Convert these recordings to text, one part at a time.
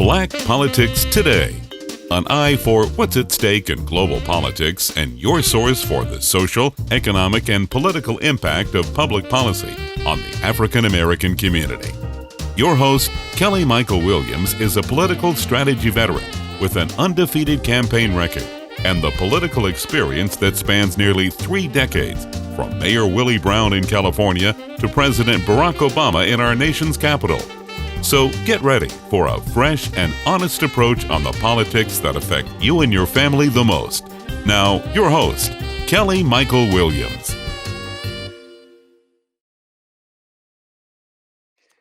Black Politics Today, an eye for what's at stake in global politics and your source for the social, economic, and political impact of public policy on the African American community. Your host, Kelly Michael Williams, is a political strategy veteran with an undefeated campaign record and the political experience that spans nearly 3 decades, from Mayor Willie Brown in California to President Barack Obama in our nation's capital. So get ready for a fresh and honest approach on the politics that affect you and your family the most. Now, your host, Kelly Michael Williams.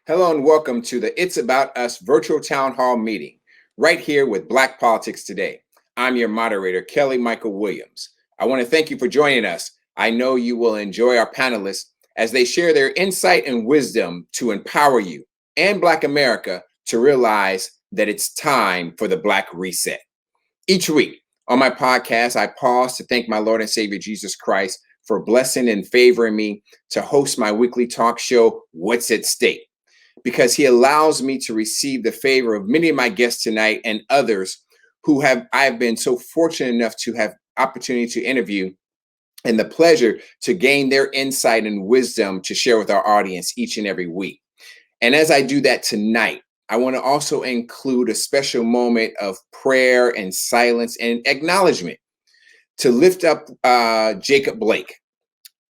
Hello and welcome to the It's About Us virtual town hall meeting, right here with Black Politics Today. I'm your moderator, Kelly Michael Williams. I want to thank you for joining us. I know you will enjoy our panelists as they share their insight and wisdom to empower you and Black America to realize that it's time for the Black Reset. Each week on my podcast, I pause to thank my Lord and Savior Jesus Christ for blessing and favoring me to host my weekly talk show, What's at Stake, because he allows me to receive the favor of many of my guests tonight and others who I've been so fortunate enough to have opportunity to interview and the pleasure to gain their insight and wisdom to share with our audience each and every week. And as I do that tonight, I want to also include a special moment of prayer and silence and acknowledgement to lift up Jacob Blake,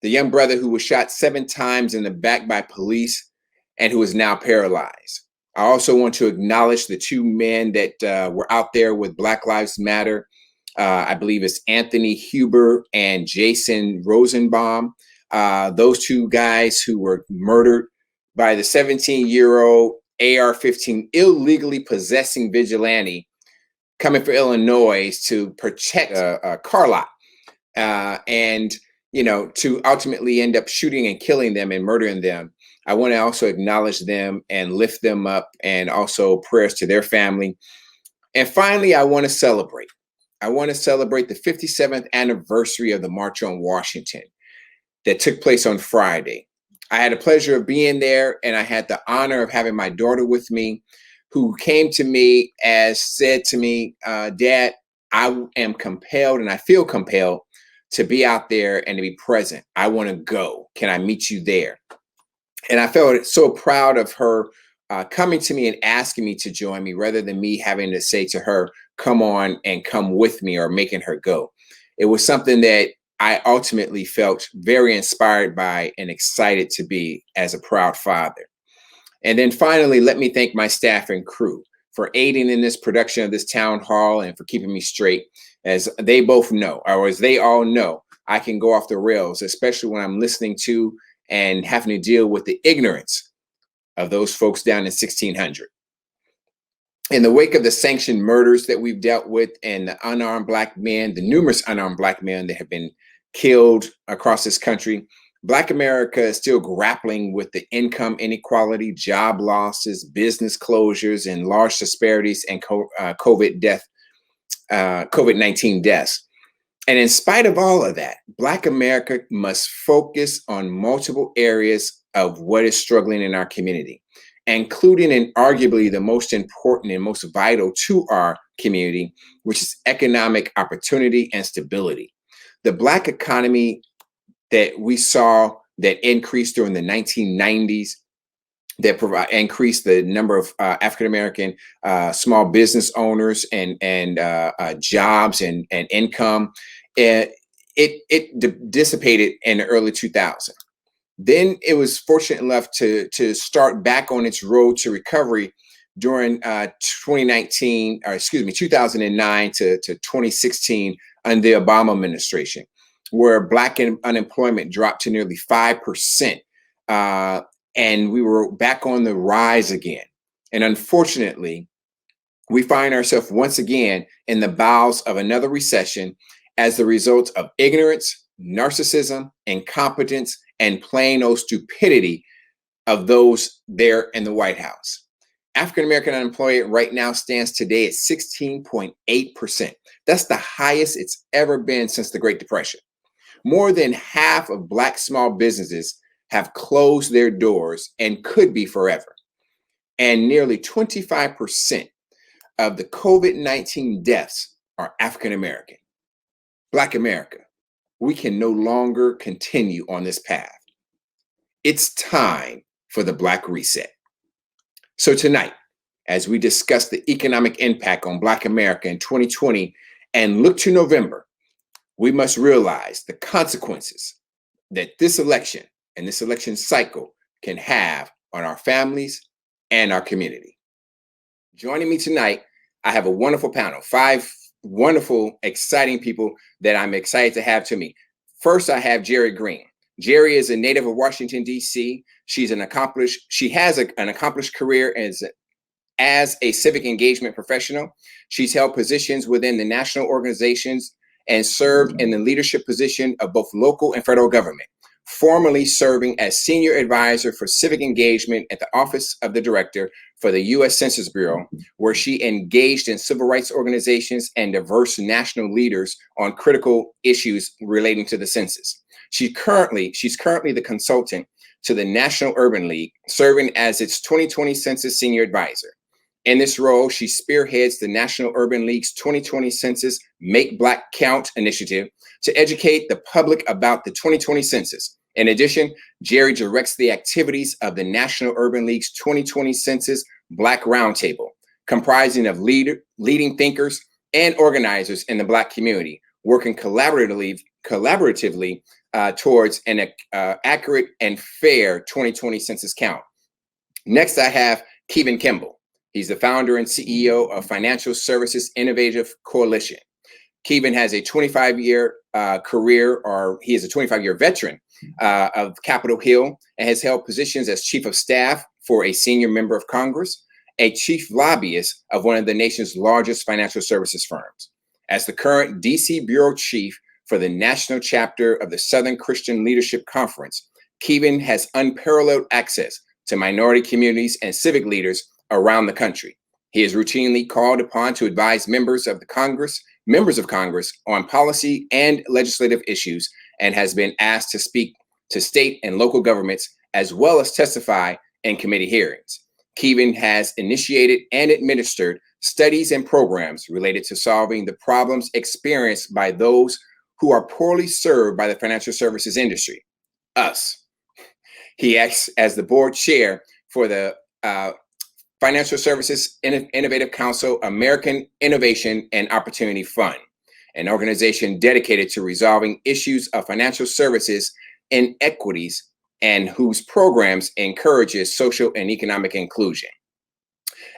the young brother who was shot 7 times in the back by police and who is now paralyzed. I also want to acknowledge the 2 men that were out there with Black Lives Matter. I believe it's Anthony Huber and Jason Rosenbaum. Those 2 guys who were murdered by the 17-year-old AR-15 illegally possessing vigilante coming for Illinois to protect a car lot and, to ultimately end up shooting and killing them and murdering them. I want to also acknowledge them and lift them up, and also prayers to their family. And finally, I want to celebrate. I want to celebrate the 57th anniversary of the March on Washington that took place on Friday. I had the pleasure of being there, and I had the honor of having my daughter with me, who came to me as said to me, Dad, I am compelled and I feel compelled to be out there and to be present. I want to go. Can I meet you there? And I felt so proud of her coming to me and asking me to join me, rather than me having to say to her, come on and come with me, or making her go. It was something that I ultimately felt very inspired by and excited to be as a proud father. And then finally, let me thank my staff and crew for aiding in this production of this town hall and for keeping me straight. As they both know, or as they all know, I can go off the rails, especially when I'm listening to and having to deal with the ignorance of those folks down in 1600. In the wake of the sanctioned murders that we've dealt with and the unarmed Black men, the numerous unarmed Black men that have been killed across this country, Black America is still grappling with the income inequality, job losses, business closures, and large disparities and COVID-19 deaths. And in spite of all of that, Black America must focus on multiple areas of what is struggling in our community, including and arguably the most important and most vital to our community, which is economic opportunity and stability. The Black economy that we saw that increased during the 1990s, that increased the number of African-American small business owners and jobs and income, it dissipated in the early 2000s. Then it was fortunate enough to start back on its road to recovery during 2009 to 2016 under the Obama administration, where Black unemployment dropped to nearly 5%. And we were back on the rise again. And unfortunately, we find ourselves once again in the bowels of another recession as the result of ignorance, narcissism, incompetence, and plain old stupidity of those there in the White House. African-American unemployment right now stands today at 16.8%. That's the highest it's ever been since the Great Depression. More than half of Black small businesses have closed their doors and could be forever. And nearly 25% of the COVID-19 deaths are African American. Black America, we can no longer continue on this path. It's time for the Black Reset. So tonight, as we discuss the economic impact on Black America in 2020 and look to November, we must realize the consequences that this election and this election cycle can have on our families and our community. Joining me tonight, I have a wonderful panel, 5 wonderful, exciting people that I'm excited to have to me. First, I have Jerry Green. Jerry is a native of Washington, D.C. She has an accomplished career as a civic engagement professional. She's held positions within the national organizations and served in the leadership position of both local and federal government, formerly serving as senior advisor for civic engagement at the Office of the Director for the U.S. Census Bureau, where she engaged in civil rights organizations and diverse national leaders on critical issues relating to the census. She's currently the consultant to the National Urban League, serving as its 2020 Census Senior Advisor. In this role, she spearheads the National Urban League's 2020 Census Make Black Count initiative to educate the public about the 2020 census. In addition, Jerry directs the activities of the National Urban League's 2020 Census Black Roundtable, comprising of leading thinkers and organizers in the Black community, working collaboratively towards an accurate and fair 2020 census count. Next, I have Kevin Kimball. He's the founder and CEO of Financial Services Innovative Coalition. Kevin has a 25-year career, or he is a 25-year veteran of Capitol Hill and has held positions as chief of staff for a senior member of Congress, a chief lobbyist of one of the nation's largest financial services firms. As the current DC Bureau Chief for the national chapter of the Southern Christian Leadership Conference, Kevin has unparalleled access to minority communities and civic leaders around the country. He is routinely called upon to advise members of Congress on policy and legislative issues, and has been asked to speak to state and local governments, as well as testify in committee hearings. Kevin has initiated and administered studies and programs related to solving the problems experienced by those who are poorly served by the financial services industry, us. He acts as the board chair for the Financial Services Innovative Council American Innovation and Opportunity Fund, an organization dedicated to resolving issues of financial services inequities and whose programs encourages social and economic inclusion.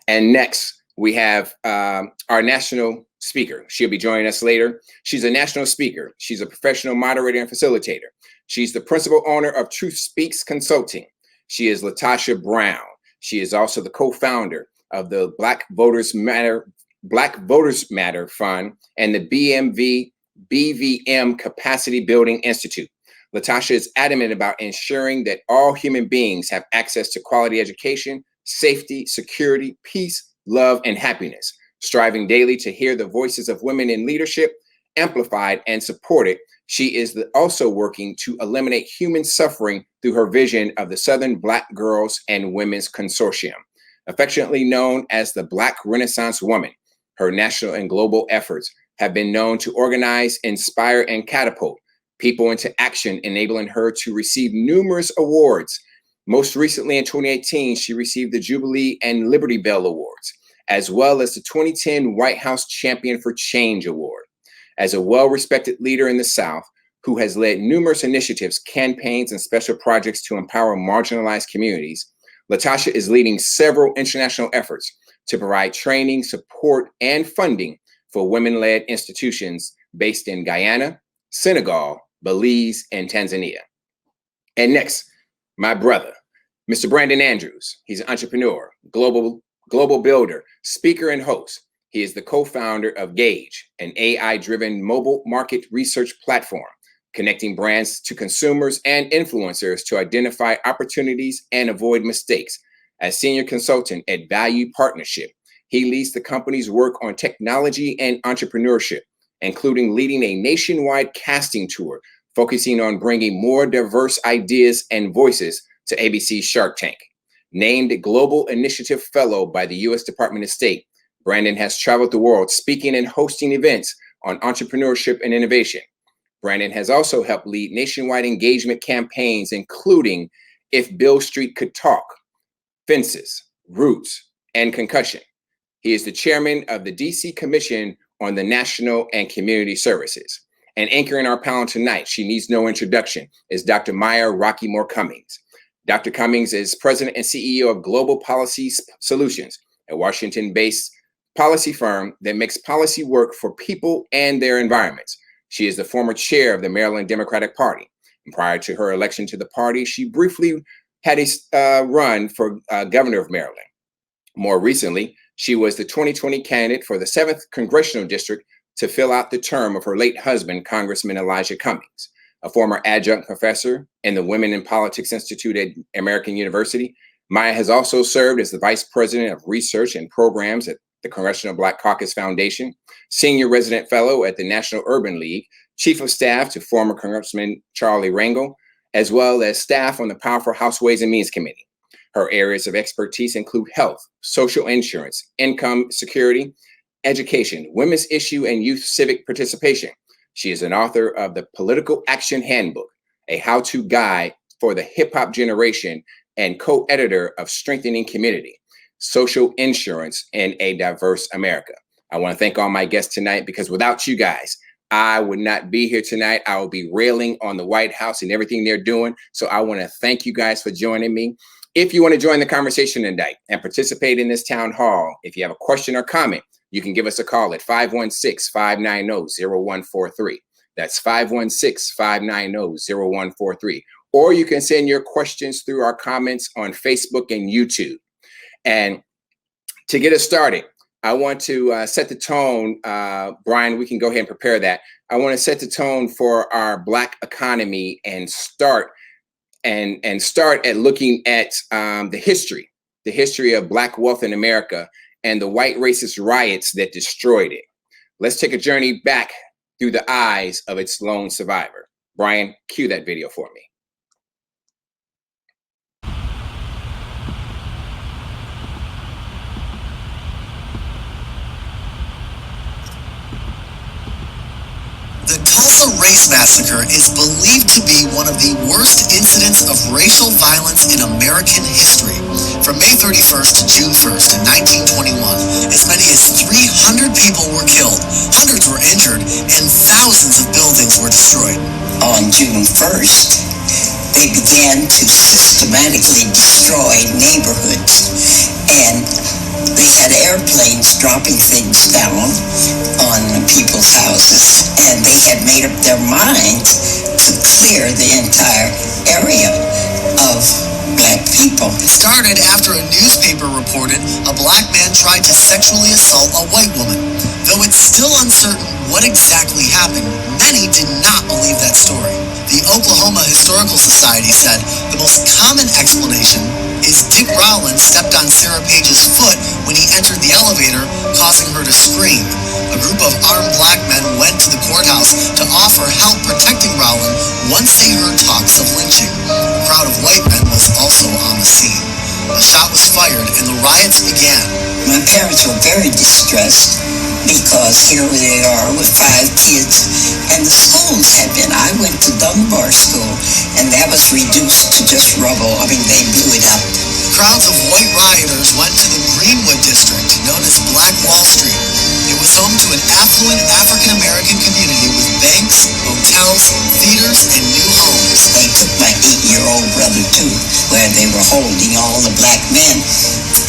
And next, we have our national speaker. She'll be joining us later. She's a national speaker. She's a professional moderator and facilitator. She's the principal owner of Truth Speaks Consulting. She is Latasha Brown. She is also the co-founder of the Black Voters Matter Fund and the BVM Capacity Building Institute. Latasha is adamant about ensuring that all human beings have access to quality education, safety, security, peace, love, and happiness, striving daily to hear the voices of women in leadership amplified and supported. She is also working to eliminate human suffering through her vision of the Southern Black Girls and Women's Consortium, affectionately known as the Black Renaissance Woman. Her national and global efforts have been known to organize, inspire, and catapult people into action, enabling her to receive numerous awards. Most recently in 2018, she received the Jubilee and Liberty Bell Awards, as well as the 2010 White House Champion for Change Award. As a well-respected leader in the South who has led numerous initiatives, campaigns, and special projects to empower marginalized communities, Latasha is leading several international efforts to provide training, support, and funding for women-led institutions based in Guyana, Senegal, Belize, and Tanzania. And next, my brother, Mr. Brandon Andrews. He's an entrepreneur, global builder, speaker, and host. He is the co-founder of Gauge, an AI-driven mobile market research platform, connecting brands to consumers and influencers to identify opportunities and avoid mistakes. As senior consultant at Value Partnership, he leads the company's work on technology and entrepreneurship, including leading a nationwide casting tour, focusing on bringing more diverse ideas and voices to ABC's Shark Tank. Named Global Initiative Fellow by the U.S. Department of State, Brandon has traveled the world speaking and hosting events on entrepreneurship and innovation. Brandon has also helped lead nationwide engagement campaigns, including If Bill Street Could Talk, Fences, Roots, and Concussion. He is the chairman of the DC Commission on the National and Community Services. And anchoring our panel tonight, she needs no introduction, is Dr. Maya Rocky Moore Cummings. Dr. Cummings is president and CEO of Global Policy Solutions, a Washington-based policy firm that makes policy work for people and their environments. She is the former chair of the Maryland Democratic Party. And prior to her election to the party, she briefly had a run for governor of Maryland. More recently, she was the 2020 candidate for the 7th Congressional District to fill out the term of her late husband, Congressman Elijah Cummings. A former adjunct professor in the Women in Politics Institute at American University, Maya has also served as the vice president of research and programs at the Congressional Black Caucus Foundation, senior resident fellow at the National Urban League, chief of staff to former Congressman Charlie Rangel, as well as staff on the powerful House Ways and Means Committee. Her areas of expertise include health, social insurance, income security, education, women's issue, and youth civic participation. She is an author of the Political Action Handbook, a how-to guide for the hip-hop generation, and co-editor of Strengthening Community, Social Insurance in a Diverse America. I want to thank all my guests tonight, because without you guys, I would not be here tonight. I will be railing on the White House and everything they're doing. So I want to thank you guys for joining me. If you want to join the conversation tonight and participate in this town hall, if you have a question or comment, you can give us a call at 516-590-0143. That's 516-590-0143. Or you can send your questions through our comments on Facebook and YouTube. And to get us started, I want to set the tone. Brian, we can go ahead and prepare that. I want to set the tone for our Black economy and start at looking at the history of Black wealth in America and the white racist riots that destroyed it. Let's take a journey back through the eyes of its lone survivor. Brian, cue that video for me. The Tulsa Race Massacre is believed to be one of the worst incidents of racial violence in American history. From May 31st to June 1st in 1921, as many as 300 people were killed, hundreds were injured, and thousands of buildings were destroyed. On June 1st, they began to systematically destroy neighborhoods, and they had airplanes dropping things down on people's houses, and they had made up their minds to clear the entire area of Black people. It started after a newspaper reported a Black man tried to sexually assault a white woman. Though it's still uncertain what exactly happened, many did not believe that story. The Oklahoma Historical Society said the most common explanation is Dick Rowland stepped on Sarah Page's foot when he entered the elevator, causing her to scream. A group of armed Black men went to the courthouse to offer help protecting Rowland once they heard talks of lynching. A crowd of white men was also on the scene. A shot was fired and the riots began. My parents were very distressed because here they are with 5 kids, and the schools had been. I went to Dunbar School, and that was reduced to just rubble. I mean, they blew it up. Crowds of white rioters went to the Greenwood district, known as Black Wall Street. It was home to an affluent African-American community with banks, hotels, theaters, and new homes. They took my 8-year-old brother too, where they were holding all the Black men.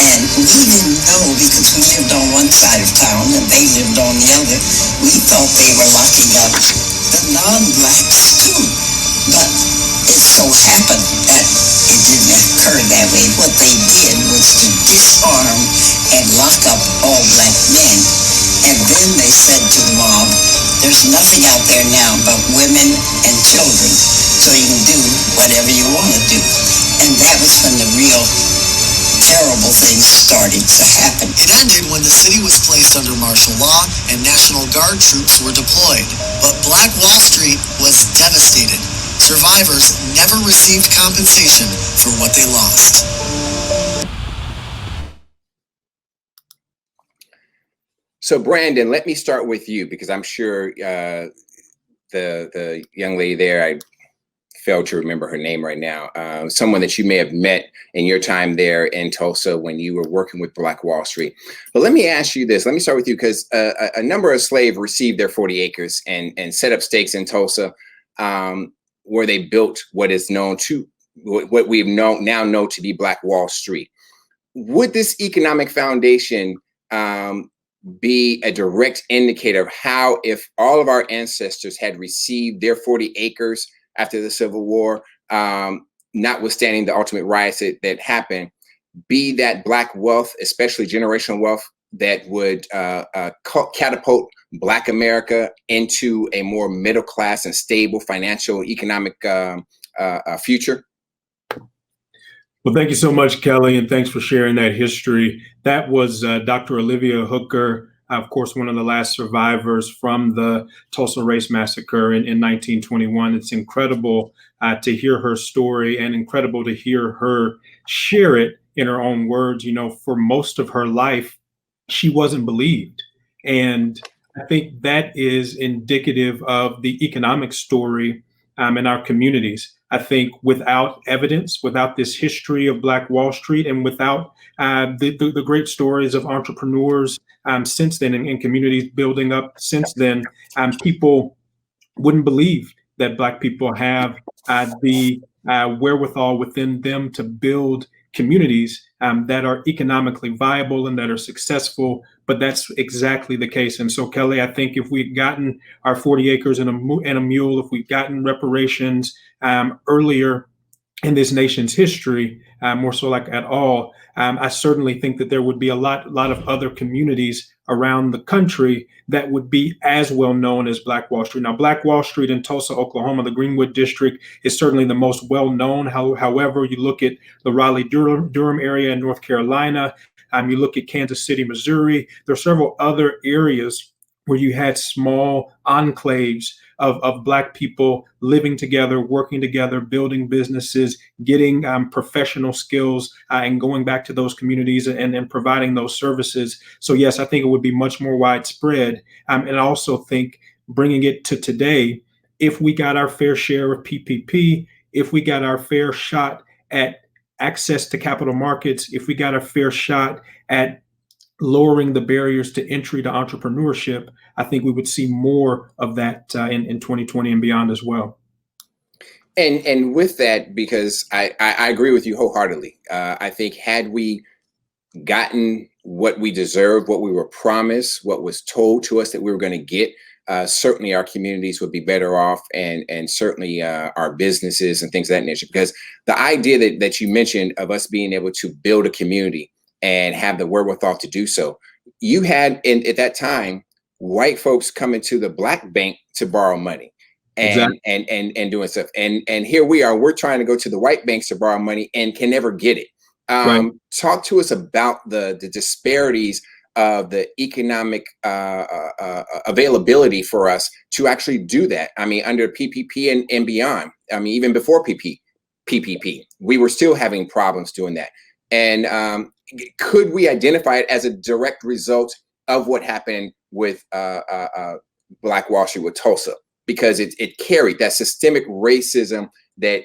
And we didn't know, because we lived on one side of town and they lived on the other. We thought they were locking up the non-Blacks too. But it so happened that it didn't occur that way. What they did was to disarm and lock up all Black men. And then they said to the mob, there's nothing out there now but women and children, so you can do whatever you want to do. And that was when the real terrible things started to happen. It ended when the city was placed under martial law and National Guard troops were deployed. But Black Wall Street was devastated. Survivors never received compensation for what they lost. So, Brandon, let me start with you because I'm sure the young lady there, I failed to remember her name right now, someone that you may have met in your time there in Tulsa when you were working with Black Wall Street. But let me ask you this. Let me start with you because a number of slaves received their 40 acres and set up stakes in Tulsa, where they built what is known to what we now know to be Black Wall Street. Would this economic foundation be a direct indicator of how, if all of our ancestors had received their 40 acres after the Civil War, notwithstanding the ultimate riots that happened, be that Black wealth, especially generational wealth, that would catapult Black America into a more middle class and stable financial economic future? Well, thank you so much, Kelly, and thanks for sharing that history. That was Dr. Olivia Hooker, of course, one of the last survivors from the Tulsa Race Massacre in 1921. It's incredible to hear her story and incredible to hear her share it in her own words. You know, for most of her life, she wasn't believed. And I think that is indicative of the economic story in our communities. I think without evidence, without this history of Black Wall Street, and without the great stories of entrepreneurs since then and communities building up since then, people wouldn't believe that Black people have the wherewithal within them to build communities that are economically viable and that are successful. But that's exactly the case. And so, Kelly, I think if we'd gotten our 40 acres and a mule, if we'd gotten reparations earlier in this nation's history, more so like at all, I certainly think that there would be a lot of other communities around the country that would be as well known as Black Wall Street. Now, Black Wall Street in Tulsa, Oklahoma, the Greenwood District, is certainly the most well known. However, you look at the Raleigh-Durham area in North Carolina, you look at Kansas City, Missouri, there are several other areas where you had small enclaves of Black people living together, working together, building businesses, getting professional skills, and going back to those communities and providing those services. So yes, I think it would be much more widespread. And I also think bringing it to today, if we got our fair share of PPP, if we got our fair shot at access to capital markets, if we got a fair shot at lowering the barriers to entry to entrepreneurship, I think we would see more of that in 2020 and beyond as well. And with that, because I agree with you wholeheartedly. I think had we gotten what we deserved, what we were promised, what was told to us that we were going to get, certainly our communities would be better off, and certainly our businesses and things of that nature. Because the idea that you mentioned of us being able to build a community and have the wherewithal to do so, you had at that time white folks coming to the Black bank to borrow money and exactly. and doing stuff, and here we are, we're trying to go to the white banks to borrow money and can never get it. Right. Talk to us about the disparities of the economic availability for us to actually do that. I mean, under PPP and beyond. I mean, even before PPP, we were still having problems doing that. And could we identify it as a direct result of what happened with Black Wall Street with Tulsa? Because it carried that systemic racism that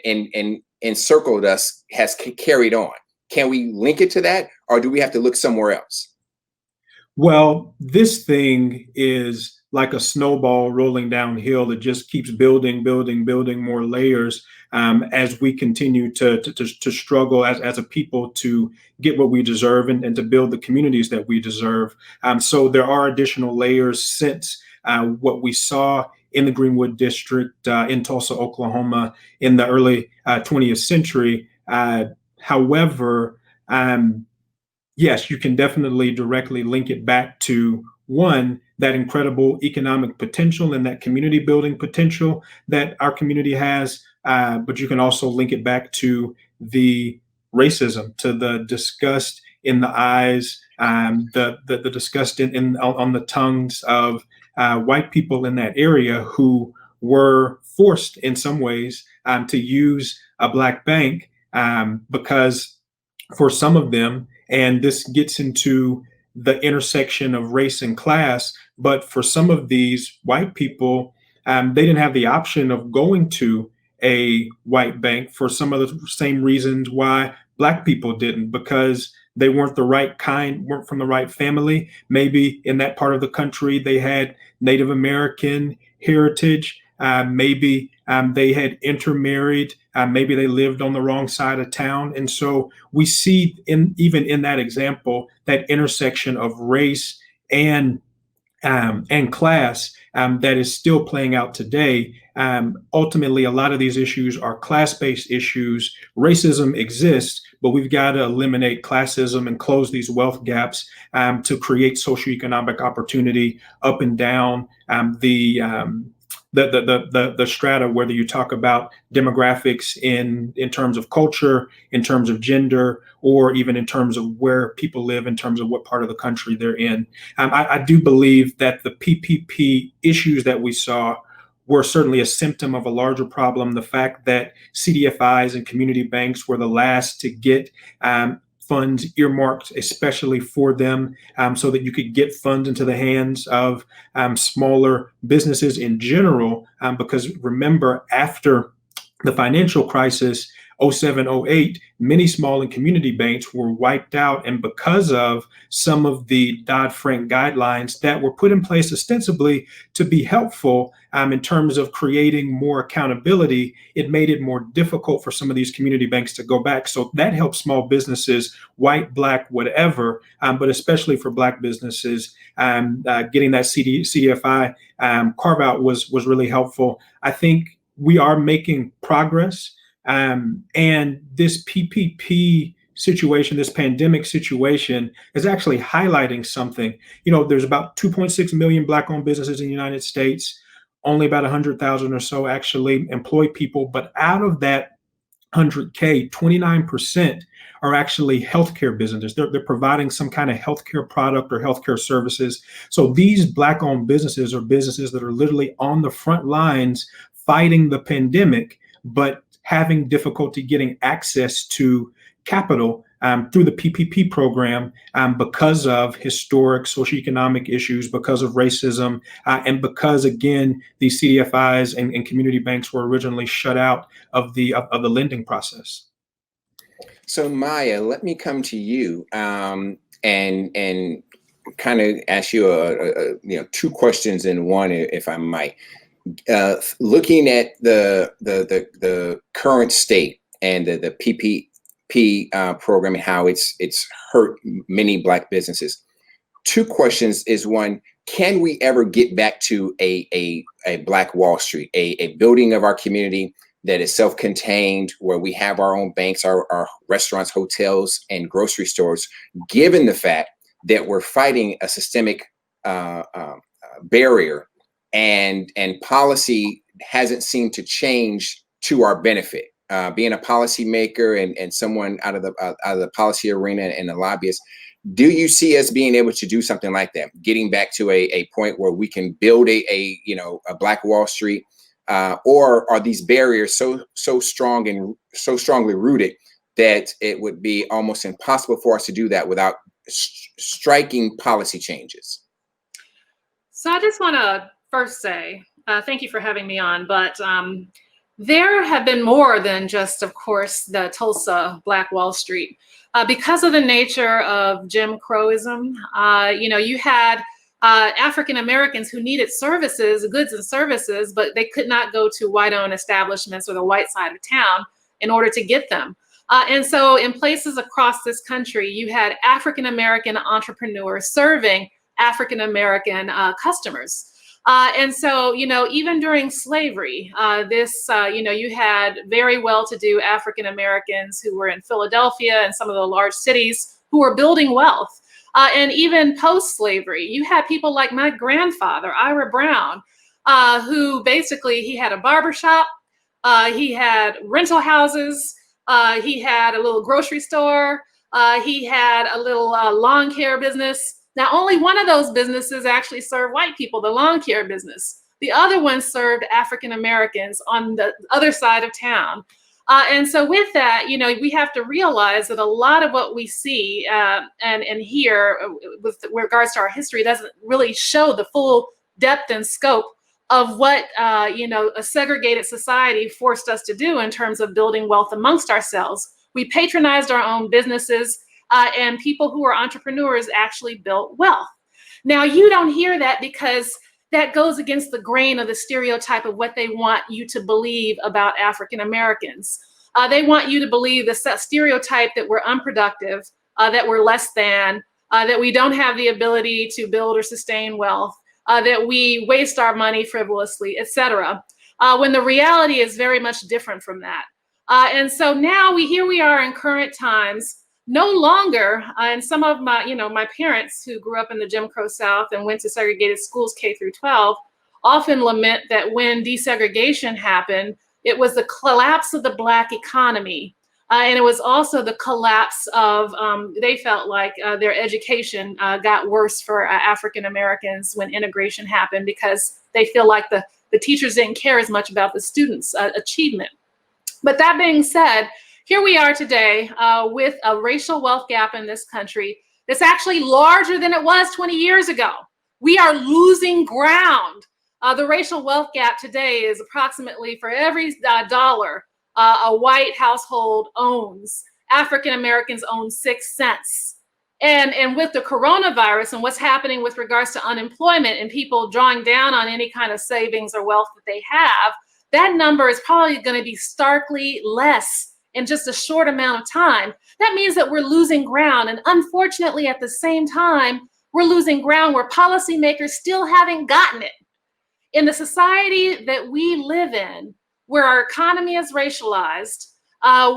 encircled us, has carried on. Can we link it to that, or do we have to look somewhere else? Well, this thing is like a snowball rolling downhill that just keeps building more layers as we continue to struggle as a people to get what we deserve and to build the communities that we deserve. So there are additional layers since what we saw in the Greenwood District in Tulsa, Oklahoma in the early 20th century. However, yes, you can definitely directly link it back to, one, that incredible economic potential and that community building potential that our community has. But you can also link it back to the racism, to the disgust in the eyes, the disgust on the tongues of white people in that area who were forced in some ways to use a Black bank because for some of them, and this gets into the intersection of race and class. But for some of these white people, they didn't have the option of going to a white bank for some of the same reasons why Black people didn't, because they weren't the right kind, weren't from the right family. Maybe in that part of the country, they had Native American heritage. Maybe they had intermarried. Maybe they lived on the wrong side of town. And so we see even in that example, that intersection of race and class that is still playing out today. Ultimately, a lot of these issues are class-based issues. Racism exists, but we've got to eliminate classism and close these wealth gaps to create socioeconomic opportunity up and down the strata, whether you talk about demographics in terms of culture, in terms of gender, or even in terms of where people live, in terms of what part of the country they're in. I do believe that the PPP issues that we saw were certainly a symptom of a larger problem. The fact that CDFIs and community banks were the last to get funds earmarked especially for them, so that you could get funds into the hands of smaller businesses in general. Because remember, after the financial crisis, 07, 08, many small and community banks were wiped out. And because of some of the Dodd-Frank guidelines that were put in place ostensibly to be helpful in terms of creating more accountability, it made it more difficult for some of these community banks to go back. So that helps small businesses, white, Black, whatever, but especially for Black businesses, getting that CDFI carve out was really helpful. I think we are making progress. And this PPP situation, this pandemic situation, is actually highlighting something. There's about 2.6 million Black-owned businesses in the United States. Only about 100,000 or so actually employ people. But out of that 100K, 29% are actually healthcare businesses. They're providing some kind of healthcare product or healthcare services. So these Black-owned businesses are businesses that are literally on the front lines fighting the pandemic, but having difficulty getting access to capital through the PPP program because of historic socioeconomic issues, because of racism, and because, again, these CDFIs and community banks were originally shut out of the lending process. So Maya, let me come to you and kind of ask you two questions in one, if I might. Looking at the current state and the PPP program and how it's hurt many Black businesses. Two questions is one: can we ever get back to a Black Wall Street, a building of our community that is self-contained, where we have our own banks, our restaurants, hotels, and grocery stores, given the fact that we're fighting a systemic barrier and policy hasn't seemed to change to our benefit? Being a policymaker and someone out of the policy arena and a lobbyist, do you see us being able to do something like that, getting back to a point where we can build a Black Wall Street, or are these barriers so strong and so strongly rooted that it would be almost impossible for us to do that without striking policy changes? So I just want to first say thank you for having me on, but there have been more than just, of course, the Tulsa Black Wall Street. Because of the nature of Jim Crowism, you had African Americans who needed services, goods and services, but they could not go to white-owned establishments or the white side of town in order to get them. And so in places across this country, you had African American entrepreneurs serving African American customers. And so, even during slavery, you had very well-to-do African Americans who were in Philadelphia and some of the large cities who were building wealth. And even post-slavery, you had people like my grandfather, Ira Brown, who basically, he had a barbershop, he had rental houses, he had a little grocery store, he had a little lawn care business. Now, only one of those businesses actually served white people, the lawn care business. The other one served African Americans on the other side of town. And so with that, we have to realize that a lot of what we see and hear with regards to our history doesn't really show the full depth and scope of what, a segregated society forced us to do in terms of building wealth amongst ourselves. We patronized our own businesses, and people who are entrepreneurs actually built wealth. Now, you don't hear that because that goes against the grain of the stereotype of what they want you to believe about African Americans. They want you to believe the stereotype that we're unproductive, that we're less than, that we don't have the ability to build or sustain wealth, that we waste our money frivolously, etc. When the reality is very much different from that. And so now here we are in current times. No longer, and some of my parents who grew up in the Jim Crow South and went to segregated schools K through 12 often lament that when desegregation happened, it was the collapse of the Black economy. And it was also the collapse of, they felt like their education got worse for African Americans when integration happened, because they feel like the teachers didn't care as much about the students' achievement. But that being said, here we are today with a racial wealth gap in this country that's actually larger than it was 20 years ago. We are losing ground. The racial wealth gap today is approximately, for every dollar a white household owns, African Americans own 6 cents. And with the coronavirus and what's happening with regards to unemployment and people drawing down on any kind of savings or wealth that they have, that number is probably going to be starkly less in just a short amount of time. That means that we're losing ground. And unfortunately, at the same time, we're losing ground where policymakers still haven't gotten it. In the society that we live in, where our economy is racialized,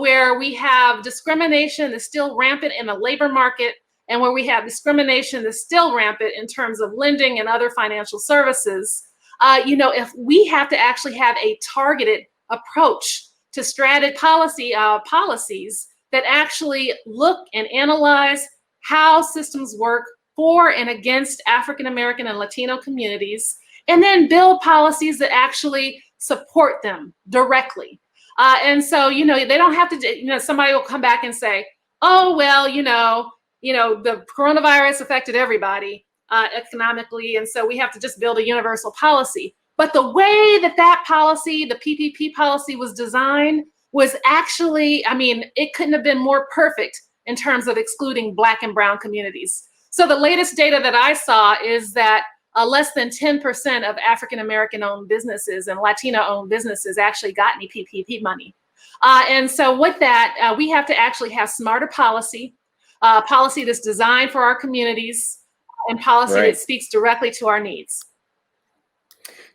where we have discrimination that's still rampant in the labor market, and where we have discrimination that's still rampant in terms of lending and other financial services, if we have to actually have a targeted approach to strategic policies that actually look and analyze how systems work for and against African American and Latino communities, and then build policies that actually support them directly. And so, they don't have to, somebody will come back and say, oh, well, the coronavirus affected everybody economically, and so we have to just build a universal policy. But the way that policy, the PPP policy, was designed was actually, it couldn't have been more perfect in terms of excluding Black and brown communities. So the latest data that I saw is that less than 10% of African American owned businesses and Latino owned businesses actually got any PPP money. And so with that, we have to actually have smarter policy that's designed for our communities, and policy that speaks directly to our needs.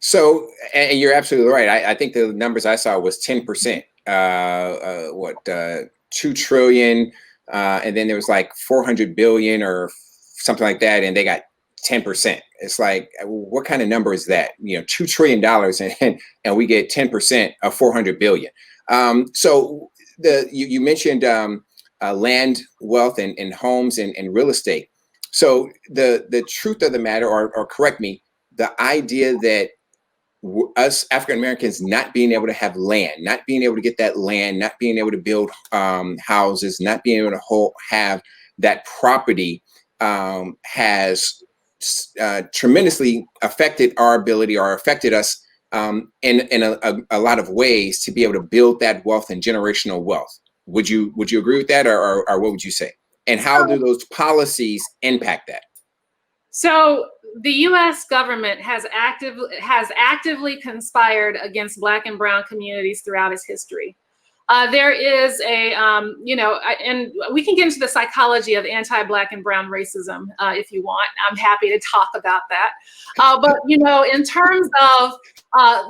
So, and you're absolutely right. I think the numbers I saw was 10%, 2 trillion. And then there was like 400 billion or something like that. And they got 10%. It's like, what kind of number is that? $2 trillion and we get 10% of 400 billion. So you mentioned land wealth and homes and real estate. So the truth of the matter, or correct me, the idea that us African Americans not being able to have land, not being able to get that land, not being able to build houses, not being able to have that property has tremendously affected our ability, or affected us in a lot of ways, to be able to build that wealth and generational wealth. Would you agree with that, or what would you say? And how do those policies impact that? So the U.S. government has actively conspired against Black and brown communities throughout its history. There is and we can get into the psychology of anti-Black and brown racism if you want. I'm happy to talk about that. But in terms of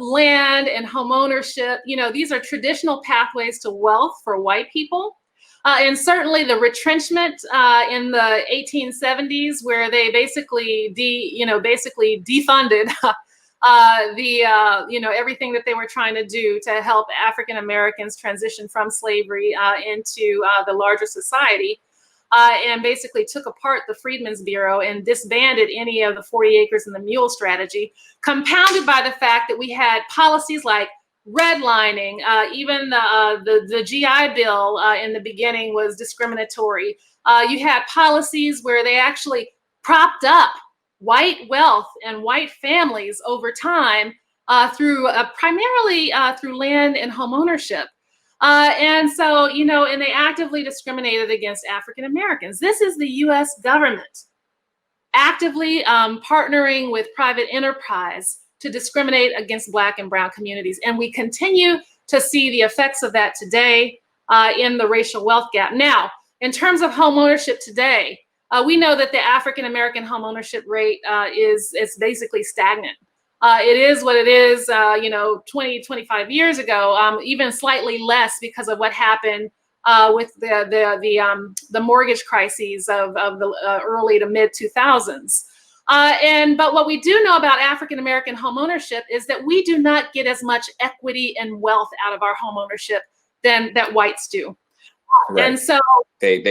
land and home ownership, these are traditional pathways to wealth for white people. And certainly the retrenchment in the 1870s, where they basically defunded everything that they were trying to do to help African Americans transition from slavery into the larger society, and basically took apart the Freedmen's Bureau and disbanded any of the 40 acres and the mule strategy, compounded by the fact that we had policies like redlining, even the GI Bill in the beginning was discriminatory. You had policies where they actually propped up white wealth and white families over time through primarily through land and home ownership. And so, and they actively discriminated against African Americans. This is the US government actively partnering with private enterprise to discriminate against Black and brown communities. And we continue to see the effects of that today in the racial wealth gap. Now, in terms of home ownership today, we know that the African American home ownership rate is basically stagnant. It is what it is, 20, 25 years ago, even slightly less because of what happened with the mortgage crises of the early to mid 2000s. But what we do know about African American home ownership is that we do not get as much equity and wealth out of our home ownership than that whites do. Right. And so they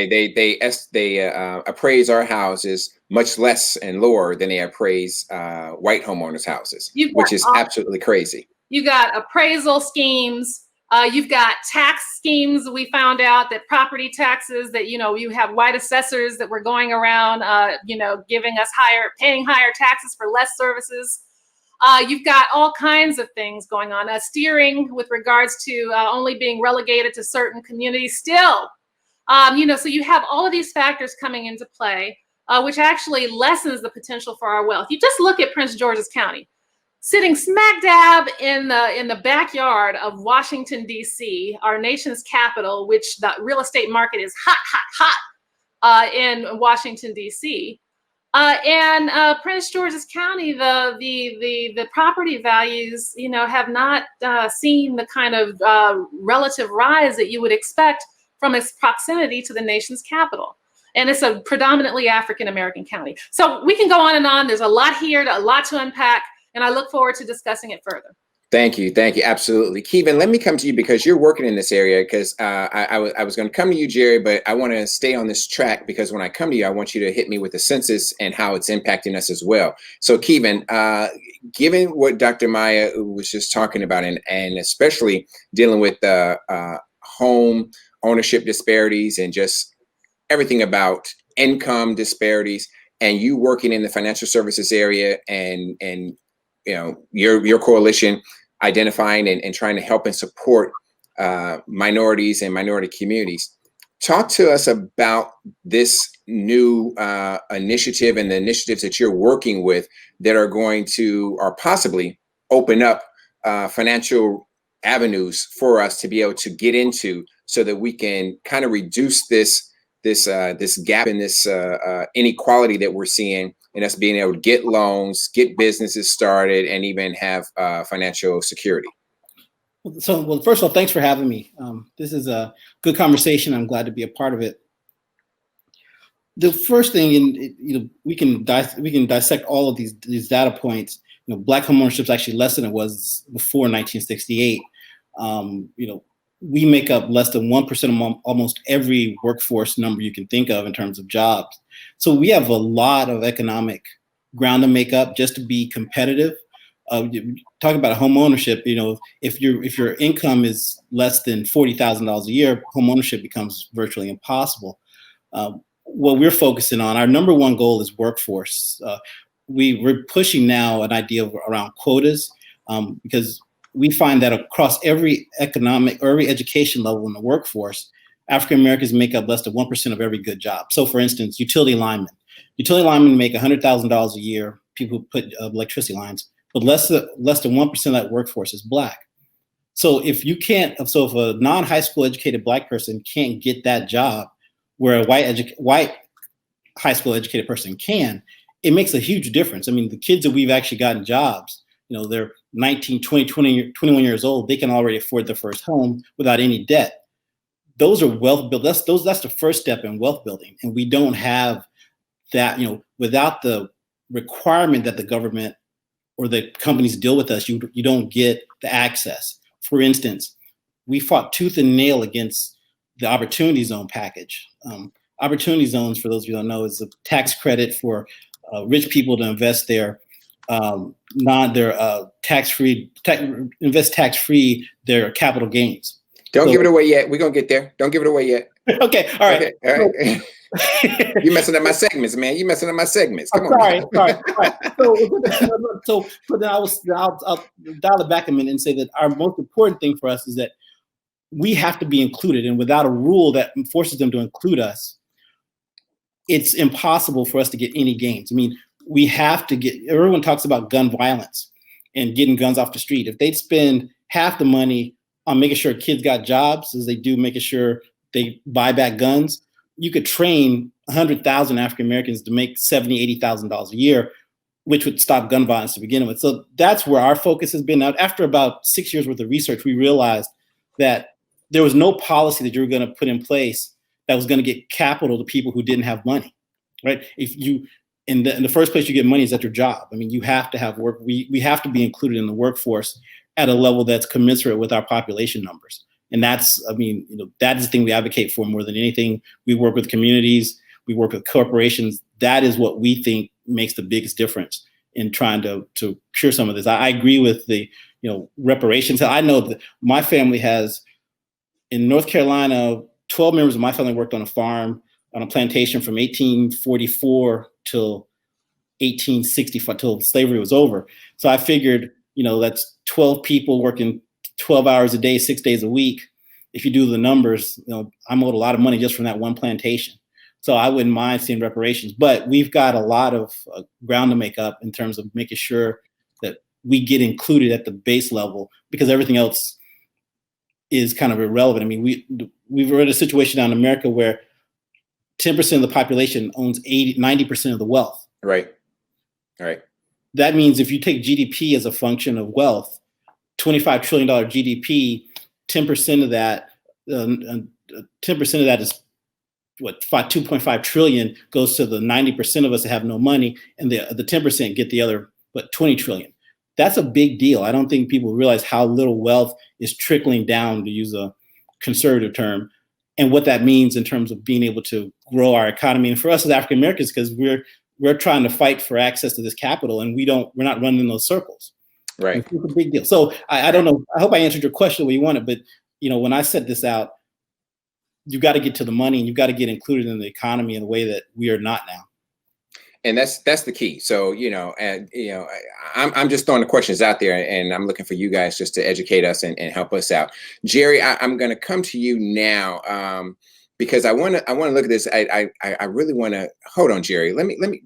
appraise our houses much less and lower than they appraise white homeowners' houses, which is absolutely crazy. You got appraisal schemes. You've got tax schemes. We found out that property taxes that, you have white assessors that were going around, giving us paying higher taxes for less services. You've got all kinds of things going on. Steering with regards to only being relegated to certain communities still. So you have all of these factors coming into play, which actually lessens the potential for our wealth. You just look at Prince George's County, sitting smack dab in the backyard of Washington, D.C., our nation's capital, which the real estate market is hot in Washington, D.C. And Prince George's County, the property values, have not seen the kind of relative rise that you would expect from its proximity to the nation's capital. And it's a predominantly African American county. So we can go on and on. There's a lot here, a lot to unpack, and I look forward to discussing it further. Thank you. Absolutely. Kevin, let me come to you because you're working in this area, because I was going to come to you, Jerry, but I want to stay on this track because when I come to you, I want you to hit me with the census and how it's impacting us as well. So Kevin, given what Dr. Maya was just talking about, and especially dealing with home ownership disparities and just everything about income disparities, and you working in the financial services area and your coalition identifying and trying to help and support minorities and minority communities. Talk to us about this new initiative and the initiatives that you're working with that are going to, or possibly open up financial avenues for us to be able to get into so that we can kind of reduce this gap in this inequality that we're seeing in us being able to get loans, get businesses started, and even have financial security. So, well, first of all, thanks for having me. This is a good conversation. I'm glad to be a part of it. The first thing, we can dissect all of these data points. Black homeownership is actually less than it was before 1968. We make up less than 1% of almost every workforce number you can think of in terms of jobs. So we have a lot of economic ground to make up just to be competitive. Talking about home ownership, if your income is less than $40,000 a year, home ownership becomes virtually impossible. What we're focusing on, our number one goal is workforce. We're pushing now an idea around quotas because we find that across every economic or every education level in the workforce, African Americans make up less than 1% of every good job. So for instance, utility linemen make $100,000 a year, people who put electricity lines, but less than 1% of that workforce is Black. So if a non-high school educated Black person can't get that job where a white high school educated person can, it makes a huge difference. I mean, the kids that we've actually gotten jobs, they're 19, 20, 21 years old, they can already afford their first home without any debt. Those are wealth build. That's the first step in wealth building. And we don't have that, without the requirement that the government or the companies deal with us, you don't get the access. For instance, we fought tooth and nail against the Opportunity Zone package. Opportunity Zones, for those of you who don't know, is a tax credit for rich people to invest their invest tax-free their capital gains. Don't give it away yet. We're gonna get there. Don't give it away yet. Okay, all right. Okay, all right. You messing up my segments, man. You messing up my segments. Come on. Sorry. So then I'll dial it back a minute and say that our most important thing for us is that we have to be included, and without a rule that forces them to include us, it's impossible for us to get any gains. I mean, we have to get. Everyone talks about gun violence and getting guns off the street. If they'd spend half the money on making sure kids got jobs as they do making sure they buy back guns, you could train 100,000 African Americans to make $70,000, $80,000 a year, which would stop gun violence to begin with. So that's where our focus has been. Now, after about 6 years worth of research, we realized that there was no policy that you were going to put in place that was going to get capital to people who didn't have money, right? If you, in the first place you get money is at your job. I mean, you have to have work. We have to be included in the workforce at a level that's commensurate with our population numbers. And that's, I mean, that is the thing we advocate for more than anything. We work with communities, we work with corporations. That is what we think makes the biggest difference in trying to cure some of this. I agree with the, reparations. I know that my family has, in North Carolina, 12 members of my family worked on a farm, on a plantation from 1844 till 1865, till slavery was over. So I figured, that's 12 people working 12 hours a day, 6 days a week. If you do the numbers, I'm owed a lot of money just from that one plantation. So I wouldn't mind seeing reparations, but we've got a lot of ground to make up in terms of making sure that we get included at the base level, because everything else is kind of irrelevant. I mean, we've read a situation down in America where 10% of the population owns 90% of the wealth. Right. All right. That means if you take GDP as a function of wealth, $25 trillion GDP, 10% of that, 10% of that is what, 2.5 trillion goes to the 90% of us that have no money, and the 10% get the other, 20 trillion. That's a big deal. I don't think people realize how little wealth is trickling down, to use a conservative term, and what that means in terms of being able to grow our economy. And for us as African Americans, because we're trying to fight for access to this capital, and we're not running in those circles. Right. It's a big deal. So I don't know. I hope I answered your question the way you wanted, but when I set this out, you've got to get to the money, and you've got to get included in the economy in a way that we are not now. And that's the key. So, I'm just throwing the questions out there, and I'm looking for you guys just to educate us and help us out. Jerry, I'm going to come to you now because I want to look at this. I really want to hold on, Jerry. Let me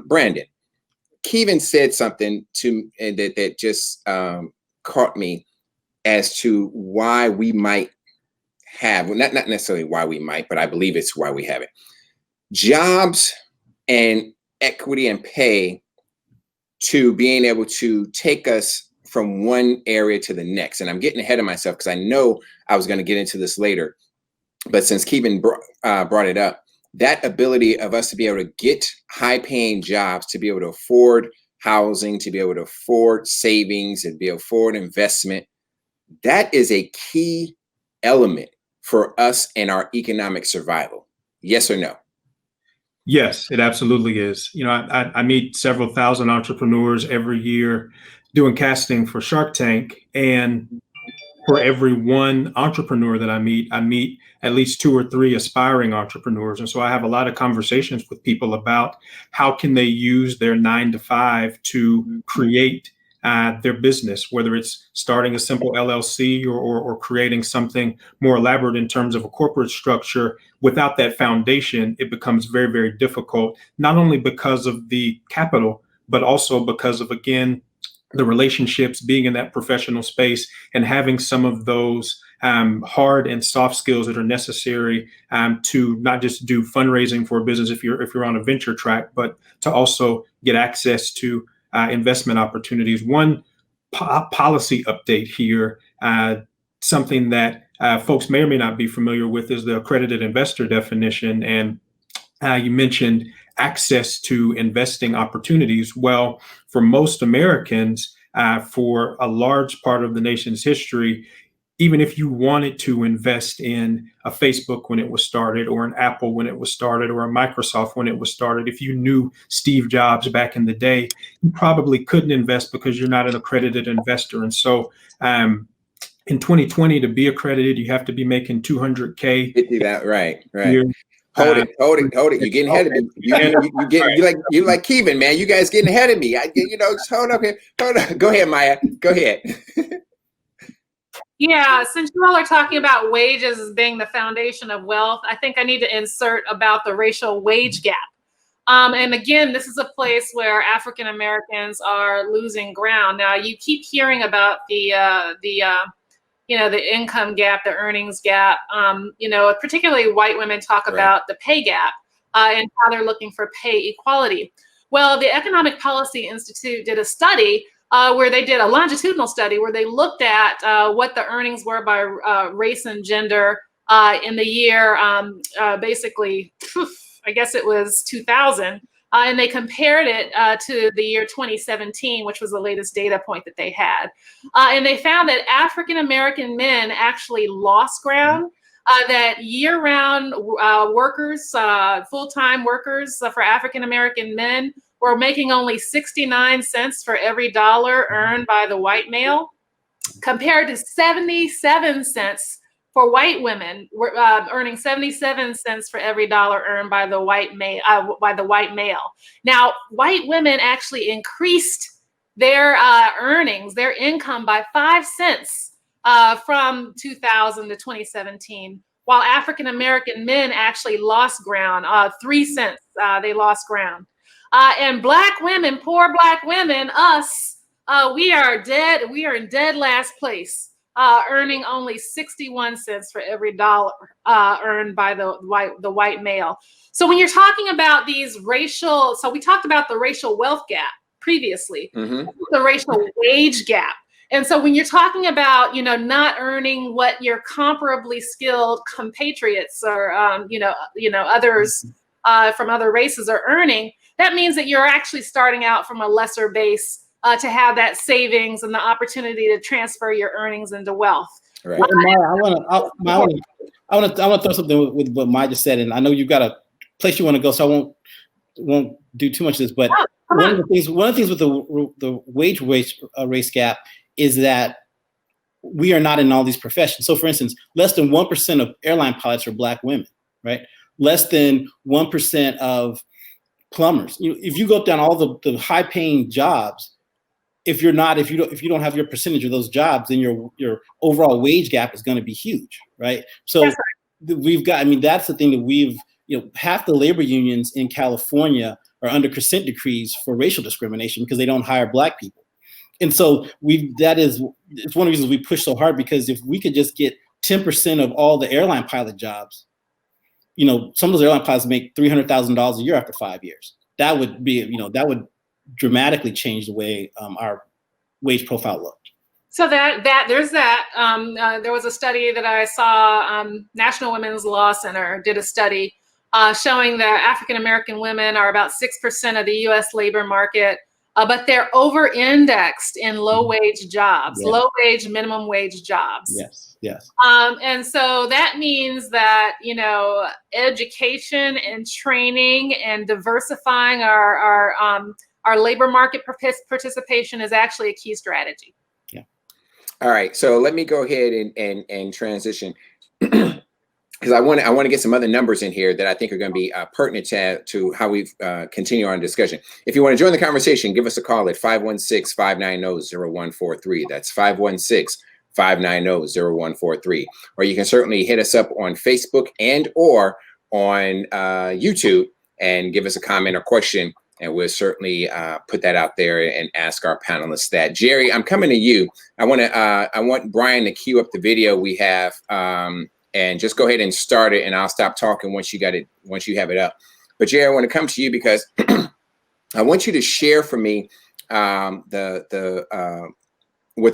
Brandon, Kevin said something to that just caught me as to why we might have, well, not necessarily why we might, but I believe it's why we have it. Jobs and equity and pay to being able to take us from one area to the next. And I'm getting ahead of myself because I know I was going to get into this later. But since Kevin brought it up, that ability of us to be able to get high paying jobs, to be able to afford housing, to be able to afford savings, and be able to afford investment, that is a key element for us and our economic survival. Yes or no? Yes, it absolutely is. I meet several thousand entrepreneurs every year doing casting for Shark Tank. And for every one entrepreneur that I meet at least 2 or 3 aspiring entrepreneurs. And so I have a lot of conversations with people about how can they use their 9-to-5 to create their business, whether it's starting a simple LLC or creating something more elaborate in terms of a corporate structure. Without that foundation, it becomes very, very difficult, not only because of the capital, but also because of, again, the relationships, being in that professional space and having some of those hard and soft skills that are necessary to not just do fundraising for a business if you're on a venture track, but to also get access to investment opportunities. One policy update here, something that folks may or may not be familiar with, is the accredited investor definition. And you mentioned access to investing opportunities. Well, for most Americans, for a large part of the nation's history, even if you wanted to invest in a Facebook when it was started, or an Apple when it was started, or a Microsoft when it was started, if you knew Steve Jobs back in the day, you probably couldn't invest because you're not an accredited investor. And so in 2020, to be accredited, you have to be making 200K. 50 that, right. Year. Hold it. You're getting ahead of me. You like Kevin, man. You guys getting ahead of me. Just hold up here. Hold on. Go ahead, Maya. Go ahead. Yeah, since you all are talking about wages as being the foundation of wealth, I think I need to insert about the racial wage gap. And again, this is a place where African Americans are losing ground. Now, you keep hearing about the income gap, the earnings gap. Particularly white women talk about the pay gap and how they're looking for pay equality. Well, the Economic Policy Institute did a study where they did a longitudinal study where they looked at what the earnings were by race and gender in the year, basically, I guess it was 2000. And they compared it to the year 2017, which was the latest data point that they had. And they found that African-American men actually lost ground, that year-round workers, full-time workers for African-American men were making only 69 cents for every dollar earned by the white male, compared to 77 cents for white women, earning 77 cents for every dollar earned by the white male. Now, white women actually increased their earnings, their income by 5 cents from 2000 to 2017, while African American men actually lost ground, 3 cents. They lost ground. And Black women, poor Black women, us, we are dead. We are in dead last place, earning only 61 cents for every dollar earned by the white male. So when you're talking about these racial, so we talked about the racial wealth gap previously, the racial wage gap. And so when you're talking about, not earning what your comparably skilled compatriots or, others from other races are earning, that means that you're actually starting out from a lesser base to have that savings and the opportunity to transfer your earnings into wealth. Right. Maya, I want to throw something with what Maya just said, and I know you've got a place you want to go, so I won't do too much of this. But one of the things with the wage race gap is that we are not in all these professions. So, for instance, less than 1% of airline pilots are Black women, right? Less than 1% of plumbers. If you go down all the high-paying jobs, if you don't have your percentage of those jobs, then your overall wage gap is going to be huge, right? So that's the thing that half the labor unions in California are under consent decrees for racial discrimination because they don't hire Black people. And so it's one of the reasons we push so hard, because if we could just get 10% of all the airline pilot jobs, some of those airline pilots make $300,000 a year after 5 years. That would that would dramatically change the way our wage profile looked. So there's that. There was a study that I saw. National Women's Law Center did a study showing that African American women are about 6% of the U.S. labor market, but they're over-indexed in low-wage jobs, low-wage, minimum wage jobs. Yes. And so that means that, education and training and diversifying our labor market participation is actually a key strategy. Yeah. All right. So let me go ahead and transition, because I want to get some other numbers in here that I think are going to be pertinent to how we continue our discussion. If you want to join the conversation, give us a call at 516-590-0143. That's 516-590-0143. Or you can certainly hit us up on Facebook and or on YouTube and give us a comment or question, and we'll certainly put that out there and ask our panelists that. Jerry, I'm coming to you. I want Brian to cue up the video we have, and just go ahead and start it, and I'll stop talking once you have it up. But Jerry, I want to come to you because I want you to share for me with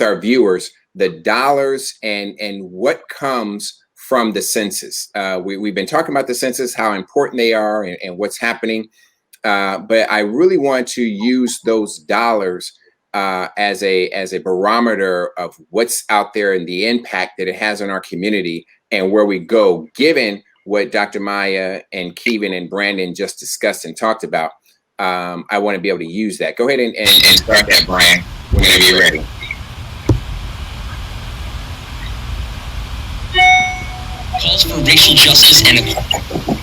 our viewers the dollars and what comes from the census. We've been talking about the census, how important they are, and what's happening. But I really want to use those dollars as a barometer of what's out there and the impact that it has on our community and where we go, given what Dr. Maya and Kevin and Brandon just discussed and talked about. I want to be able to use that. Go ahead and start that, Brian, whenever you're ready. Calls for racial justice and equality.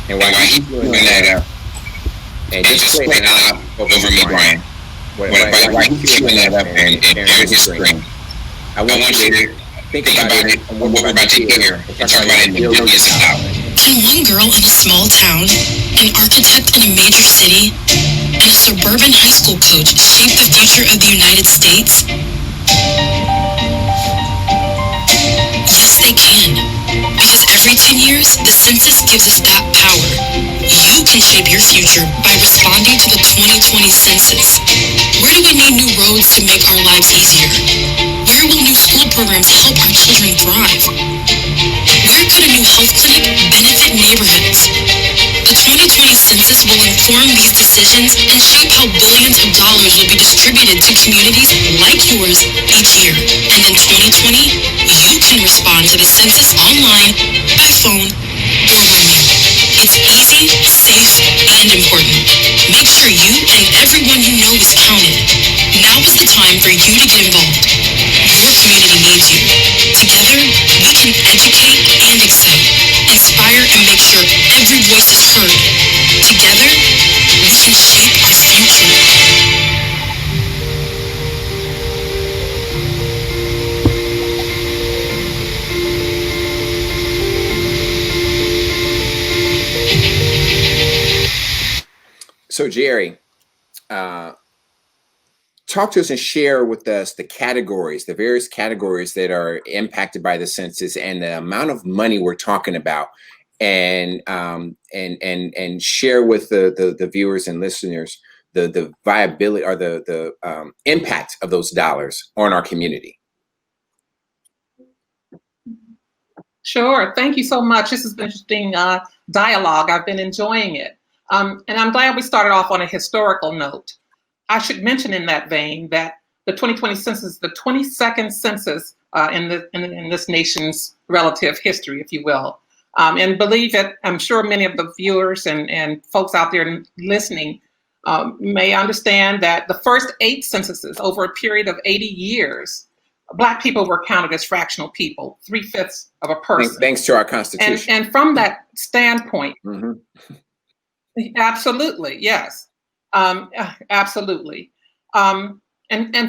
And while he's doing that, and just play it out over me, Brian. While he's doing that up and sharing his screen, I want you to think about it and what we're about to hear. It's talking about billions of dollars. Can one girl in a small town, an architect in a major city, and a suburban high school coach shape the future of the United States? Yes, they can. Because every 10 years, the census gives us that power. You can shape your future by responding to the 2020 census. Where do we need new roads to make our lives easier? Where will new school programs help our children thrive? Where could a new health clinic benefit neighborhoods? The 2020 census will inform these decisions and shape how billions of dollars will be distributed to communities like yours each year. And in 2020, you can respond to the census online, by phone, or webmail. It's easy, safe, and important. Make sure you and everyone you know is counted. Now is the time for you to get involved. Your community needs you. Together, we can educate and excite, inspire and make sure every voice is heard. Together, we can shape our future. So Jerry, talk to us and share with us the categories, the various categories that are impacted by the census and the amount of money we're talking about, and share with the viewers and listeners the viability or the impact of those dollars on our community. Sure. Thank you so much. This has been interesting dialogue. I've been enjoying it. And I'm glad we started off on a historical note. I should mention in that vein that the 2020 census, the 22nd census in this nation's relative history, if you will. And believe it, I'm sure many of the viewers and folks out there listening may understand that the first 8 censuses over a period of 80 years, Black people were counted as fractional people, 3/5 of a person. Thanks to our Constitution. And from that standpoint, Mm-hmm. Absolutely, yes, absolutely. And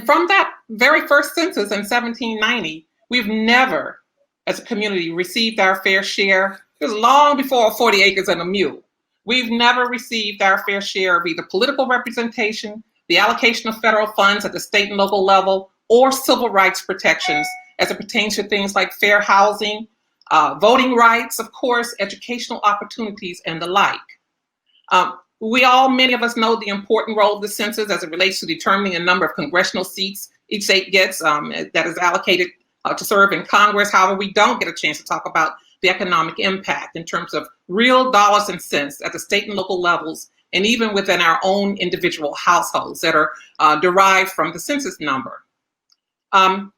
from that very first census in 1790, we've never, as a community, received our fair share. It was long before 40 acres and a mule. We've never received our fair share of either political representation, the allocation of federal funds at the state and local level, or civil rights protections as it pertains to things like fair housing, voting rights, of course, educational opportunities, and the like. Many of us know the important role of the census as it relates to determining the number of congressional seats each state gets that is allocated to serve in Congress. However, we don't get a chance to talk about the economic impact in terms of real dollars and cents at the state and local levels, and even within our own individual households that are derived from the census number.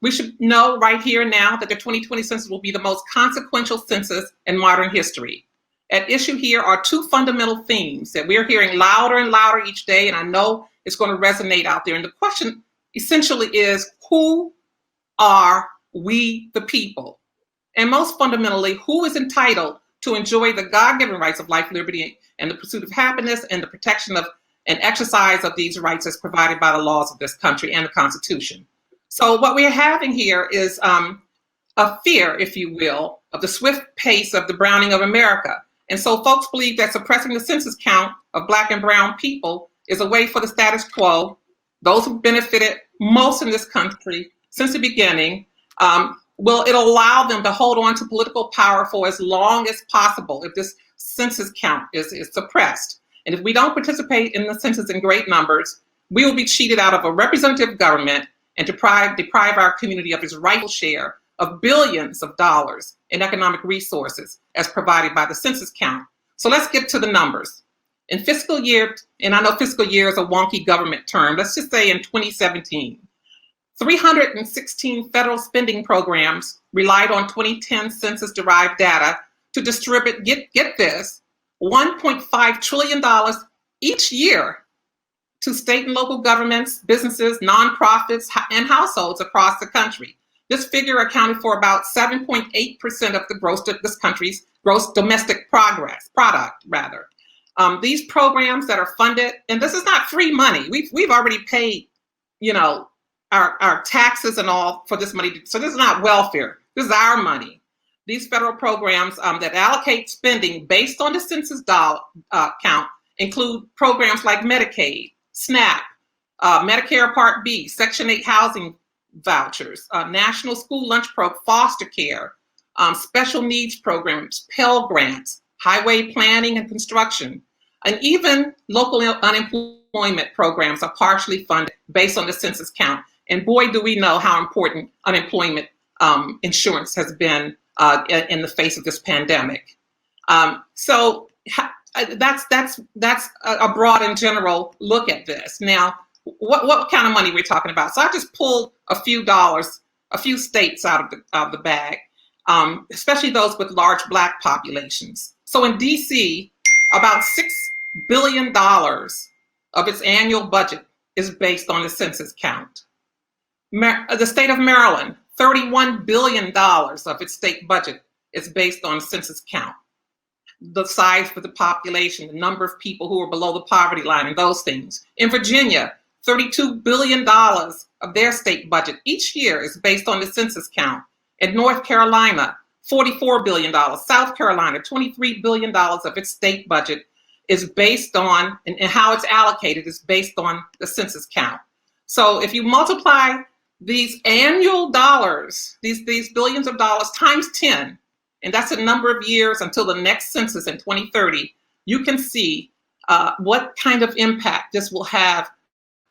We should know right here now that the 2020 census will be the most consequential census in modern history. At issue here are 2 fundamental themes that we're hearing louder and louder each day, and I know it's going to resonate out there. And the question essentially is, who are we the people? And most fundamentally, who is entitled to enjoy the God-given rights of life, liberty, and the pursuit of happiness, and the protection of and exercise of these rights as provided by the laws of this country and the Constitution? So what we're having here is a fear, if you will, of the swift pace of the browning of America. And so folks believe that suppressing the census count of Black and brown people is a way for the status quo, those who benefited most in this country since the beginning, it'll allow them to hold on to political power for as long as possible if this census count is suppressed. And if we don't participate in the census in great numbers, we will be cheated out of a representative government and deprive our community of its rightful share of billions of dollars in economic resources as provided by the census count. So let's get to the numbers. In fiscal year, and I know fiscal year is a wonky government term, let's just say in 2017, 316 federal spending programs relied on 2010 census-derived data to distribute, get this, $1.5 trillion each year to state and local governments, businesses, nonprofits, and households across the country. This figure accounted for about 7.8% of this country's gross domestic product. These programs that are funded, and this is not free money. We've already paid, our taxes and all for this money. So this is not welfare. This is our money. These federal programs that allocate spending based on the census count include programs like Medicaid, SNAP, Medicare Part B, Section 8 housing vouchers, National School Lunch Program, foster care, special needs programs, Pell Grants, highway planning and construction, and even local unemployment programs are partially funded based on the census count. And boy, do we know how important unemployment insurance has been in the face of this pandemic. So that's a broad and general look at this. Now, what kind of money we're talking about? So I just pulled a few dollars, a few states out of the bag, especially those with large Black populations. So in DC, about $6 billion of its annual budget is based on the census count. The state of Maryland, $31 billion of its state budget is based on the census count. The size of the population, the number of people who are below the poverty line, and those things. In Virginia, $32 billion of their state budget each year is based on the census count. In North Carolina, $44 billion. South Carolina, $23 billion of its state budget is based on, and how it's allocated is based on the census count. So if you multiply these annual dollars, these billions of dollars times 10, and that's a number of years until the next census in 2030, you can see what kind of impact this will have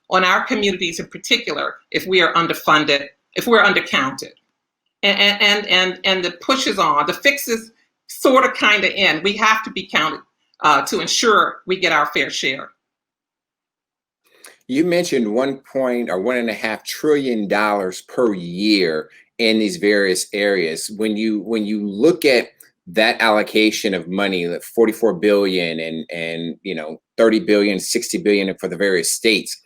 on our communities in particular if we are underfunded, if we're undercounted. And the push is on, the fixes sort of kind of end. We have to be counted to ensure we get our fair share. You mentioned $1.5 trillion per year in these various areas. When you look at that allocation of money, that 44 billion and 30 billion, 60 billion for the various states,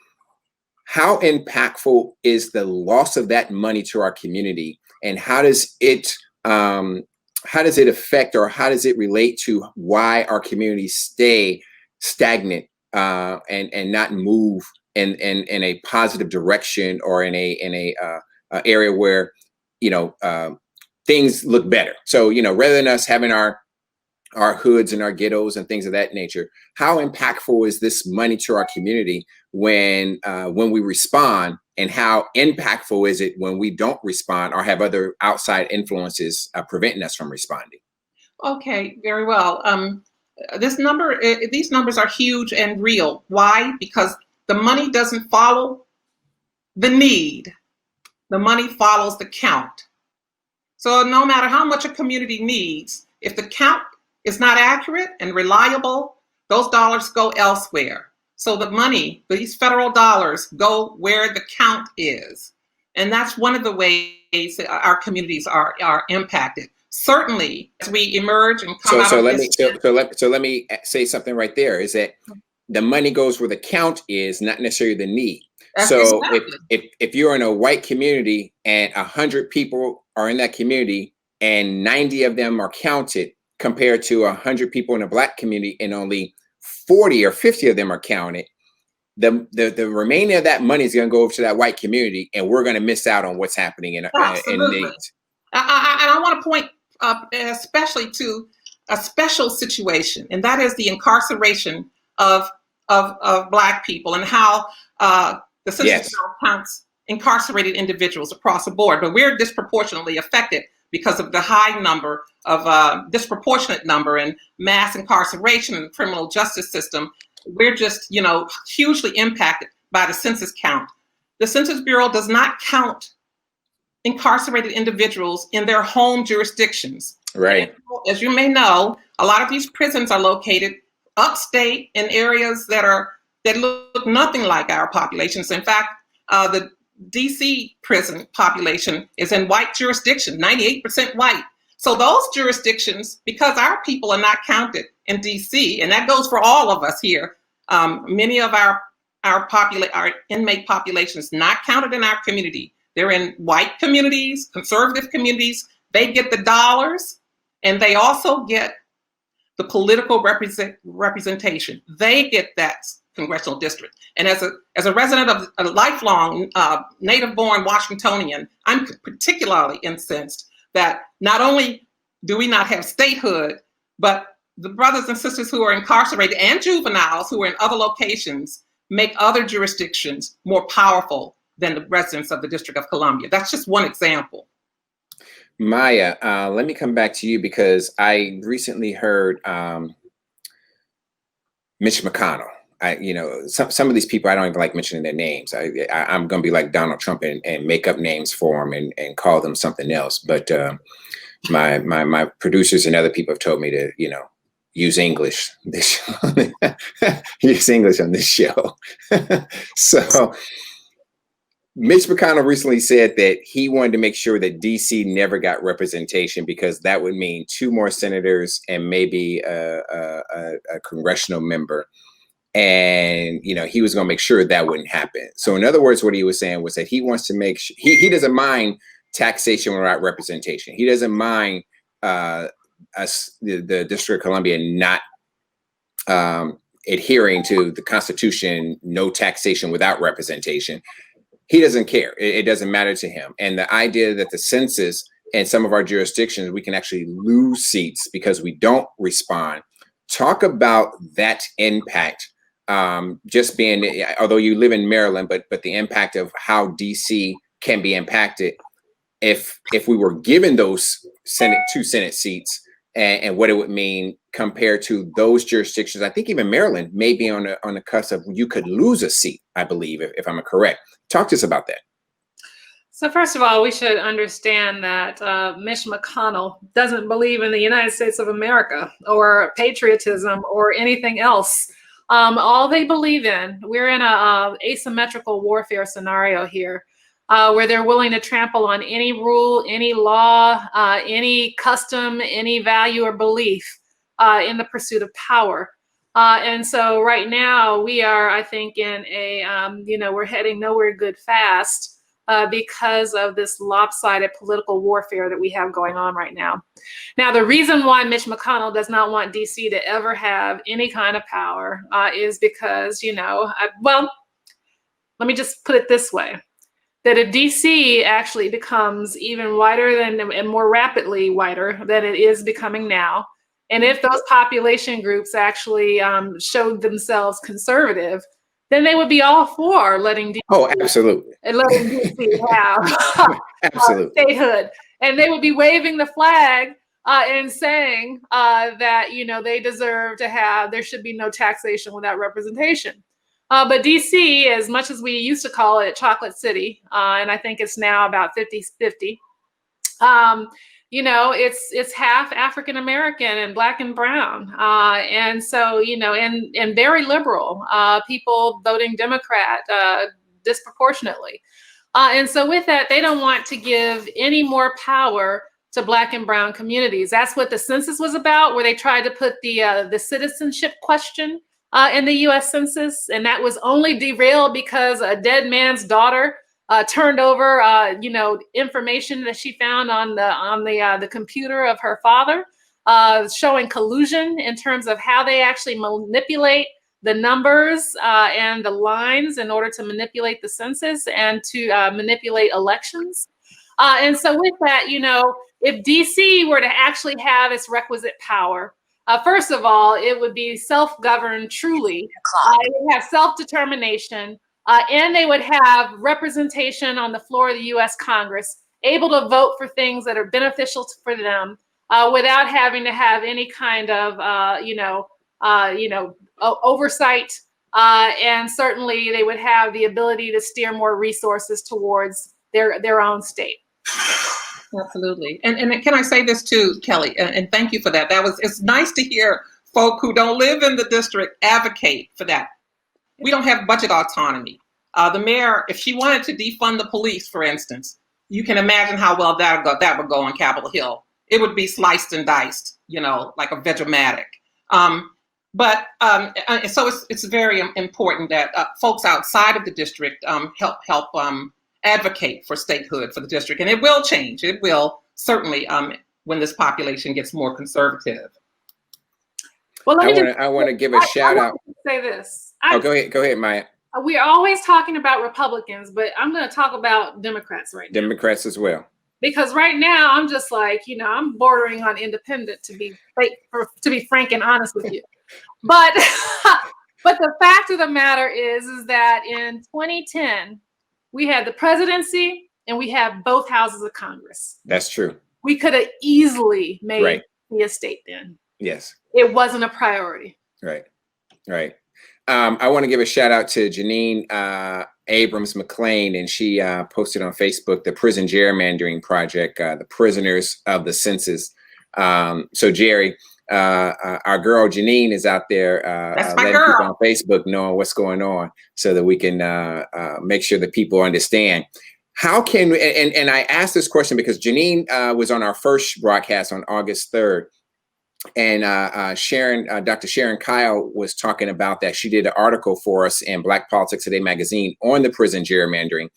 how impactful is the loss of that money to our community, and how does it affect, or how does it relate to why our communities stay stagnant and not move in a positive direction, or in a area where things look better? So rather than us having our hoods and our ghettos and things of that nature, how impactful is this money to our community when we respond, and how impactful is it when we don't respond or have other outside influences preventing us from responding? Okay, very well. These numbers are huge and real. Why? Because the money doesn't follow the need. The money follows the count. So no matter how much a community needs, if the count is not accurate and reliable, those dollars go elsewhere. So the money, these federal dollars, go where the count is. And that's one of the ways that our communities are impacted. Certainly, as we emerge and come out of this. So let me say something right there, is that the money goes where the count is, not necessarily the need. So exactly. if you're in a white community and 100 people are in that community and 90 of them are counted, compared to 100 people in a Black community and only 40 or 50 of them are counted, the remaining of that money is going to go over to that white community, and we're going to miss out on what's happening in needs. I want to point especially to a special situation, and that is the incarceration of Black people, and how the Census Bureau counts incarcerated individuals across the board. But we're disproportionately affected because of the high number of disproportionate number in mass incarceration in the criminal justice system. We're just, hugely impacted by the census count. The Census Bureau does not count incarcerated individuals in their home jurisdictions. Right. And as you may know, a lot of these prisons are located upstate in areas that look nothing like our populations. In fact, the DC prison population is in white jurisdiction, 98% white. So those jurisdictions, because our people are not counted in DC, and that goes for all of us here, many of our inmate populations not counted in our community. They're in white communities, conservative communities. They get the dollars, and they also get the political representation. They get that congressional district. And as a resident of a lifelong native-born Washingtonian, I'm particularly incensed that not only do we not have statehood, but the brothers and sisters who are incarcerated and juveniles who are in other locations make other jurisdictions more powerful than the residents of the District of Columbia. That's just one example. Maya, let me come back to you because I recently heard Mitch McConnell. Some of these people, I don't even like mentioning their names. I'm going to be like Donald Trump and make up names for them and call them something else. But my producers and other people have told me to, use English. Use English on this show. So Mitch McConnell recently said that he wanted to make sure that DC never got representation because that would mean 2 more senators and maybe a congressional member. And, he was going to make sure that wouldn't happen. So in other words, what he was saying was that he wants to make sure he doesn't mind taxation without representation. He doesn't mind us, the District of Columbia, not adhering to the Constitution, no taxation without representation. He doesn't care. It doesn't matter to him. And the idea that the census in some of our jurisdictions, we can actually lose seats because we don't respond. Talk about that impact. Just being, although you live in Maryland, but the impact of how DC can be impacted if we were given those 2 Senate seats and what it would mean compared to those jurisdictions. I think even Maryland may be on the cusp of you could lose a seat, I believe, if I'm correct. Talk to us about that. So first of all, we should understand that Mitch McConnell doesn't believe in the United States of America or patriotism or anything else. All they believe in, we're in a asymmetrical warfare scenario here, where they're willing to trample on any rule, any law, any custom, any value or belief in the pursuit of power. And so right now we are, I think, in a, we're heading nowhere good fast because of this lopsided political warfare that we have going on right now. Now, the reason why Mitch McConnell does not want DC to ever have any kind of power is because, let me just put it this way, that if DC actually becomes even whiter and more rapidly whiter than it is becoming now, and if those population groups actually showed themselves conservative, then they would be all for letting DC, absolutely, and letting DC have absolutely statehood, and they would be waving the flag and saying that they deserve to have. There should be no taxation without representation. But DC, as much as we used to call it Chocolate City, and I think it's now about 50-50. It's half African American and Black and brown, and so and very liberal people voting Democrat disproportionately, and so with that, they don't want to give any more power to Black and brown communities. That's what the census was about, where they tried to put the citizenship question in the U.S. Census, and that was only derailed because a dead man's daughter turned over, information that she found on the computer of her father, showing collusion in terms of how they actually manipulate the numbers and the lines in order to manipulate the census and to manipulate elections. And so with that, if DC were to actually have its requisite power, first of all, it would be self-governed truly. It would have self-determination. And they would have representation on the floor of the U.S. Congress, able to vote for things that are beneficial for them, without having to have any kind of, oversight. And certainly, they would have the ability to steer more resources towards their own state. Absolutely. And can I say this too, Kelly? And thank you for that. It's nice to hear folk who don't live in the district advocate for that. We don't have budget autonomy. The mayor, if she wanted to defund the police, for instance, you can imagine how well that would go on Capitol Hill. It would be sliced and diced, like a Vegematic. So it's very important that folks outside of the district help advocate for statehood for the district, and it will change. It will certainly when this population gets more conservative. Well, I want to give a shout out. Say this. Go ahead, Maya. We're always talking about Republicans, but I'm going to talk about Democrats right now. Democrats as well. Because right now I'm just like, I'm bordering on independent, to be frank and honest with you. But but the fact of the matter is that in 2010 we had the presidency and we have both houses of Congress. That's true. We could have easily made the estate then. Yes. It wasn't a priority. Right. I want to give a shout out to Janine Abrams McLean, and she posted on Facebook the prison gerrymandering project, the prisoners of the census. So Jerry, our girl Janine is out there letting people on Facebook know what's going on so that we can make sure that people understand. How can and I asked this question because Janine was on our first broadcast on August 3rd. And Dr. Sharon Kyle was talking about that. She did an article for us in Black Politics Today magazine on the prison gerrymandering.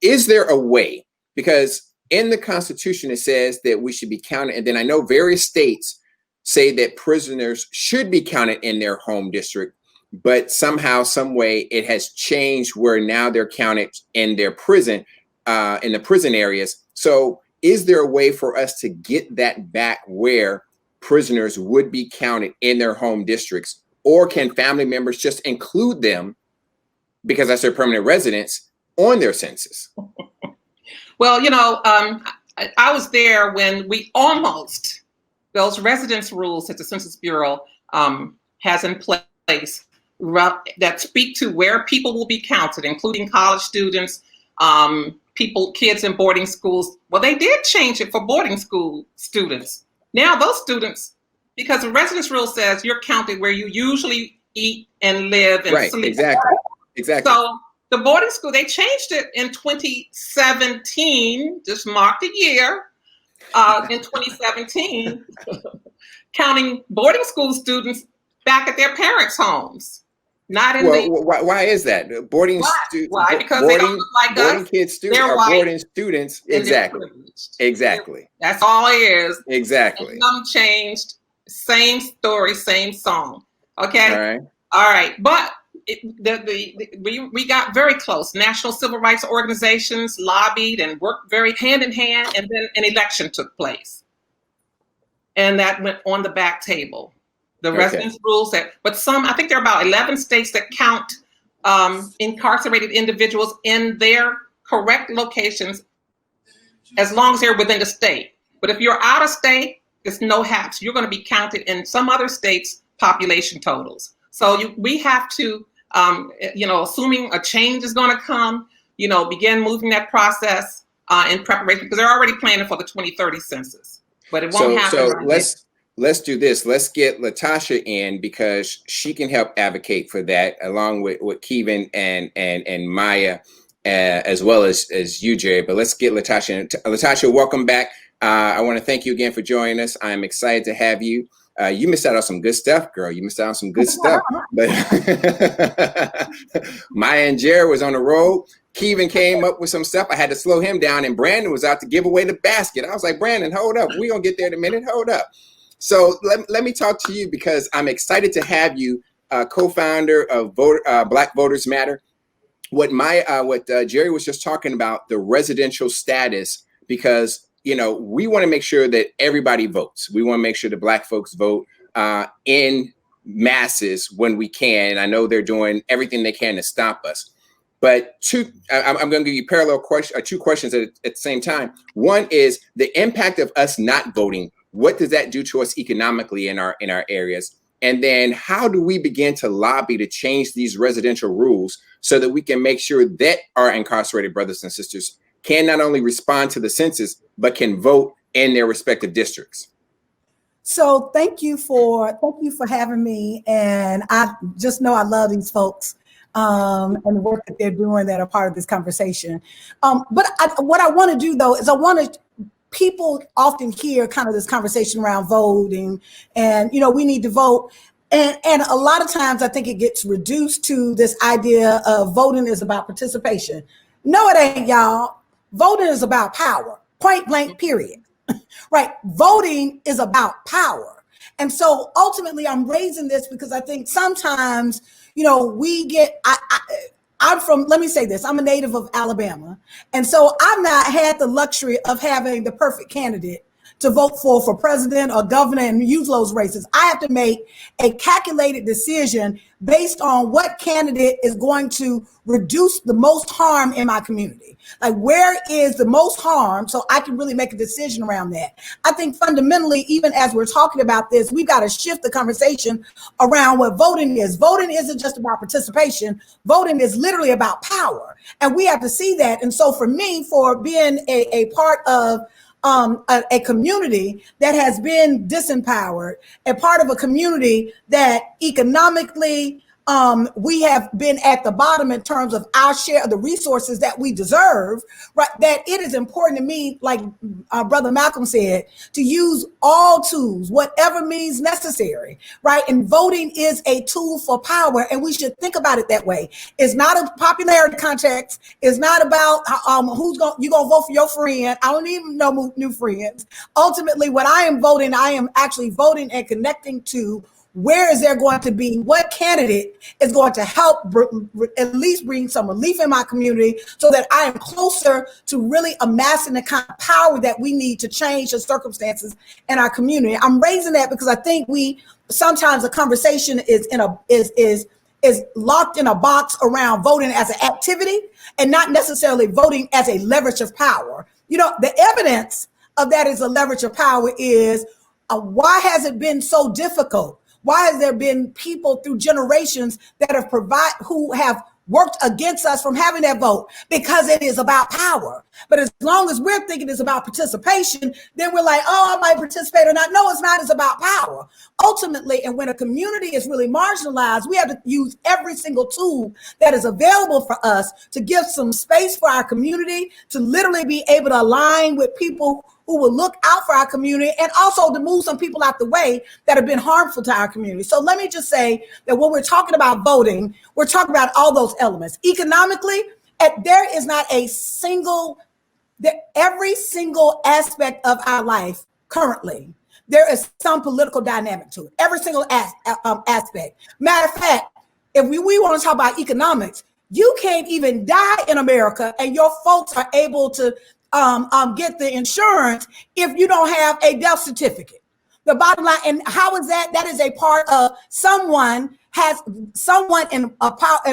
Is there a way? Because in the Constitution, it says that we should be counted. And then I know various states say that prisoners should be counted in their home district. But somehow, some way, it has changed where now they're counted in their prison, in the prison areas. So is there a way for us to get that back where prisoners would be counted in their home districts, or can family members just include them because that's their permanent residence on their census? Well, I was there when those residence rules that the Census Bureau has in place that speak to where people will be counted, including college students, kids in boarding schools. Well, they did change it for boarding school students. Now those students, because the residence rule says you're counted where you usually eat and live and sleep. Exactly. So the boarding school, they changed it in 2017, just mark the year, in 2017, counting boarding school students back at their parents' homes. Not in why is that? Boarding students. Why? Because they don't look like boarding us. Kids students They're are white. Boarding students. Exactly. That's all it is. Exactly. Some changed. Same story, same song. Okay. All right. But we got very close. National civil rights organizations lobbied and worked very hand in hand, and then an election took place, and that went on the back table. The residence rules but I think there are about 11 states that count incarcerated individuals in their correct locations as long as they're within the state. But if you're out of state, it's no haps. You're going to be counted in some other states' population totals. So we have to, assuming a change is going to come, begin moving that process in preparation, because they're already planning for the 2030 census, but it won't happen. So let's do this. Let's get Latasha in because she can help advocate for that, along with Kevin and Maya, as well as you, Jerry. But let's get Latasha in. Latasha, welcome back. I want to thank you again for joining us. I'm excited to have you. You missed out on some good stuff, girl. You missed out on some good stuff. But Maya and Jerry was on the road. Kevin came up with some stuff. I had to slow him down, and Brandon was out to give away the basket. I was like, Brandon, hold up. We're going to get there in a minute. Hold up. So let me talk to you because I'm excited to have you, co-founder of Black Voters Matter. What Jerry was just talking about, the residential status, because we want to make sure that everybody votes. We want to make sure that Black folks vote in masses when we can. I know they're doing everything they can to stop us. But I'm going to give you two questions at the same time. One is the impact of us not voting. What does that do to us economically in our areas? And then how do we begin to lobby to change these residential rules so that we can make sure that our incarcerated brothers and sisters can not only respond to the census, but can vote in their respective districts? So thank you for having me. And I just know I love these folks and the work that they're doing that are part of this conversation. But what I want to do though is people often hear kind of this conversation around voting and, we need to vote. And a lot of times I think it gets reduced to this idea of voting is about participation. No, it ain't, y'all. Voting is about power, point blank, period. Right? Voting is about power. And so ultimately I'm raising this because I think sometimes, let me say this, I'm a native of Alabama. And so I've not had the luxury of having the perfect candidate to vote for president or governor and use those races. I have to make a calculated decision based on what candidate is going to reduce the most harm in my community. Like, where is the most harm, so I can really make a decision around that. I think fundamentally, even as we're talking about this, we've got to shift the conversation around what voting is. Voting isn't just about participation. Voting is literally about power. And we have to see that. And so for me, for being a part of a community that has been disempowered, a part of a community that economically we have been at the bottom in terms of our share of the resources that we deserve, right? That it is important to me, like Brother Malcolm said, to use all tools, whatever means necessary, right? And voting is a tool for power, and we should think about it that way. It's not a popularity contest. It's not about you gonna vote for your friend. I don't even know new friends. Ultimately, what I am actually voting and connecting to. Where is there going to be, what candidate is going to help at least bring some relief in my community so that I am closer to really amassing the kind of power that we need to change the circumstances in our community. I'm raising that because I think sometimes the conversation is locked in a box around voting as an activity and not necessarily voting as a leverage of power. The evidence of that is a leverage of power is why has it been so difficult? Why has there been people through generations that who have worked against us from having that vote? Because it is about power. But as long as we're thinking it's about participation, then we're like, oh, I might participate or not. No, it's not. It's about power. Ultimately, and when a community is really marginalized, we have to use every single tool that is available for us to give some space for our community, to literally be able to align with people who will look out for our community, and also to move some people out the way that have been harmful to our community. So let me just say that when we're talking about voting, we're talking about all those elements. Economically, there is not every single aspect of our life currently, there is some political dynamic to it. Every single aspect. Matter of fact, if we want to talk about economics, you can't even die in America and your folks are able to get the insurance if you don't have a death certificate. The bottom line, and how is that? That is a part of someone in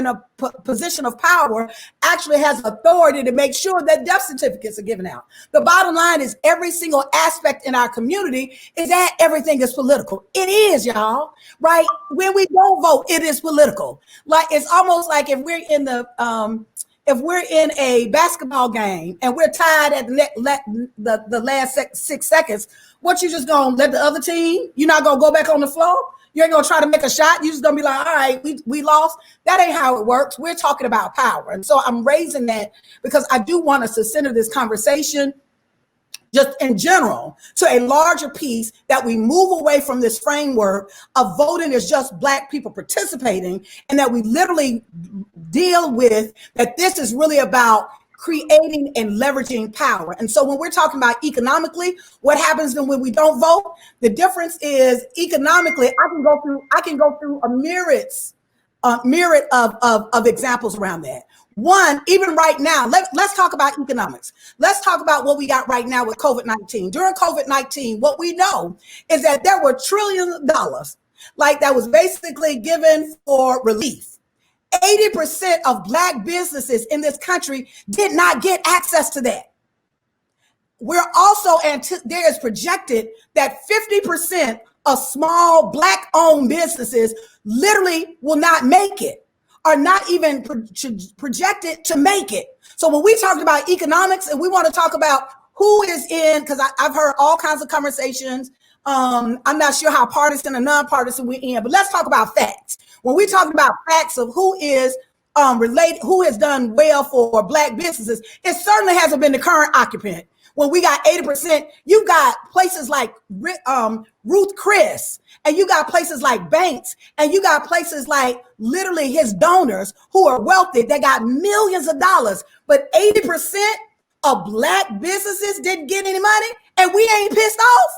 a position of power actually has authority to make sure that death certificates are given out. The bottom line is every single aspect in our community is that everything is political. It is, y'all, right? When we don't vote, it is political. Like, it's almost like if we're in a basketball game and we're tied at the last 6 seconds, what, you just gonna let the other team? You're not gonna go back on the floor? You ain't gonna try to make a shot? You just gonna be like, all right, we lost? That ain't how it works. We're talking about power. And so I'm raising that because I do want us to center this conversation just in general to a larger piece, that we move away from this framework of voting as just Black people participating, and that we literally deal with that this is really about creating and leveraging power. And so when we're talking about economically, what happens when we don't vote? The difference is economically, I can go through a myriad of examples around that. One, even right now, let's talk about economics. Let's talk about what we got right now with COVID-19. During COVID-19, what we know is that there were trillions of dollars, like, that was basically given for relief. 80% of Black businesses in this country did not get access to that. We're also, there is projected that 50% of small Black-owned businesses literally will not make it. are not even projected to make it. So when we talk about economics and we want to talk about who is in, because I've heard all kinds of conversations. I'm not sure how partisan or nonpartisan we're in, but let's talk about facts. When we talk about facts of who is related, who has done well for Black businesses, it certainly hasn't been the current occupant. When we got 80%, you got places like Ruth Chris, and you got places like Banks, and you got places like literally his donors who are wealthy that got millions of dollars, but 80% of Black businesses didn't get any money, and we ain't pissed off.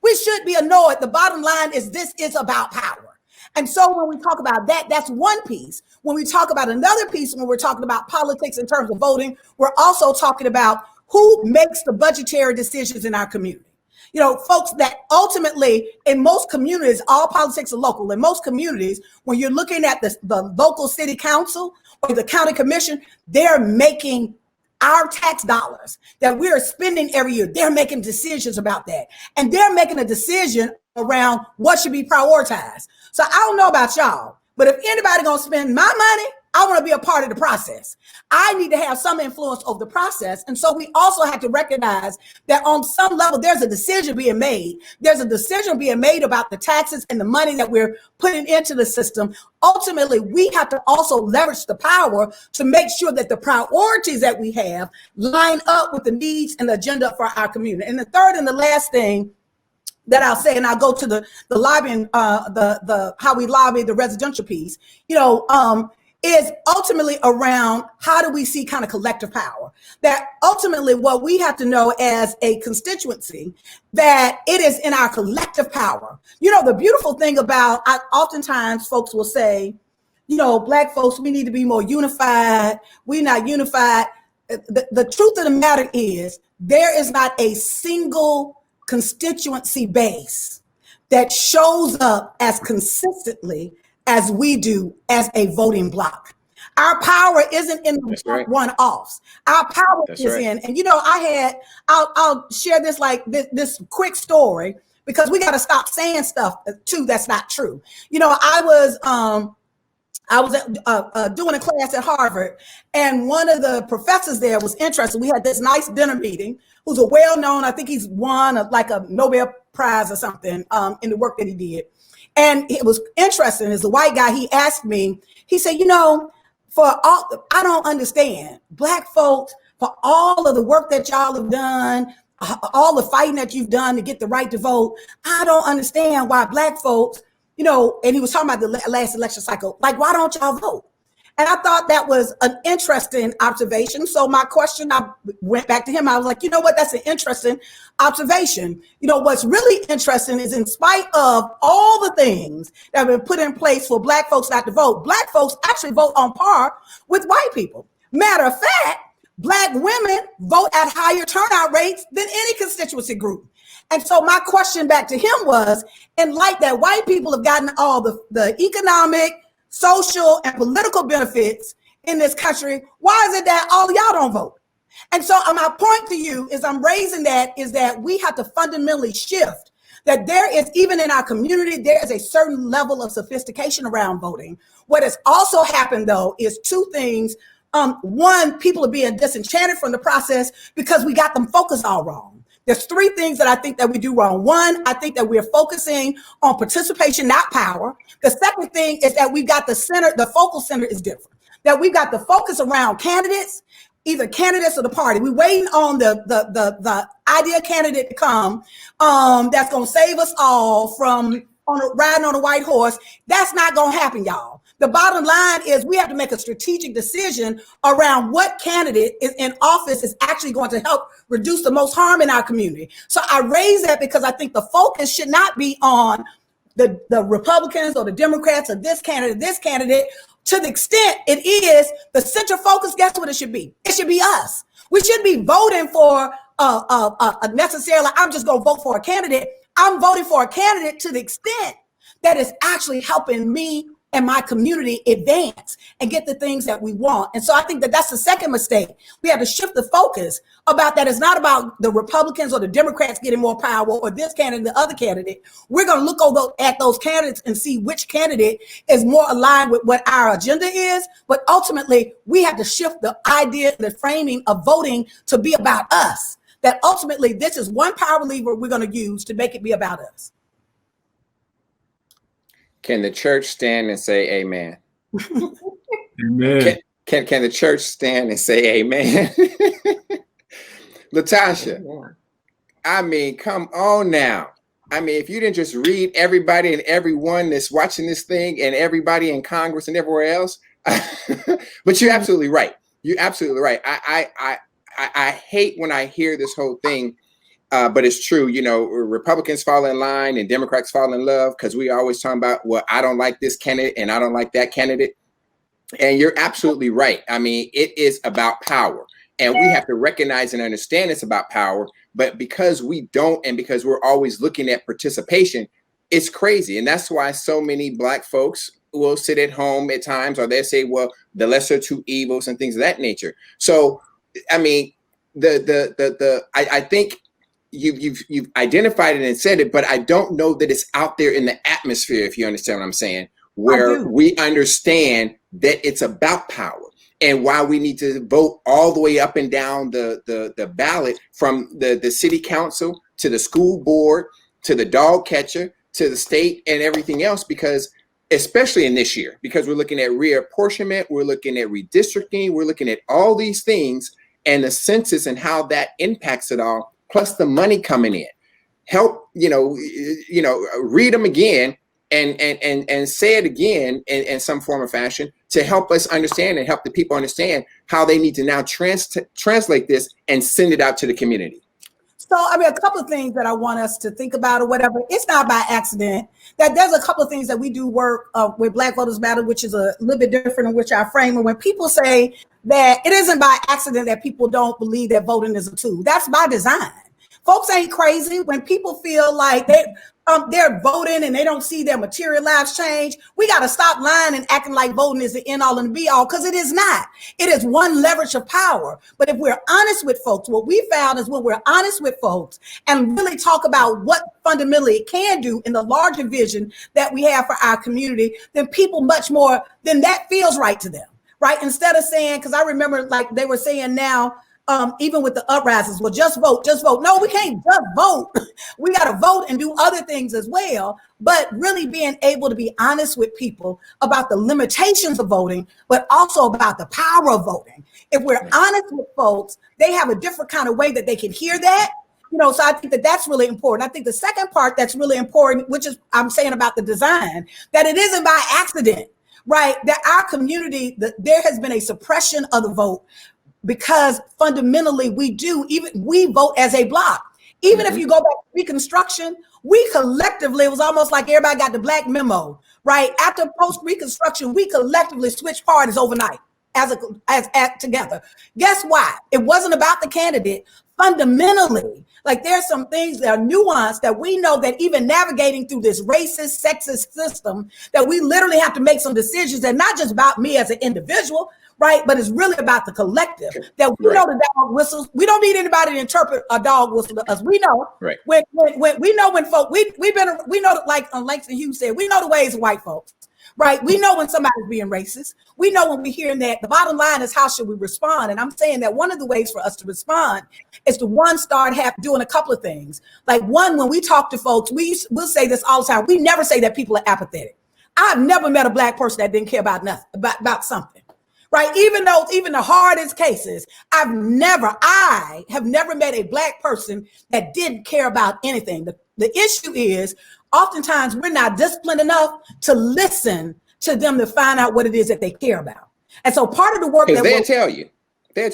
We should be annoyed. The bottom line is this is about power. And so when we talk about that, that's one piece. When we talk about another piece, when we're talking about politics in terms of voting, we're also talking about who makes the budgetary decisions in our community. You know, folks that ultimately, in most communities, all politics are local. In most communities, when you're looking at the local city council or the county commission, they're making our tax dollars that we're spending every year. They're making decisions about that. And they're making a decision around what should be prioritized. So I don't know about y'all, but if anybody gonna spend my money, I want to be a part of the process. I need to have some influence over the process. And so we also have to recognize that on some level, there's a decision being made. There's a decision being made about the taxes and the money that we're putting into the system. Ultimately, we have to also leverage the power to make sure that the priorities that we have line up with the needs and the agenda for our community. And the third and the last thing that I'll say, and I'll go to the lobbying, the how we lobby the residential piece, is ultimately around how do we see kind of collective power? That ultimately what we have to know as a constituency, that it is in our collective power. You know, the beautiful thing about, oftentimes folks will say, Black folks, we need to be more unified. We're not unified. The truth of the matter is there is not a single constituency base that shows up as consistently as we do as a voting bloc. Our power isn't in the one-offs. Our power is in, and I'll share this this quick story, because we got to stop saying stuff too that's not true. I was doing a class at Harvard, and one of the professors there was interested. We had this nice dinner meeting, who's a well-known, I think he's won a Nobel Prize or something in the work that he did. And it was interesting, as a white guy, he asked me, he said, I don't understand, Black folks, for all of the work that y'all have done, all the fighting that you've done to get the right to vote, I don't understand why Black folks, and he was talking about the last election cycle, why don't y'all vote? And I thought that was an interesting observation. So my question, I went back to him. I was like, that's an interesting observation. What's really interesting is, in spite of all the things that have been put in place for Black folks not to vote, Black folks actually vote on par with white people. Matter of fact, Black women vote at higher turnout rates than any constituency group. And so my question back to him was, in light that white people have gotten all the economic, social, and political benefits in this country, why is it that all of y'all don't vote? And so my point to you is, I'm raising that, is that we have to fundamentally shift, that there is, even in our community, there is a certain level of sophistication around voting. What has also happened, though, is two things. One, people are being disenchanted from the process because we got them focused all wrong. There's three things that I think that we do wrong. One, I think that we're focusing on participation, not power. The second thing is that we've got the focal center is different. That we've got the focus around candidates, either candidates or the party. We're waiting on the ideal candidate to come that's going to save us all from riding on a white horse. That's not going to happen, y'all. The bottom line is we have to make a strategic decision around what candidate is in office is actually going to help reduce the most harm in our community. So I raise that because I think the focus should not be on the Republicans or the Democrats or this candidate. To the extent it is the center focus, guess what it should be? It should be us. We shouldn't be voting for necessarily, I'm just going to vote for a candidate. I'm voting for a candidate to the extent that is actually helping me and my community advance and get the things that we want. And so I think that that's the second mistake. We have to shift the focus about that. It's not about the Republicans or the Democrats getting more power or this candidate, the other candidate. We're going to look at those candidates and see which candidate is more aligned with what our agenda is. But ultimately, we have to shift the idea, the framing of voting to be about us. That ultimately, this is one power lever we're going to use to make it be about us. Can the church stand and say amen? Amen. Can the church stand and say amen? Latasha, I mean, come on now. I mean, if you didn't just read everybody and everyone that's watching this thing and everybody in Congress and everywhere else, but you're absolutely right. You're absolutely right. I hate when I hear this whole thing, but it's true. You know, Republicans fall in line and Democrats fall in love because we always talking about, well, I don't like this candidate and I don't like that candidate. And you're absolutely right. I mean, it is about power. And we have to recognize and understand it's about power. But because we don't, and because we're always looking at participation, it's crazy. And that's why so many Black folks will sit at home at times, or they say, well, the lesser two evils and things of that nature. So, I mean, I think you've identified it and said it, but I don't know that it's out there in the atmosphere, if you understand what I'm saying, where we understand that it's about power. And why we need to vote all the way up and down the ballot, from the city council to the school board to the dog catcher to the state and everything else, because especially in this year, because we're looking at reapportionment, we're looking at redistricting, we're looking at all these things and the census and how that impacts it all, plus the money coming in. Help, read them again and say it again in some form or fashion to help us understand and help the people understand how they need to now translate this and send it out to the community. So, I mean, a couple of things that I want us to think about or whatever. It's not by accident that there's a couple of things that we do work with Black Voters Matter, which is a little bit different in which I frame it. When people say that it isn't by accident that people don't believe that voting is a tool, that's by design. Folks ain't crazy. When people feel like they're voting and they don't see their material lives change, we got to stop lying and acting like voting is the end all and the be all, because it is not. It is one leverage of power. But if we're honest with folks, what we found is when we're honest with folks and really talk about what fundamentally it can do in the larger vision that we have for our community, then people much more, then that feels right to them, right? Instead of saying, because I remember like they were saying now, even with the uprisings, well, just vote. No, we can't just vote. We got to vote and do other things as well. But really being able to be honest with people about the limitations of voting, but also about the power of voting. If we're honest with folks, they have a different kind of way that they can hear that. So I think that that's really important. I think the second part that's really important, which is I'm saying about the design, that it isn't by accident, right? That our community, there has been a suppression of the vote, because fundamentally we vote as a block. Even if you go back to Reconstruction, we collectively, it was almost like everybody got the black memo, right? After post-Reconstruction, we collectively switched parties overnight as together. Guess why? It wasn't about the candidate. Fundamentally, like there's some things that are nuanced that we know that even navigating through this racist, sexist system, that we literally have to make some decisions, and not just about me as an individual, right? But it's really about the collective, that we know the dog whistles. We don't need anybody to interpret a dog whistle to us. We know when we know when folk, we know, like Langston Hughes said, we know the ways of white folks, right? We know when somebody's being racist. We know when we're hearing that. The bottom line is, how should we respond? And I'm saying that one of the ways for us to respond is to start doing a couple of things. Like one, when we talk to folks, we'll say this all the time. We never say that people are apathetic. I've never met a black person that didn't care about nothing, about something. Right? Even the hardest cases, I have never met a black person that didn't care about anything. The issue is oftentimes we're not disciplined enough to listen to them to find out what it is that they care about. And so part of the work that they'll tell you. They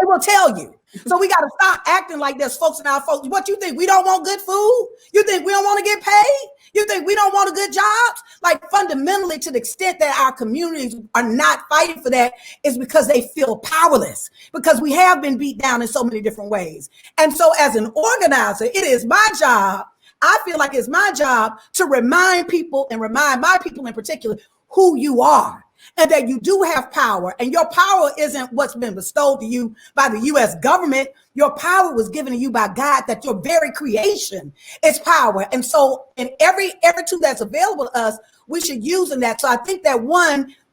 will tell you. So we got to stop acting like there's folks in our folks. What you think? We don't want good food? You think we don't want to get paid? You think we don't want a good jobs? Like fundamentally, to the extent that our communities are not fighting for that, is because they feel powerless, because we have been beat down in so many different ways. And so as an organizer, it is my job. I feel like it's my job to remind people, and remind my people in particular, who you are and that you do have power. And your power isn't what's been bestowed to you by the U.S. government. Your power was given to you by God, that your very creation is power. And so in every tool that's available to us, we should use in that. So I think that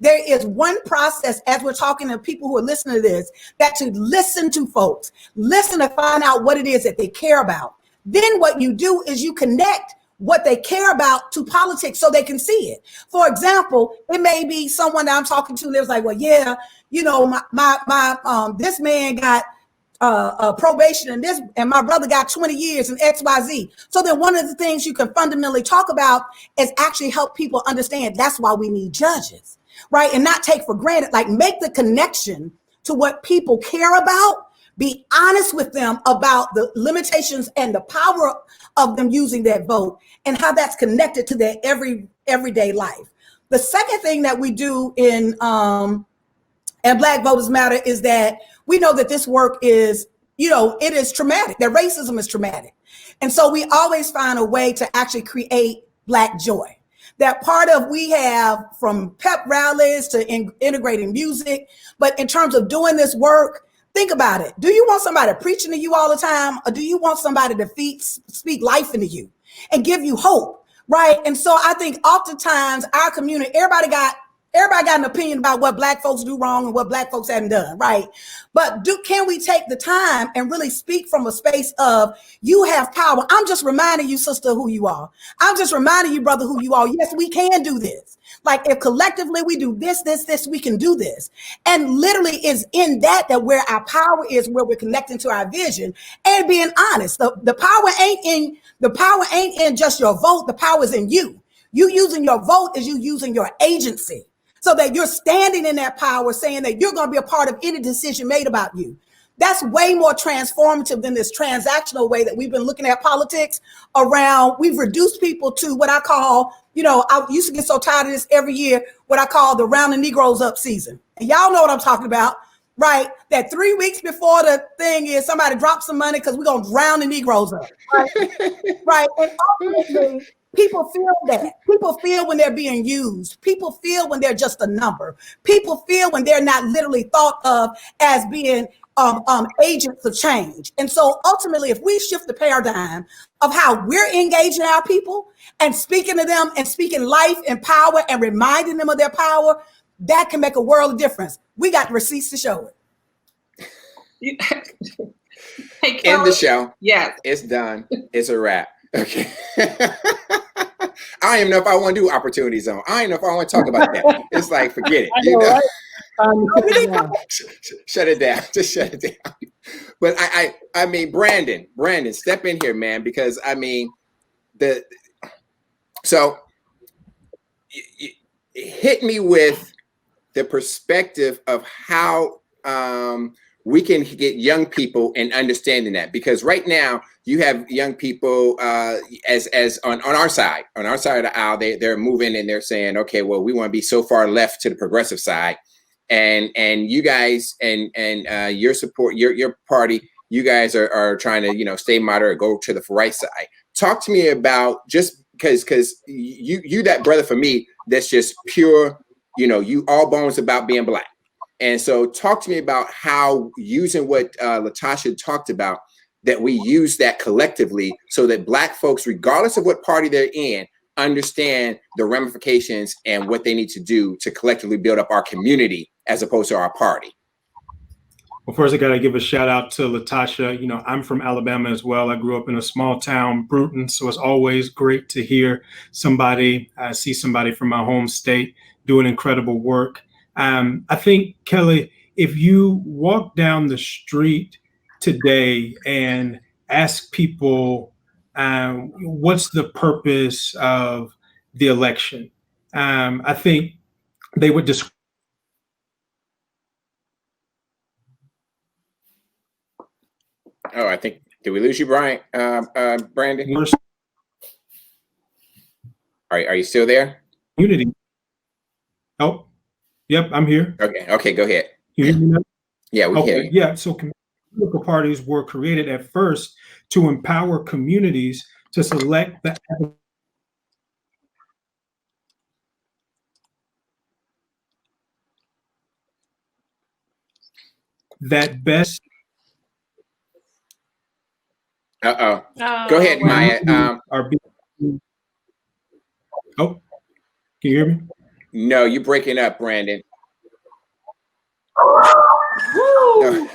there is one process as we're talking to people who are listening to this, that to listen to folks, listen to find out what it is that they care about. Then what you do is you connect what they care about to politics so they can see it. For example, it may be someone that I'm talking to lives like, well, yeah, you know, my this man got probation and my brother got 20 years in XYZ. So then one of the things you can fundamentally talk about is actually help people understand that's why we need judges, right? And not take for granted, like make the connection to what people care about. Be honest with them about the limitations and the power of them using that vote and how that's connected to their everyday life. The second thing that we do in Black Voters Matter is that we know that this work is, you know, it is traumatic, that racism is traumatic. And so we always find a way to actually create Black joy. That part of, we have from pep rallies to integrating music, but in terms of doing this work, think about it. Do you want somebody preaching to you all the time, or do you want somebody to speak life into you and give you hope, right? And so I think oftentimes our community, everybody got an opinion about what Black folks do wrong and what Black folks haven't done, right? But can we take the time and really speak from a space of, you have power. I'm just reminding you, sister, who you are. I'm just reminding you, brother, who you are. Yes, we can do this. Like if collectively we do this, we can do this. And literally is in that where our power is, where we're connecting to our vision and being honest. The power ain't in just your vote. The power is in you. You using your vote is you using your agency. So that you're standing in that power, saying that you're going to be a part of any decision made about you. That's way more transformative than this transactional way that we've been looking at politics around. We've reduced people to what I call, you know, I used to get so tired of this every year, what I call the round the Negroes up season. And y'all know what I'm talking about, right? That 3 weeks before the thing is somebody drops some money because we're going to round the Negroes up, right? Right. And ultimately, people feel that. People feel when they're being used. People feel when they're just a number. People feel when they're not literally thought of as being agents of change. And so ultimately, if we shift the paradigm of how we're engaging our people and speaking to them and speaking life and power and reminding them of their power, that can make a world of difference. We got receipts to show it. Hey, Kelly. End the show. Yes. It's done. It's a wrap. Okay. I don't even know if I want to do Opportunity Zone. I don't know if I want to talk about that. It's like, forget it. You know? Shut it down. Just shut it down. But I mean, Brandon, step in here, man, because I mean, so hit me with the perspective of how we can get young people in understanding that, because right now you have young people as on our side of the aisle, they're moving and they're saying, okay, well, we want to be so far left to the progressive side, and you guys and your support, your party, you guys are trying to, you know, stay moderate, go to the right side. Talk to me about, just because you that brother for me that's just pure, you know, you all bones about being Black. And so talk to me about how using what Latasha talked about, that we use that collectively so that Black folks, regardless of what party they're in, understand the ramifications and what they need to do to collectively build up our community as opposed to our party. Well, first I got to give a shout out to Latasha. You know, I'm from Alabama as well. I grew up in a small town, Bruton. So it's always great to hear see somebody from my home state doing incredible work. I think, Kelly, if you walk down the street today and ask people, what's the purpose of the election? I think they would describe. Oh, I think, did we lose you, Brian? Brandon? Are you still there? Unity. Oh, yep, I'm here. Okay, go ahead. You hear me now? Yeah, we hear you. Yeah, so political parties were created at first to empower communities to select the that best. Go ahead, Maya. Oh, can you hear me? No, you're breaking up, Brandon. Woo!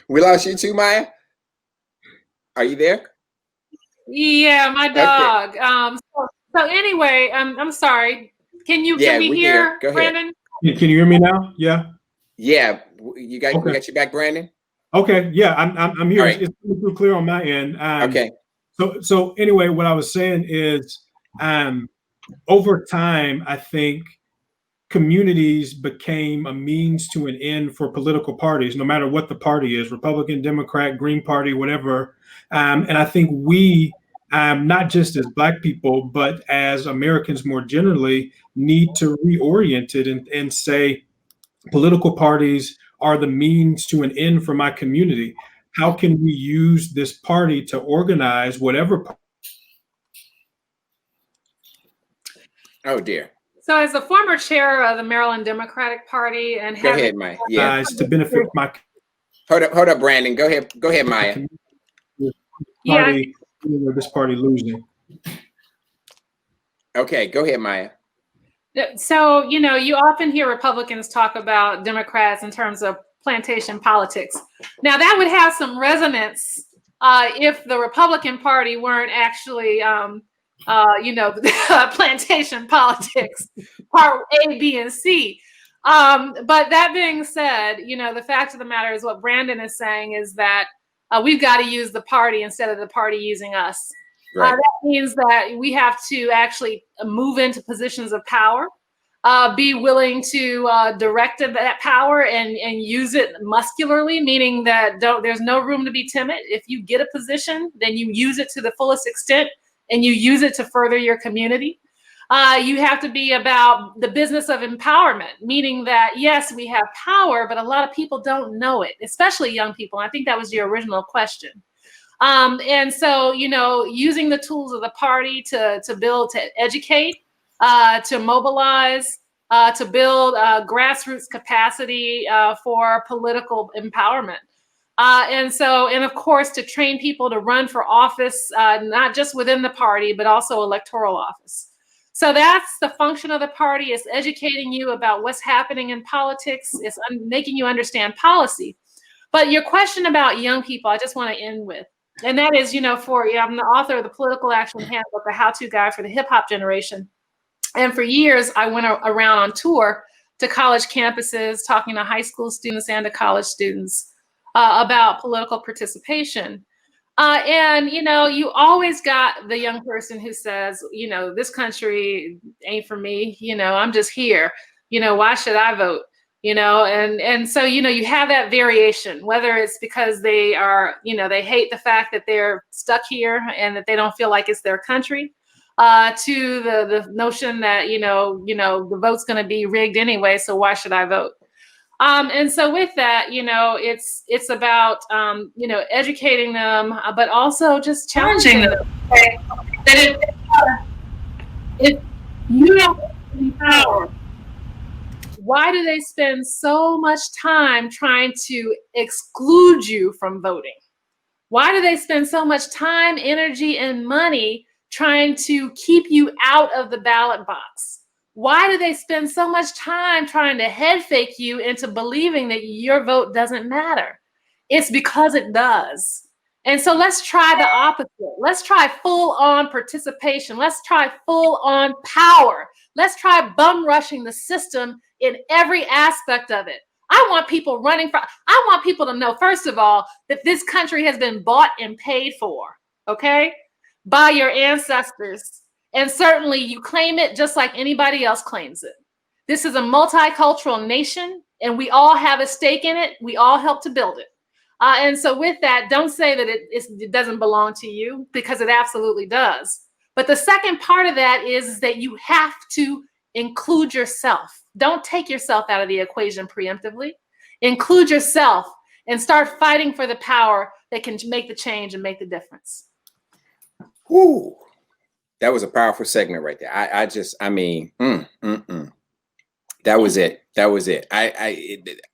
We lost you too, Maya. Are you there? Yeah, my dog. Okay. So anyway, I'm sorry. Can we hear Go Brandon? ahead. Can you hear me now? Yeah. Yeah, we got you back, Brandon. Okay. Yeah, I'm here. Right. It's clear on my end. Okay. So anyway, what I was saying is, over time, I think communities became a means to an end for political parties, no matter what the party is, Republican, Democrat, Green Party, whatever. And I think we, not just as Black people, but as Americans more generally, need to reorient it and say political parties are the means to an end for my community. How can we use this party to organize whatever? Oh, dear. So as a former chair of the Maryland Democratic Party and go ahead, Maya. Yeah. To benefit my. Hold up, Brandon. Go ahead, Maya. Party, this party losing. Okay, go ahead, Maya. So, you often hear Republicans talk about Democrats in terms of plantation politics. Now, that would have some resonance if the Republican Party weren't actually, plantation politics, part A, B, and C. But that being said, the fact of the matter is what Brandon is saying is that we've got to use the party instead of the party using us. Right. That means that we have to actually move into positions of power, be willing to direct that power and use it muscularly, meaning that there's no room to be timid. If you get a position, then you use it to the fullest extent and you use it to further your community. You have to be about the business of empowerment, meaning that, yes, we have power, but a lot of people don't know it, especially young people. I think that was your original question. And so, using the tools of the party to build, to educate, to mobilize, to build grassroots capacity for political empowerment. And of course, to train people to run for office, not just within the party, but also electoral office. So that's the function of the party, is educating you about what's happening in politics, is making you understand policy. But your question about young people, I just want to end with. And that is, I'm the author of the Political Action Handbook, a how-to guide for the hip hop generation. And for years, I went around on tour to college campuses, talking to high school students and to college students about political participation. And you always got the young person who says, this country ain't for me. I'm just here. Why should I vote? And so, you have that variation, whether it's because they are, they hate the fact that they're stuck here and that they don't feel like it's their country, to the notion that, the vote's going to be rigged anyway. So why should I vote? And so with that, it's about, educating them, but also just challenging them. That if you have power, why do they spend so much time trying to exclude you from voting? Why do they spend so much time, energy, and money trying to keep you out of the ballot box? Why do they spend so much time trying to head fake you into believing that your vote doesn't matter? It's because it does. And so let's try the opposite. Let's try full-on participation. Let's try full-on power. Let's try bum rushing the system in every aspect of it. I want people I want people to know, first of all, that this country has been bought and paid for, okay, by your ancestors. And certainly you claim it just like anybody else claims it. This is a multicultural nation, and we all have a stake in it. We all help to build it. And so with that, don't say that it doesn't belong to you, because it absolutely does. But the second part of that is that you have to include yourself. Don't take yourself out of the equation preemptively. Include yourself and start fighting for the power that can make the change and make the difference. Whew. That was a powerful segment right there. I mean, Mm-mm. That was it. That was it.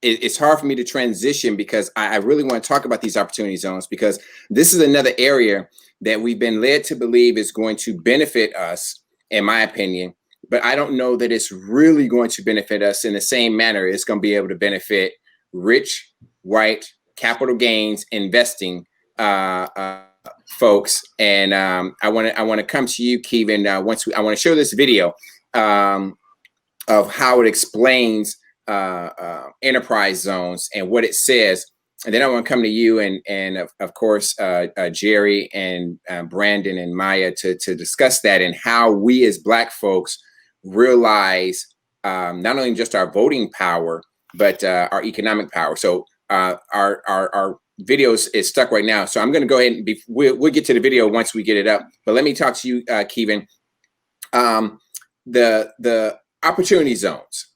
It's hard for me to transition because I really want to talk about these opportunity zones, because this is another area that we've been led to believe is going to benefit us, in my opinion. But I don't know that it's really going to benefit us in the same manner it's going to be able to benefit rich, white, capital gains investing folks. And I want to come to you, Kevin. I want to show this video of how it explains enterprise zones and what it says. And then I want to come to you and of course, Jerry and Brandon and Maya to discuss that and how we as Black folks realize not only just our voting power, but our economic power. So our video is stuck right now. So I'm going to go ahead and we'll get to the video once we get it up. But let me talk to you, Kevin. The opportunity zones.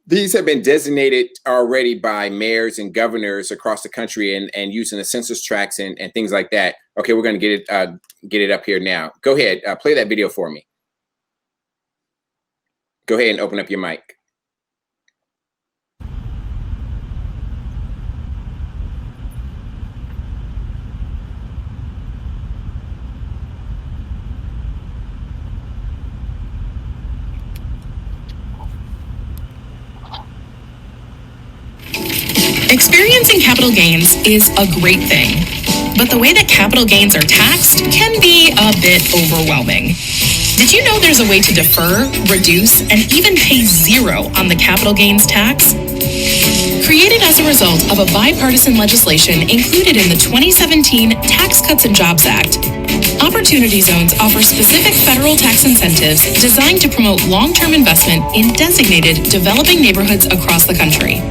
These have been designated already by mayors and governors across the country and using the census tracts and things like that. Okay, we're going to get it up here now. Go ahead, play that video for me. Go ahead and open up your mic. Experiencing capital gains is a great thing, but the way that capital gains are taxed can be a bit overwhelming. Did you know there's a way to defer, reduce, and even pay zero on the capital gains tax? Created as a result of a bipartisan legislation included in the 2017 Tax Cuts and Jobs Act, Opportunity Zones offer specific federal tax incentives designed to promote long-term investment in designated developing neighborhoods across the country.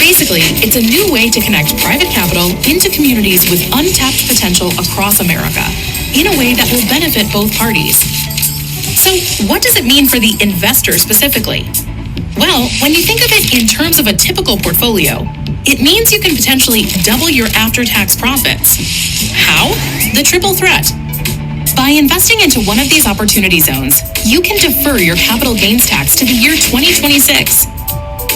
Basically, it's a new way to connect private capital into communities with untapped potential across America in a way that will benefit both parties. So, what does it mean for the investor specifically? Well, when you think of it in terms of a typical portfolio, it means you can potentially double your after-tax profits. How? The triple threat. By investing into one of these opportunity zones, you can defer your capital gains tax to the year 2026.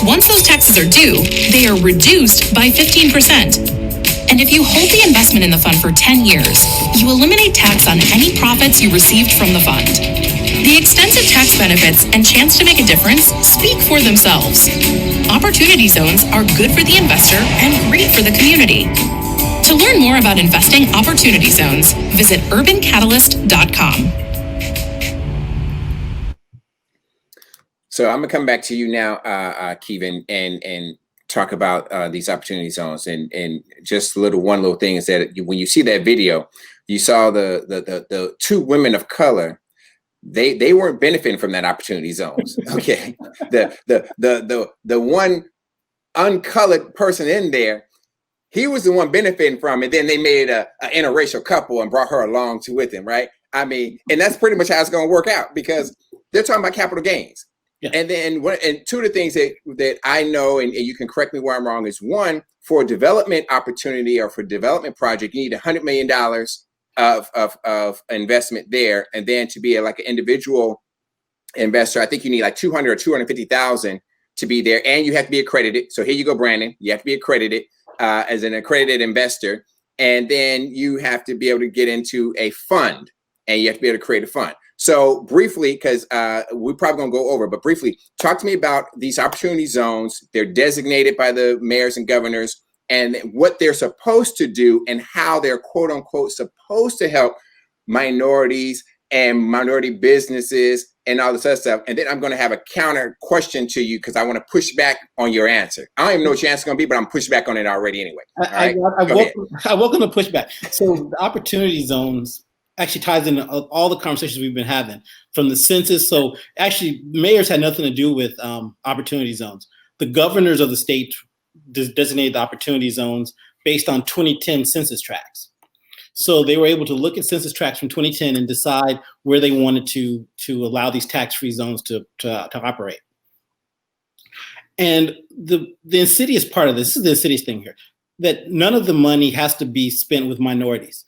Once those taxes are due, they are reduced by 15%. And if you hold the investment in the fund for 10 years, you eliminate tax on any profits you received from the fund. The extensive tax benefits and chance to make a difference speak for themselves. Opportunity zones are good for the investor and great for the community. To learn more about investing opportunity zones, visit urbancatalyst.com. So I'm gonna come back to you now, Kevin, and talk about these opportunity zones. And just one little thing is that when you see that video, you saw the two women of color. They weren't benefiting from that opportunity zones. Okay, the one uncolored person in there, he was the one benefiting from it. Then they made a interracial couple and brought her along with him, right? I mean, and that's pretty much how it's gonna work out because they're talking about capital gains. Yeah. And then two of the things that I know, and you can correct me where I'm wrong, is one, for a development opportunity or for a development project, you need $100 million of investment there. And then to be like an individual investor, I think you need like 200 or 250,000 to be there. And you have to be accredited. So here you go, Brandon. You have to be accredited as an accredited investor. And then you have to be able to get into a fund and you have to be able to create a fund. So briefly, because we're probably going to go over, but briefly, talk to me about these opportunity zones. They're designated by the mayors and governors and what they're supposed to do and how they're quote unquote supposed to help minorities and minority businesses and all this other stuff. And then I'm going to have a counter question to you because I want to push back on your answer. I don't even know what your answer is going to be, but I'm pushing back on it already anyway. I welcome the pushback. So the opportunity zones actually ties into all the conversations we've been having from the census. So actually mayors had nothing to do with opportunity zones. The governors of the state designated the opportunity zones based on 2010 census tracts. So they were able to look at census tracts from 2010 and decide where they wanted to allow these tax-free zones to operate. And the insidious part of this is the insidious thing here, that none of the money has to be spent with minorities.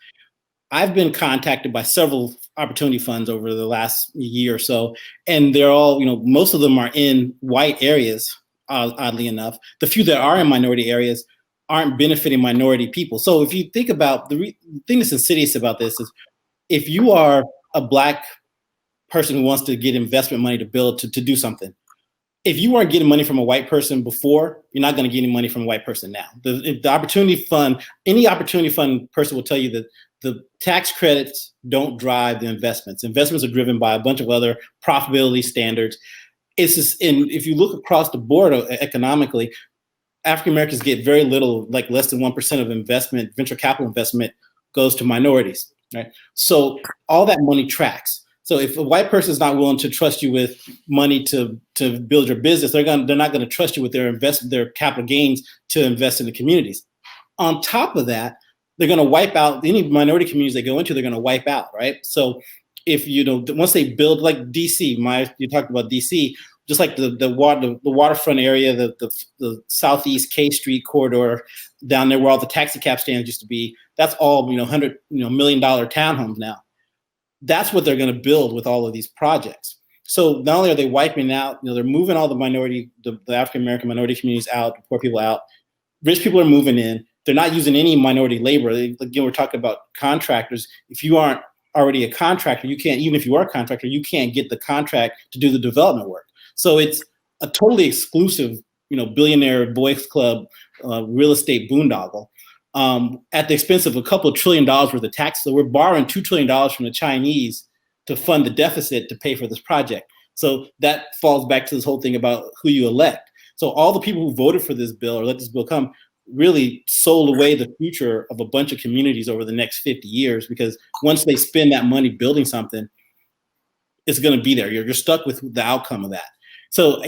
I've been contacted by several opportunity funds over the last year or so, and they're all, most of them are in white areas, oddly enough. The few that are in minority areas aren't benefiting minority people. So if you think about the thing that's insidious about this is, if you are a Black person who wants to get investment money to build, to do something, if you weren't getting money from a white person before, you're not going to get any money from a white person now. The opportunity fund, any opportunity fund person will tell you that the tax credits don't drive the investments. Investments are driven by a bunch of other profitability standards. It's just, if you look across the board economically, African Americans get very little, like less than 1% of investment, venture capital investment goes to minorities, right? So all that money tracks. So if a white person is not willing to trust you with money to build your business, they're not going to trust you with their capital gains to invest in the communities. On top of that, they're going to wipe out any minority communities they go into. They're going to wipe out, right? So if once they build, like DC, you talked about DC, just like the waterfront area, the Southeast K Street corridor down there where all the taxi cab stands used to be. That's all $100 million townhomes now. That's what they're going to build with all of these projects. So not only are they wiping out, they're moving all the African American minority communities out, poor people out. Rich people are moving in. They're not using any minority labor. Again, we're talking about contractors. If you aren't already a contractor, you can't. Even if you are a contractor, you can't get the contract to do the development work. So it's a totally exclusive, billionaire boys club, real estate boondoggle. At the expense of a couple of $1 trillion worth of taxes. So we're borrowing $2 trillion from the Chinese to fund the deficit to pay for this project. So that falls back to this whole thing about who you elect. So all the people who voted for this bill or let this bill come really sold away the future of a bunch of communities over the next 50 years, because once they spend that money building something, it's going to be there. You're stuck with the outcome of that. So,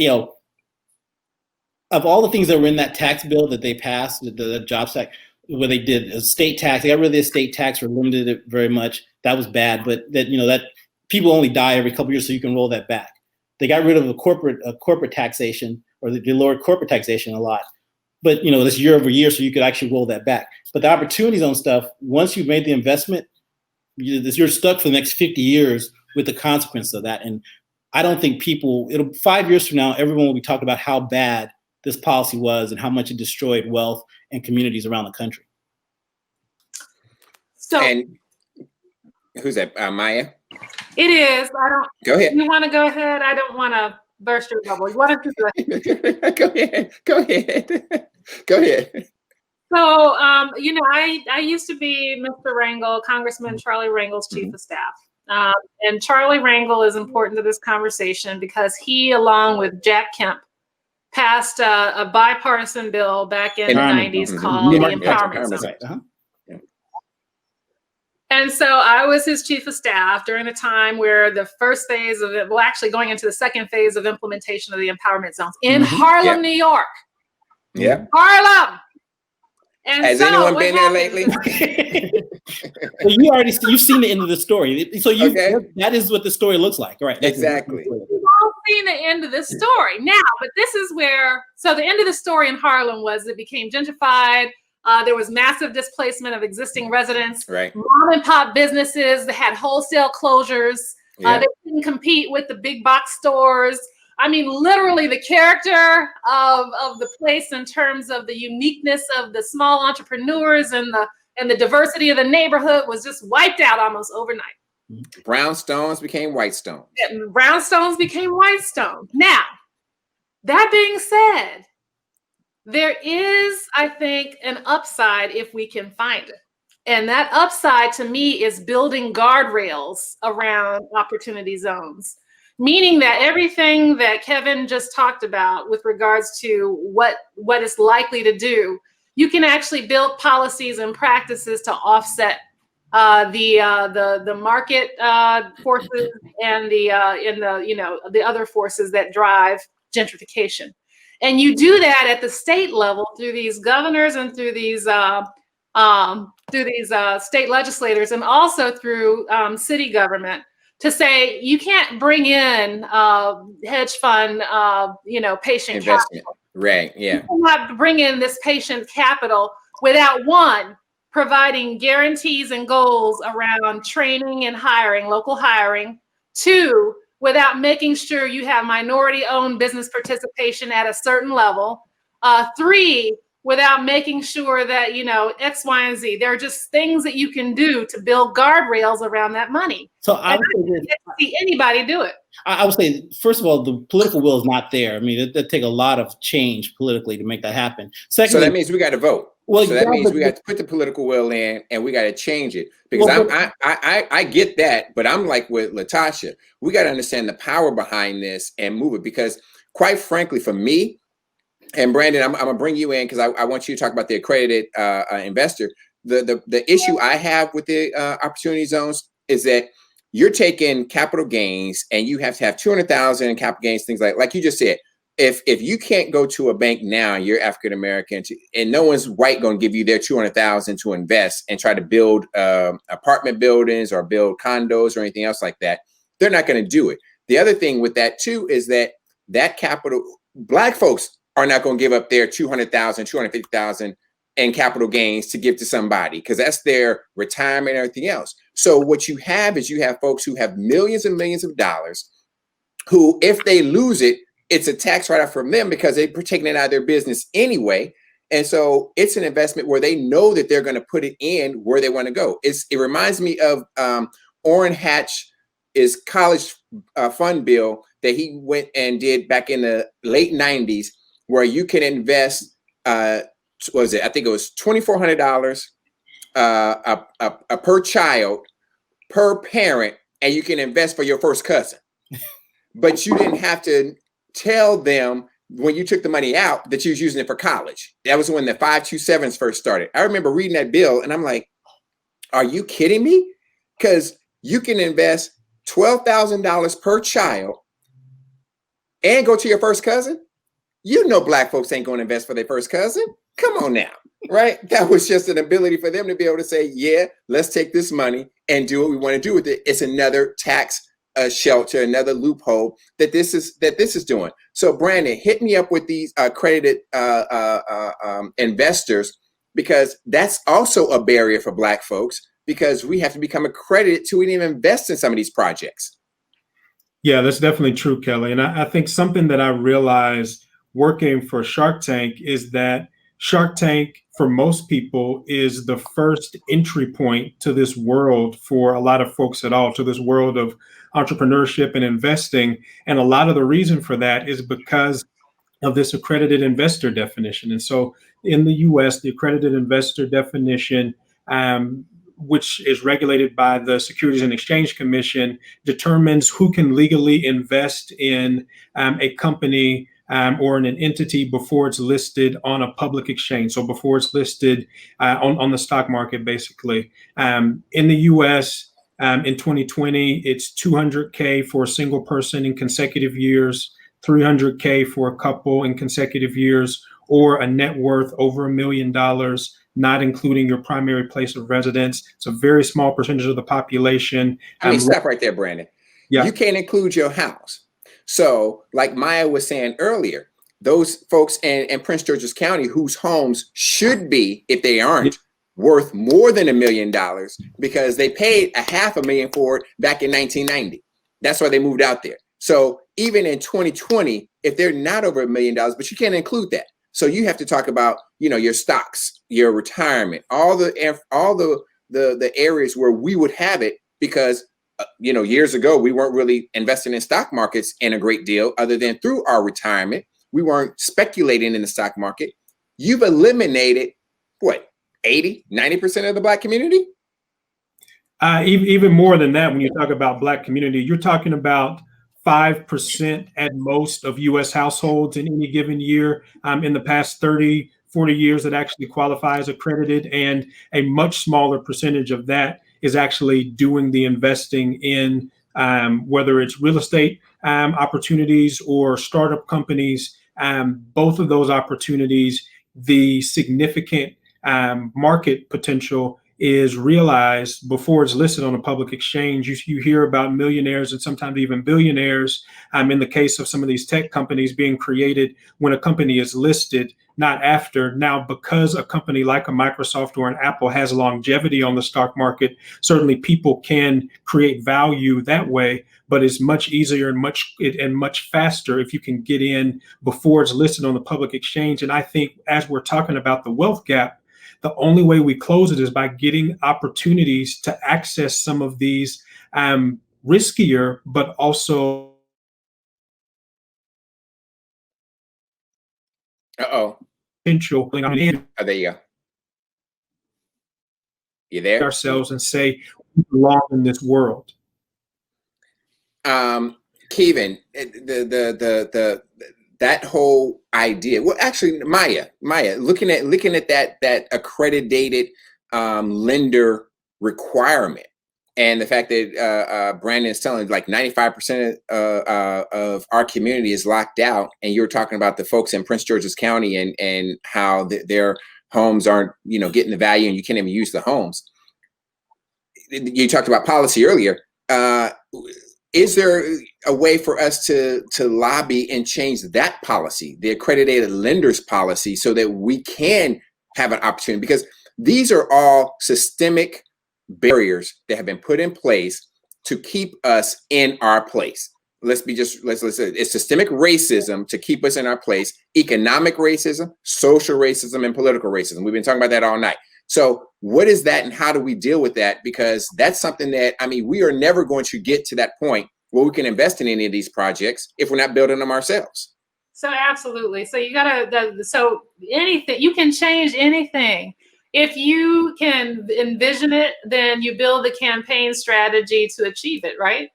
of all the things that were in that tax bill that they passed, the Jobs Act, where they did a state tax, they got rid of the estate tax or limited it very much. That was bad, but that people only die every couple of years, so you can roll that back. They got rid of a corporate taxation, or they lowered corporate taxation a lot, but that's year over year, so you could actually roll that back. But the opportunity zone stuff, once you've made the investment, you're stuck for the next 50 years with the consequence of that. And I don't think 5 years from now, everyone will be talking about how bad this policy was and how much it destroyed wealth and communities around the country. So, and who's that? Maya? It is. Go ahead. You want to go ahead? I don't want to burst your bubble. You want to go ahead? Go ahead. So, I used to be Mr. Rangel, Congressman Charlie Rangel's chief of staff. And Charlie Rangel is important to this conversation because he, along with Jack Kemp, passed a bipartisan bill back in the 90s called the Empowerment Zone. Uh-huh. And so I was his chief of staff during a time where the first phase of it, actually going into the second phase of implementation of the Empowerment Zones in Harlem, New York. Yeah. Harlem. And has anyone been there lately? Well, you've seen the end of the story. So that is what the story looks like. Right. Exactly. We've all seen the end of this story now, but this is so the end of the story in Harlem was it became gentrified. There was massive displacement of existing residents. Right. Mom and pop businesses that had wholesale closures. They couldn't compete with the big box stores. I mean, literally the character of the place in terms of the uniqueness of the small entrepreneurs and the diversity of the neighborhood was just wiped out almost overnight. Brownstones became white stones. Brownstones became white stones. Now, that being said, there is, I think, an upside if we can find it. And that upside to me is building guardrails around opportunity zones. Meaning that everything that Kevin just talked about with regards to what is likely to do, you can actually build policies and practices to offset the market forces and the other forces that drive gentrification. And you do that at the state level through these governors and through these state legislators, and also through city government. To say you can't bring in hedge fund, patient investment. Capital. Right. Yeah. You cannot bring in this patient capital without one providing guarantees and goals around training and hiring, local hiring. 2, without making sure you have minority-owned business participation at a certain level. 3, without making sure that, X, Y, and Z. There are just things that you can do to build guardrails around that money. So I would don't get to see anybody do it. I would say, first of all, the political will is not there. I mean, it'd take a lot of change politically to make that happen. Secondly, so that means we got to vote. Well, so that means we got to put the political will in, and we got to change it. Because I get that, but I'm like with Latasha, we got to understand the power behind this and move it. Because quite frankly, for me, and Brandon, I'm gonna bring you in because I want you to talk about the accredited investor. The issue I have with the opportunity zones is that you're taking capital gains, and you have to have 200,000 in capital gains, things like you just said. If you can't go to a bank now, you're African American, and no one's white going to give you their 200,000 to invest and try to build apartment buildings or build condos or anything else like that. They're not going to do it. The other thing with that too is that capital, Black folks are not going to give up their 200,000, 250,000 in capital gains to give to somebody, because that's their retirement and everything else. So what you have is you have folks who have millions and millions of dollars who, if they lose it, it's a tax write-off from them because they're taking it out of their business anyway. And so it's an investment where they know that they're going to put it in where they want to go. It reminds me of Orrin Hatch's college fund bill that he went and did back in the late 90s, where you can invest, I think it was $2,400 per child, per parent, and you can invest for your first cousin. But you didn't have to tell them when you took the money out that you was using it for college. That was when the 527s first started. I remember reading that bill and I'm like, are you kidding me? Because you can invest $12,000 per child and go to your first cousin. Black folks ain't going to invest for their first cousin. Come on now, right? That was just an ability for them to be able to say, yeah, let's take this money and do what we want to do with it. It's another tax shelter, another loophole that this is doing. So Brandon, hit me up with these accredited investors, because that's also a barrier for Black folks, because we have to become accredited to even invest in some of these projects. Yeah, that's definitely true, Kelly. And I think something that I realized working for Shark Tank is that Shark Tank, for most people, is the first entry point to this world for a lot of folks at all, to this world of entrepreneurship and investing. And a lot of the reason for that is because of this accredited investor definition. And so in the US, the accredited investor definition, which is regulated by the Securities and Exchange Commission, determines who can legally invest in a company or in an entity before it's listed on a public exchange. So before it's listed on the stock market, basically. In the US, in 2020, it's $200K for a single person in consecutive years, $300K for a couple in consecutive years, or a net worth over $1 million, not including your primary place of residence. It's a very small percentage of the population. Stop right there, Brandon. Yeah. You can't include your house. So like Maya was saying earlier, those folks in Prince George's County whose homes should be, if they aren't, worth more than $1 million because they paid $500,000 for it back in 1990. That's why they moved out there. So even in 2020, if they're not over $1 million, but you can't include that. So you have to talk about, your stocks, your retirement, all the areas where we would have it, because years ago, we weren't really investing in stock markets in a great deal other than through our retirement. We weren't speculating in the stock market. You've eliminated what, 80, 90% of the Black community? Even more than that, when you talk about Black community, you're talking about 5% at most of US households in any given year in the past 30, 40 years that actually qualify as accredited. And a much smaller percentage of that is actually doing the investing in whether it's real estate opportunities or startup companies. Both of those opportunities, the significant market potential is realized before it's listed on a public exchange. You hear about millionaires and sometimes even billionaires, in the case of some of these tech companies, being created when a company is listed, not after. Now, because a company like a Microsoft or an Apple has longevity on the stock market, certainly people can create value that way, but it's much easier and much faster if you can get in before it's listed on the public exchange. And I think as we're talking about the wealth gap, the only way we close it is by getting opportunities to access some of these riskier, but also potential. Oh, there you go. You there? Ourselves and say we belong in this world. Kevin, that whole idea. Well, actually, Maya, looking at that accredited lender requirement, and the fact that Brandon is telling like 95% of our community is locked out, and you're talking about the folks in Prince George's County and how their homes aren't getting the value, and you can't even use the homes. You talked about policy earlier. Is there a way for us to lobby and change that policy, the accredited lenders policy, so that we can have an opportunity? Because these are all systemic barriers that have been put in place to keep us in our place. Let's say it's systemic racism to keep us in our place, economic racism, social racism, and political racism. We've been talking about that all night. So what is that, and how do we deal with that? Because that's something that, we are never going to get to that point where we can invest in any of these projects if we're not building them ourselves. So absolutely. So you gotta, so anything, you can change anything. If you can envision it, then you build a campaign strategy to achieve it, right?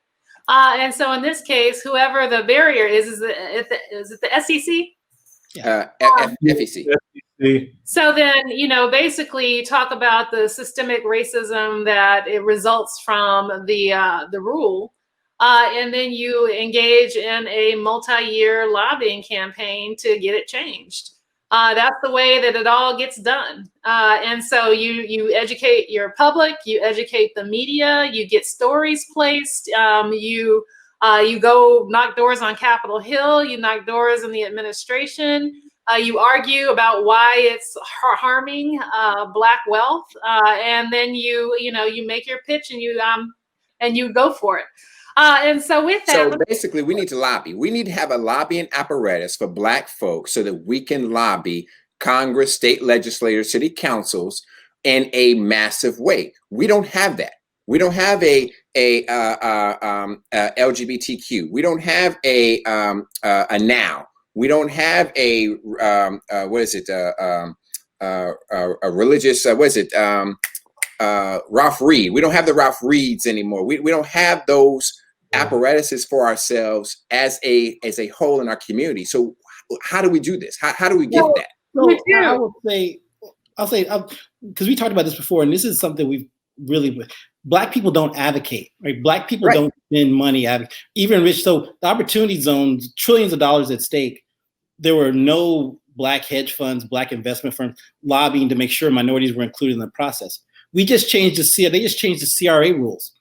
And so in this case, whoever the barrier is it the SEC? FEC. So then, basically you talk about the systemic racism that it results from the rule, and then you engage in a multi-year lobbying campaign to get it changed. That's the way that it all gets done. And so you educate your public, you educate the media, you get stories placed, you go knock doors on Capitol Hill, you knock doors in the administration, you argue about why it's harming Black wealth, and then you make your pitch and you go for it. And so with that, so basically, we need to lobby. We need to have a lobbying apparatus for Black folks so that we can lobby Congress, state legislators, city councils in a massive way. We don't have that. We don't have a LGBTQ. We don't have a NOW. We don't have a religious Ralph Reed. We don't have the Ralph Reeds anymore. We don't have those apparatuses for ourselves as a whole in our community. So how do we do this? How do we get that? So I'll say because we talked about this before, and this is something we've really, Black people don't advocate, right? Black people don't spend money, even rich. So the opportunity zones, trillions of dollars at stake. There were no Black hedge funds, Black investment firms lobbying to make sure minorities were included in the process. They just changed the CRA rules.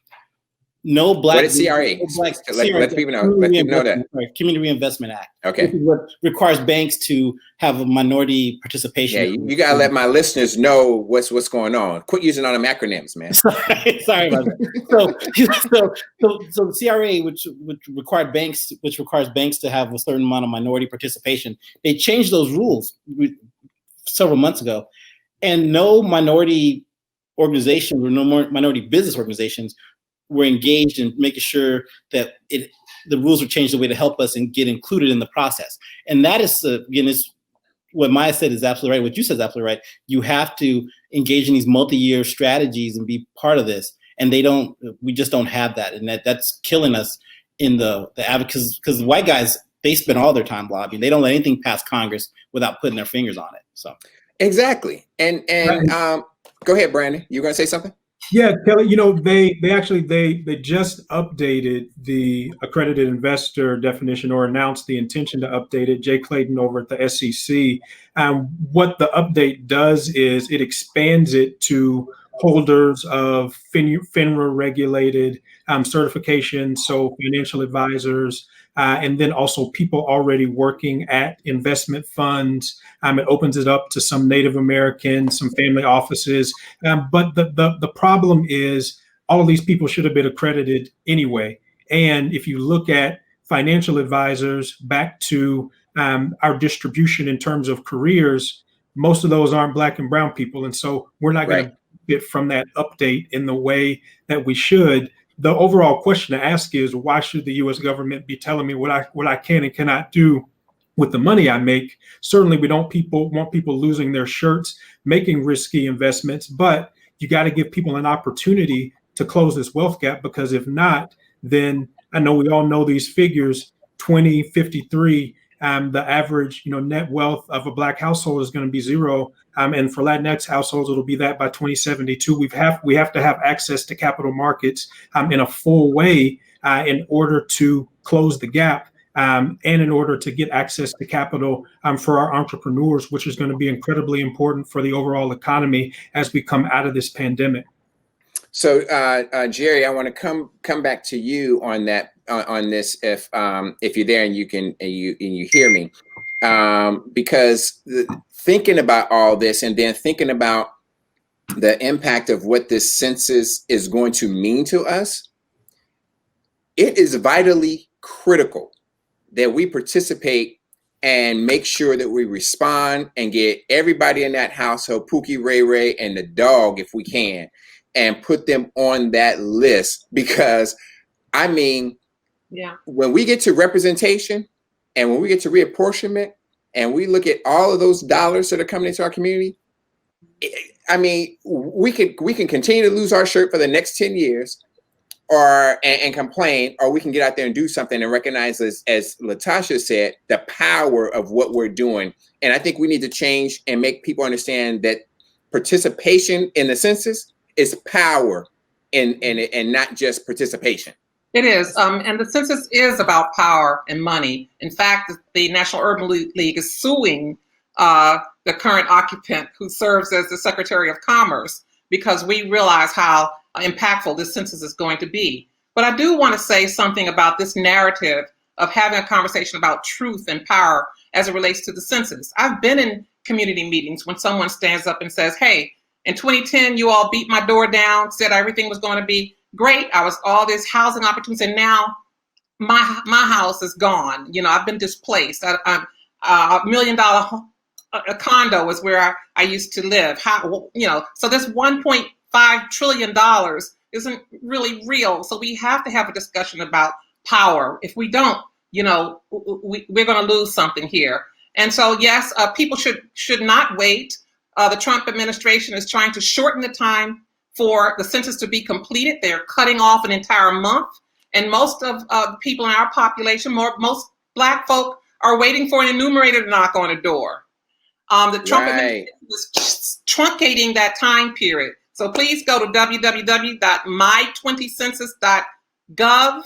No Black. What is CRA? Let people know. Let people know that. Right, Community Reinvestment Act. Okay. This is what requires banks to have a minority participation. Yeah, you gotta let my listeners know what's going on. Quit using all them acronyms, man. Sorry about that. So CRA, which requires banks to have a certain amount of minority participation, they changed those rules several months ago, and no minority organizations or no more minority business organizations were engaged in making sure that the rules were changed the way to help us and get included in the process. And that is, again, is what Maya said is absolutely right. What you said is absolutely right. You have to engage in these multi-year strategies and be part of this. And we just don't have that. And that's killing us in the advocates, because white guys, they spend all their time lobbying. They don't let anything pass Congress without putting their fingers on it. So exactly. And go ahead, Brandon. You gonna say something? Yeah, Kelly, they just updated the accredited investor definition, or announced the intention to update it. Jay Clayton over at the SEC. What the update does is it expands it to holders of FINRA regulated certifications, so financial advisors, and then also people already working at investment funds. It opens it up to some Native Americans, some family offices. But the problem is all of these people should have been accredited anyway. And if you look at financial advisors back to our distribution in terms of careers, most of those aren't Black and brown people. And so we're not going to get from that update in the way that we should. The overall question to ask is, why should the U.S. government be telling me what I can and cannot do with the money I make? Certainly, we don't want people losing their shirts, making risky investments, but you got to give people an opportunity to close this wealth gap, because if not, then I know we all know these figures, 2053, the average net wealth of a Black household is going to be zero. And for Latinx households, it'll be that by 2072. We have to have access to capital markets in a full way in order to close the gap and in order to get access to capital for our entrepreneurs, which is going to be incredibly important for the overall economy as we come out of this pandemic. So, Jerry, I want to come back to you on that on this if you're there and you hear me, because thinking about all this and then thinking about the impact of what this census is going to mean to us, it is vitally critical that we participate and make sure that we respond and get everybody in that household, Pookie, Ray Ray, and the dog, if we can, and put them on that list. Because I mean, when we get to representation and when we get to reapportionment and we look at all of those dollars that are coming into our community, I mean, we can continue to lose our shirt for the next 10 years and complain, or we can get out there and do something and recognize, as Latasha said, the power of what we're doing. And I think we need to change and make people understand that participation in the census is power and not just participation. It is. And the census is about power and money. In fact, the National Urban League is suing the current occupant who serves as the Secretary of Commerce, because we realize how impactful this census is going to be. But I do want to say something about this narrative of having a conversation about truth and power as it relates to the census. I've been in community meetings when someone stands up and says, hey, in 2010, you all beat my door down, said everything was going to be great. I was all this housing opportunities, and now my house is gone. I've been displaced. I'm $1 million condo is where I used to live. So this $1.5 trillion isn't really real. So we have to have a discussion about power. If we don't, we're going to lose something here. And so, yes, people should not wait. The Trump administration is trying to shorten the time for the census to be completed. They're cutting off an entire month. And most of the people in our population, most Black folk, are waiting for an enumerator to knock on a door. The Trump administration is truncating that time period. So please go to www.my20census.gov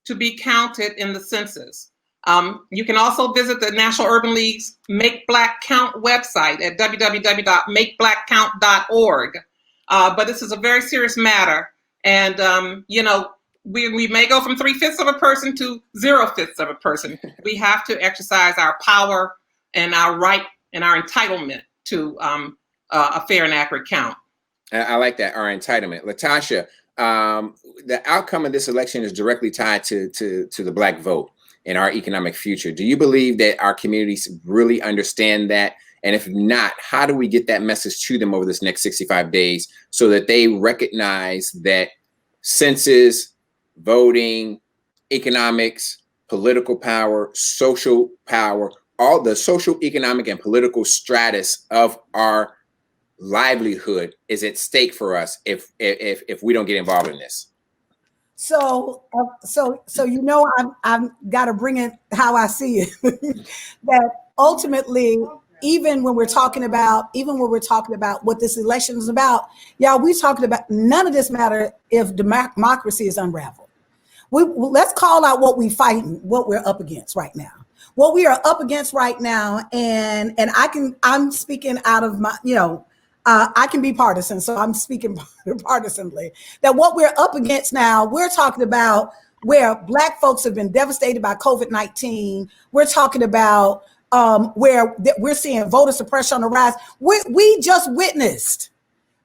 to be counted in the census. You can also visit the National Urban League's Make Black Count website at www.makeblackcount.org. But this is a very serious matter. And, we may go from 3/5 of a person to 0/5 of a person. We have to exercise our power and our right and our entitlement to a fair and accurate count. I like that, our entitlement. Latasha, the outcome of this election is directly tied to the Black vote and our economic future. Do you believe that our communities really understand that? And if not, how do we get that message to them over this next 65 days so that they recognize that census, voting, economics, political power, social power, all the social, economic, and political stratus of our livelihood is at stake for us if we don't get involved in this? So I've got to bring it how I see it. That ultimately, even when we're talking about what this election is about, we talking about none of this matter if democracy is unraveled. Let's call out what what we're up against right now. What we are up against right now, and I'm speaking out of my, I can be partisan, so I'm speaking partisanly, that what we're up against now, we're talking about where Black folks have been devastated by COVID-19. We're talking about where we're seeing voter suppression on the rise. We just witnessed,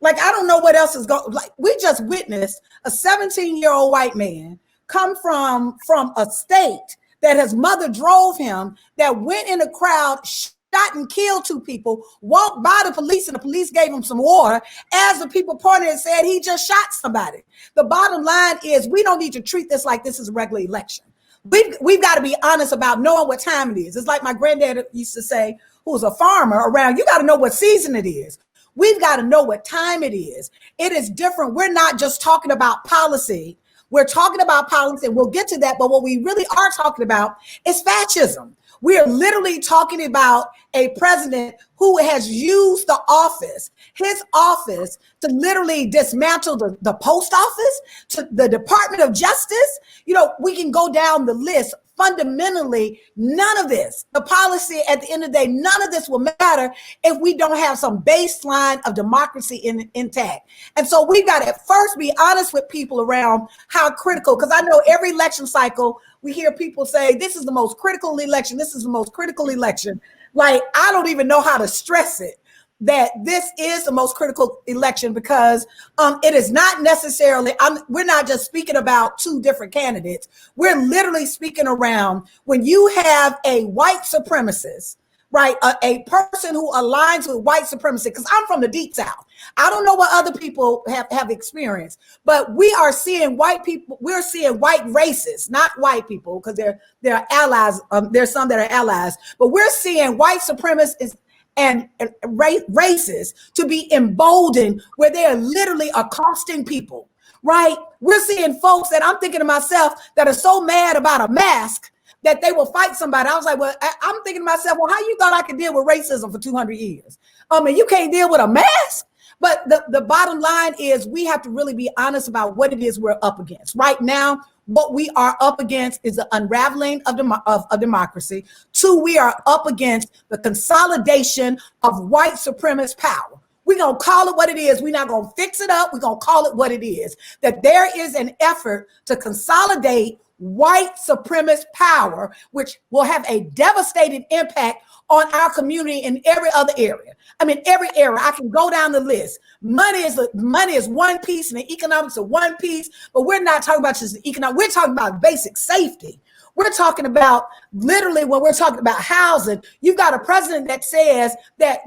like, I don't know what else is going, like, we just witnessed a 17-year-old white man come from a state that his mother drove him, that went in a crowd, shot and killed 2 people, walked by the police, and the police gave him some water as the people pointed and said he just shot somebody. The bottom line is we don't need to treat this like this is a regular election. We've got to be honest about knowing what time it is. It's like my granddad used to say, who was a farmer around, you got to know what season it is. We've got to know what time it is. It is different. We're not just talking about policy. We're talking about policy, and we'll get to that. But what we really are talking about is fascism. We are literally talking about a president who has used the office, his office, to literally dismantle the post office, to the Department of Justice. You know, we can go down the list. Fundamentally, none of this, the policy at the end of the day, none of this will matter if we don't have some baseline of democracy intact. And so we've got to first be honest with people around how critical, because I know every election cycle, we hear people say, this is the most critical election. This is the most critical election. Like, I don't even know how to stress it, that this is the most critical election, because it is not necessarily, we're not just speaking about 2 different candidates. We're literally speaking around when you have a white supremacist, right? A person who aligns with white supremacy, because I'm from the deep South. I don't know what other people have experienced, but we are seeing white people, we're seeing white racists, not white people, because they're allies. There's some that are allies, but we're seeing white supremacists and racists to be emboldened, where they are literally accosting people, right? We're seeing folks that I'm thinking to myself that are so mad about a mask that they will fight somebody. I was like, well, I'm thinking to myself, well, how you thought I could deal with racism for 200 years? And you can't deal with a mask? But the bottom line is we have to really be honest about what it is we're up against. Right now, what we are up against is the unraveling of democracy. 2, we are up against the consolidation of white supremacist power. We're going to call it what it is. We're not going to fix it up. We're going to call it what it is. That there is an effort to consolidate white supremacist power, which will have a devastating impact on our community in every other area. I mean, every area. I can go down the list. Money is one piece, and the economics are one piece, but we're not talking about just the economic. We're talking about basic safety. We're talking about literally when we're talking about housing. You've got a president that says that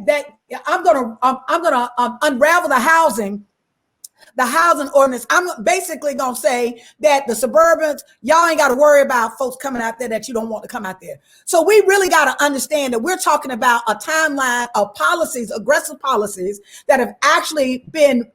I'm gonna unravel the housing ordinance. I'm basically going to say that the suburbans, y'all ain't got to worry about folks coming out there that you don't want to come out there. So we really got to understand that we're talking about a timeline of policies, aggressive policies that have actually been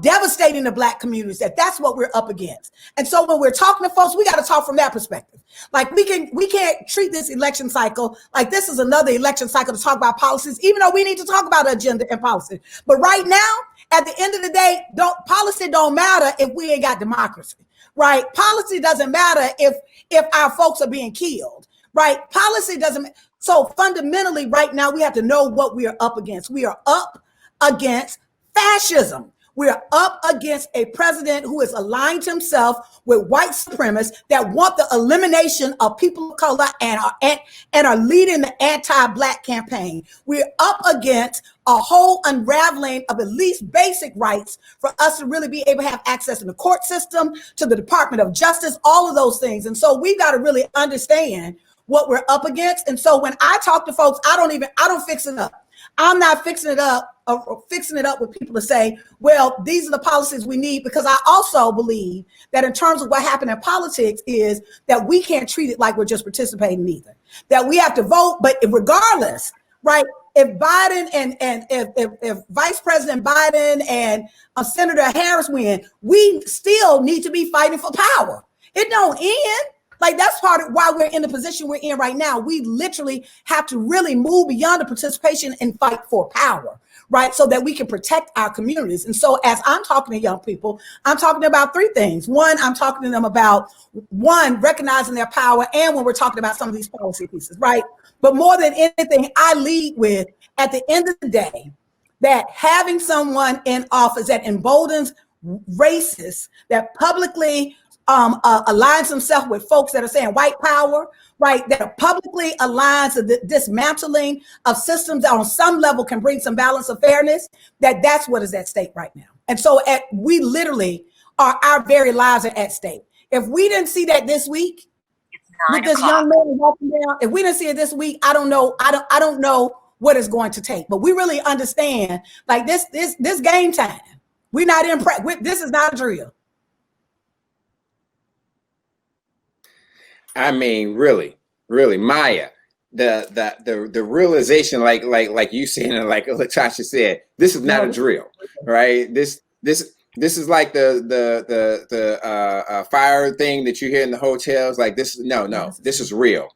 devastating the Black communities, that's what we're up against. And so when we're talking to folks, we got to talk from that perspective. Like, we can't treat this election cycle like this is another election cycle to talk about policies, even though we need to talk about agenda and policy. But right now, at the end of the day, policy don't matter if we ain't got democracy, right? Policy doesn't matter if our folks are being killed, right? Policy doesn't. So fundamentally, right now, we have to know what we are up against. We are up against fascism. We are up against a president who has aligned himself with white supremacists that want the elimination of people of color and are leading the anti-Black campaign. We're up against a whole unraveling of at least basic rights for us to really be able to have access to the court system, to the Department of Justice, all of those things. And so we've got to really understand what we're up against. And so when I talk to folks, I don't fix it up. I'm not fixing it up with people to say, well, these are the policies we need, because I also believe that in terms of what happened in politics is that we can't treat it like we're just participating either, that we have to vote. But regardless, right, if Biden and if Vice President Biden and Senator Harris win, we still need to be fighting for power. It don't end. Like, that's part of why we're in the position we're in right now. We literally have to really move beyond the participation and fight for power, right? So that we can protect our communities. And so as I'm talking to young people, I'm talking about 3 things. One, I'm talking to them about, one, recognizing their power. And when we're talking about some of these policy pieces, right? But more than anything, I lead with, at the end of the day, that having someone in office that emboldens racists, that publicly aligns himself with folks that are saying white power, right, that publicly aligns to the dismantling of systems that on some level can bring some balance of fairness, that's what is at stake right now. And so we literally our very lives are at stake. If we didn't see that this week with this young man walking down, if we didn't see it this week, I don't know what it's going to take. But we really understand, like, this game time. We're not in this is not a drill. I mean, really, Maya, the realization, like you said, and like Latasha said, this is not a drill, right? This is like the fire thing that you hear in the hotels. Like this, no, this is real.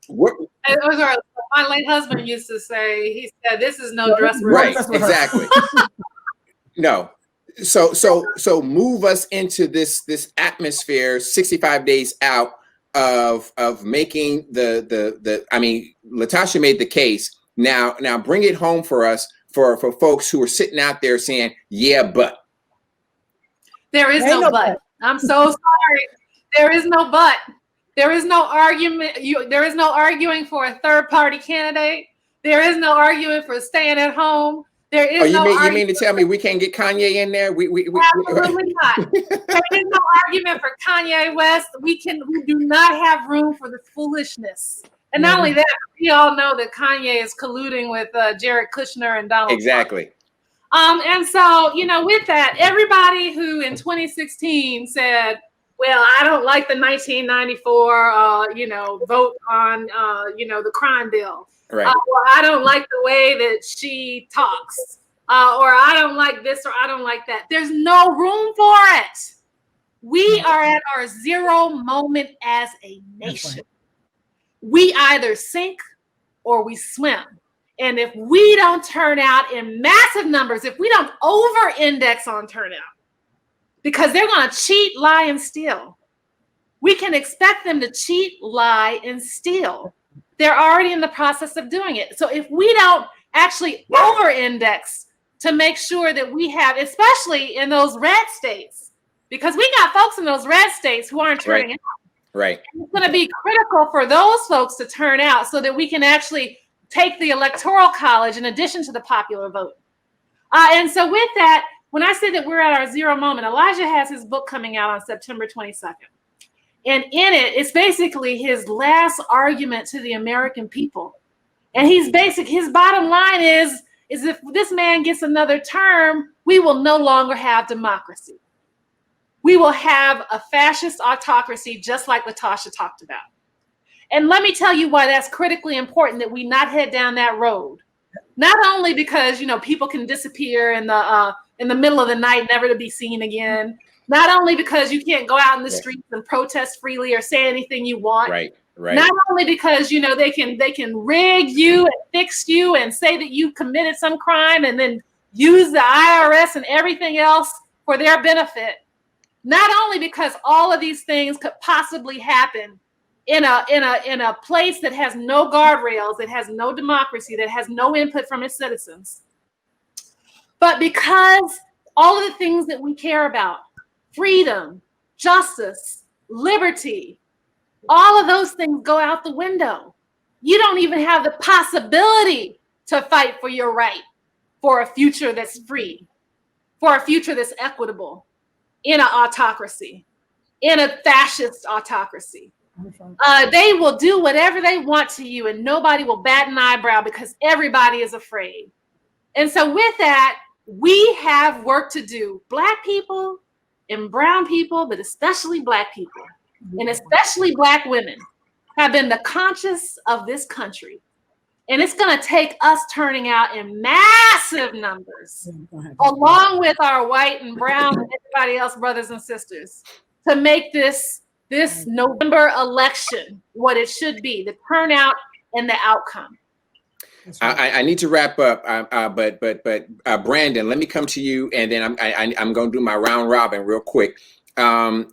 What? My late husband used to say, he said, "This is no dress rehearsal." Right, exactly. No. So move us into this atmosphere 65 days out of making the I mean, Latasha made the case. Now bring it home for us for folks who are sitting out there saying, yeah, but. There is no but. I'm so sorry. There is no but. There is no argument. There is no arguing for a third party candidate. There is no arguing for staying at home. There is you mean to tell me we can't get Kanye in there? We absolutely not. There is no argument for Kanye West. We do not have room for the foolishness. And not only that, we all know that Kanye is colluding with Jared Kushner and Donald exactly. Trump. And so, with that, everybody who in 2016 said, well, I don't like the 1994, vote on, the crime bill. Right. Or I don't like the way that she talks, or I don't like this, or I don't like that. There's no room for it. We are at our zero moment as a nation. Right. We either sink or we swim. And if we don't turn out in massive numbers, if we don't over-index on turnout, because they're going to cheat, lie, and steal, we can expect them to cheat, lie, and steal. They're already in the process of doing it. So if we don't actually over-index to make sure that we have, especially in those red states, because we got folks in those red states who aren't turning out. Right. And it's going to be critical for those folks to turn out so that we can actually take the electoral college in addition to the popular vote. And so with that, when I say that we're at our zero moment, Elijah has his book coming out on September 22nd. And in it, it's basically his last argument to the American people. And his bottom line is if this man gets another term, we will no longer have democracy. We will have a fascist autocracy, just like Latasha talked about. And let me tell you why that's critically important that we not head down that road. Not only because, people can disappear in the middle of the night, never to be seen again. Not only because you can't go out in the streets and protest freely or say anything you want. Right. Not only because, they can rig you and fix you and say that you committed some crime and then use the IRS and everything else for their benefit. Not only because all of these things could possibly happen in a place that has no guardrails, that has no democracy, that has no input from its citizens, but because all of the things that we care about, freedom, justice, liberty, all of those things go out the window. You don't even have the possibility to fight for your right for a future that's free, for a future that's equitable in an autocracy, in a fascist autocracy. They will do whatever they want to you and nobody will bat an eyebrow because everybody is afraid. And so with that, we have work to do. Black people and brown people, but especially Black people and especially Black women have been the conscience of this country. And it's going to take us turning out in massive numbers, along with our white and brown and everybody else, brothers and sisters, to make this November election what it should be, the turnout and the outcome. I need to wrap up, but Brandon, let me come to you, and then I'm going to do my round robin real quick. The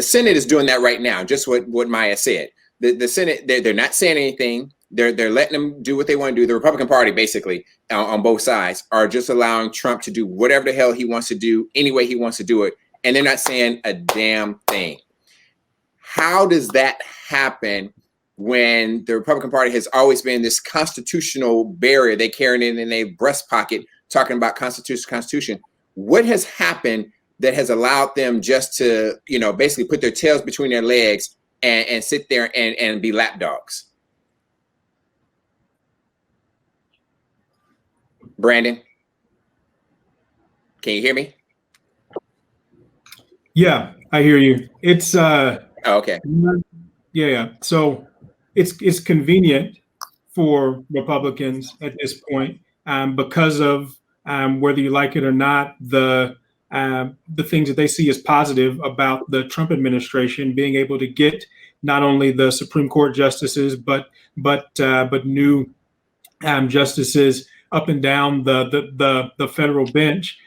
Senate is doing that right now, just what Maya said. The Senate, they're not saying anything. they're letting them do what they want to do. The Republican Party, basically, on both sides, are just allowing Trump to do whatever the hell he wants to do, any way he wants to do it, and they're not saying a damn thing. How does that happen when the Republican Party has always been this constitutional barrier they carry in their breast pocket, talking about Constitution? What has happened that has allowed them just to, basically put their tails between their legs and sit there and be lapdogs? Brandon, can you hear me? Yeah, I hear you. It's okay. Yeah. So it's convenient for Republicans at this point, because of whether you like it or not, the things that they see as positive about the Trump administration being able to get not only the Supreme Court justices, but new justices up and down the federal bench.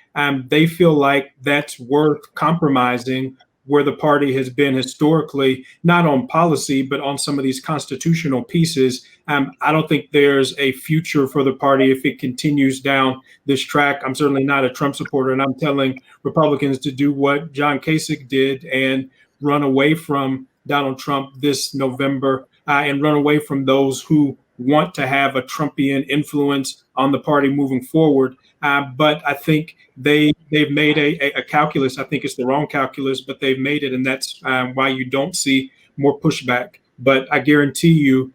They feel like that's worth compromising where the party has been historically, not on policy, but on some of these constitutional pieces. I don't think there's a future for the party if it continues down this track. I'm certainly not a Trump supporter, and I'm telling Republicans to do what John Kasich did and run away from Donald Trump this November, and run away from those who want to have a Trumpian influence on the party moving forward. But I think they've made a calculus. I think it's the wrong calculus, but they've made it, and that's why you don't see more pushback. But I guarantee you,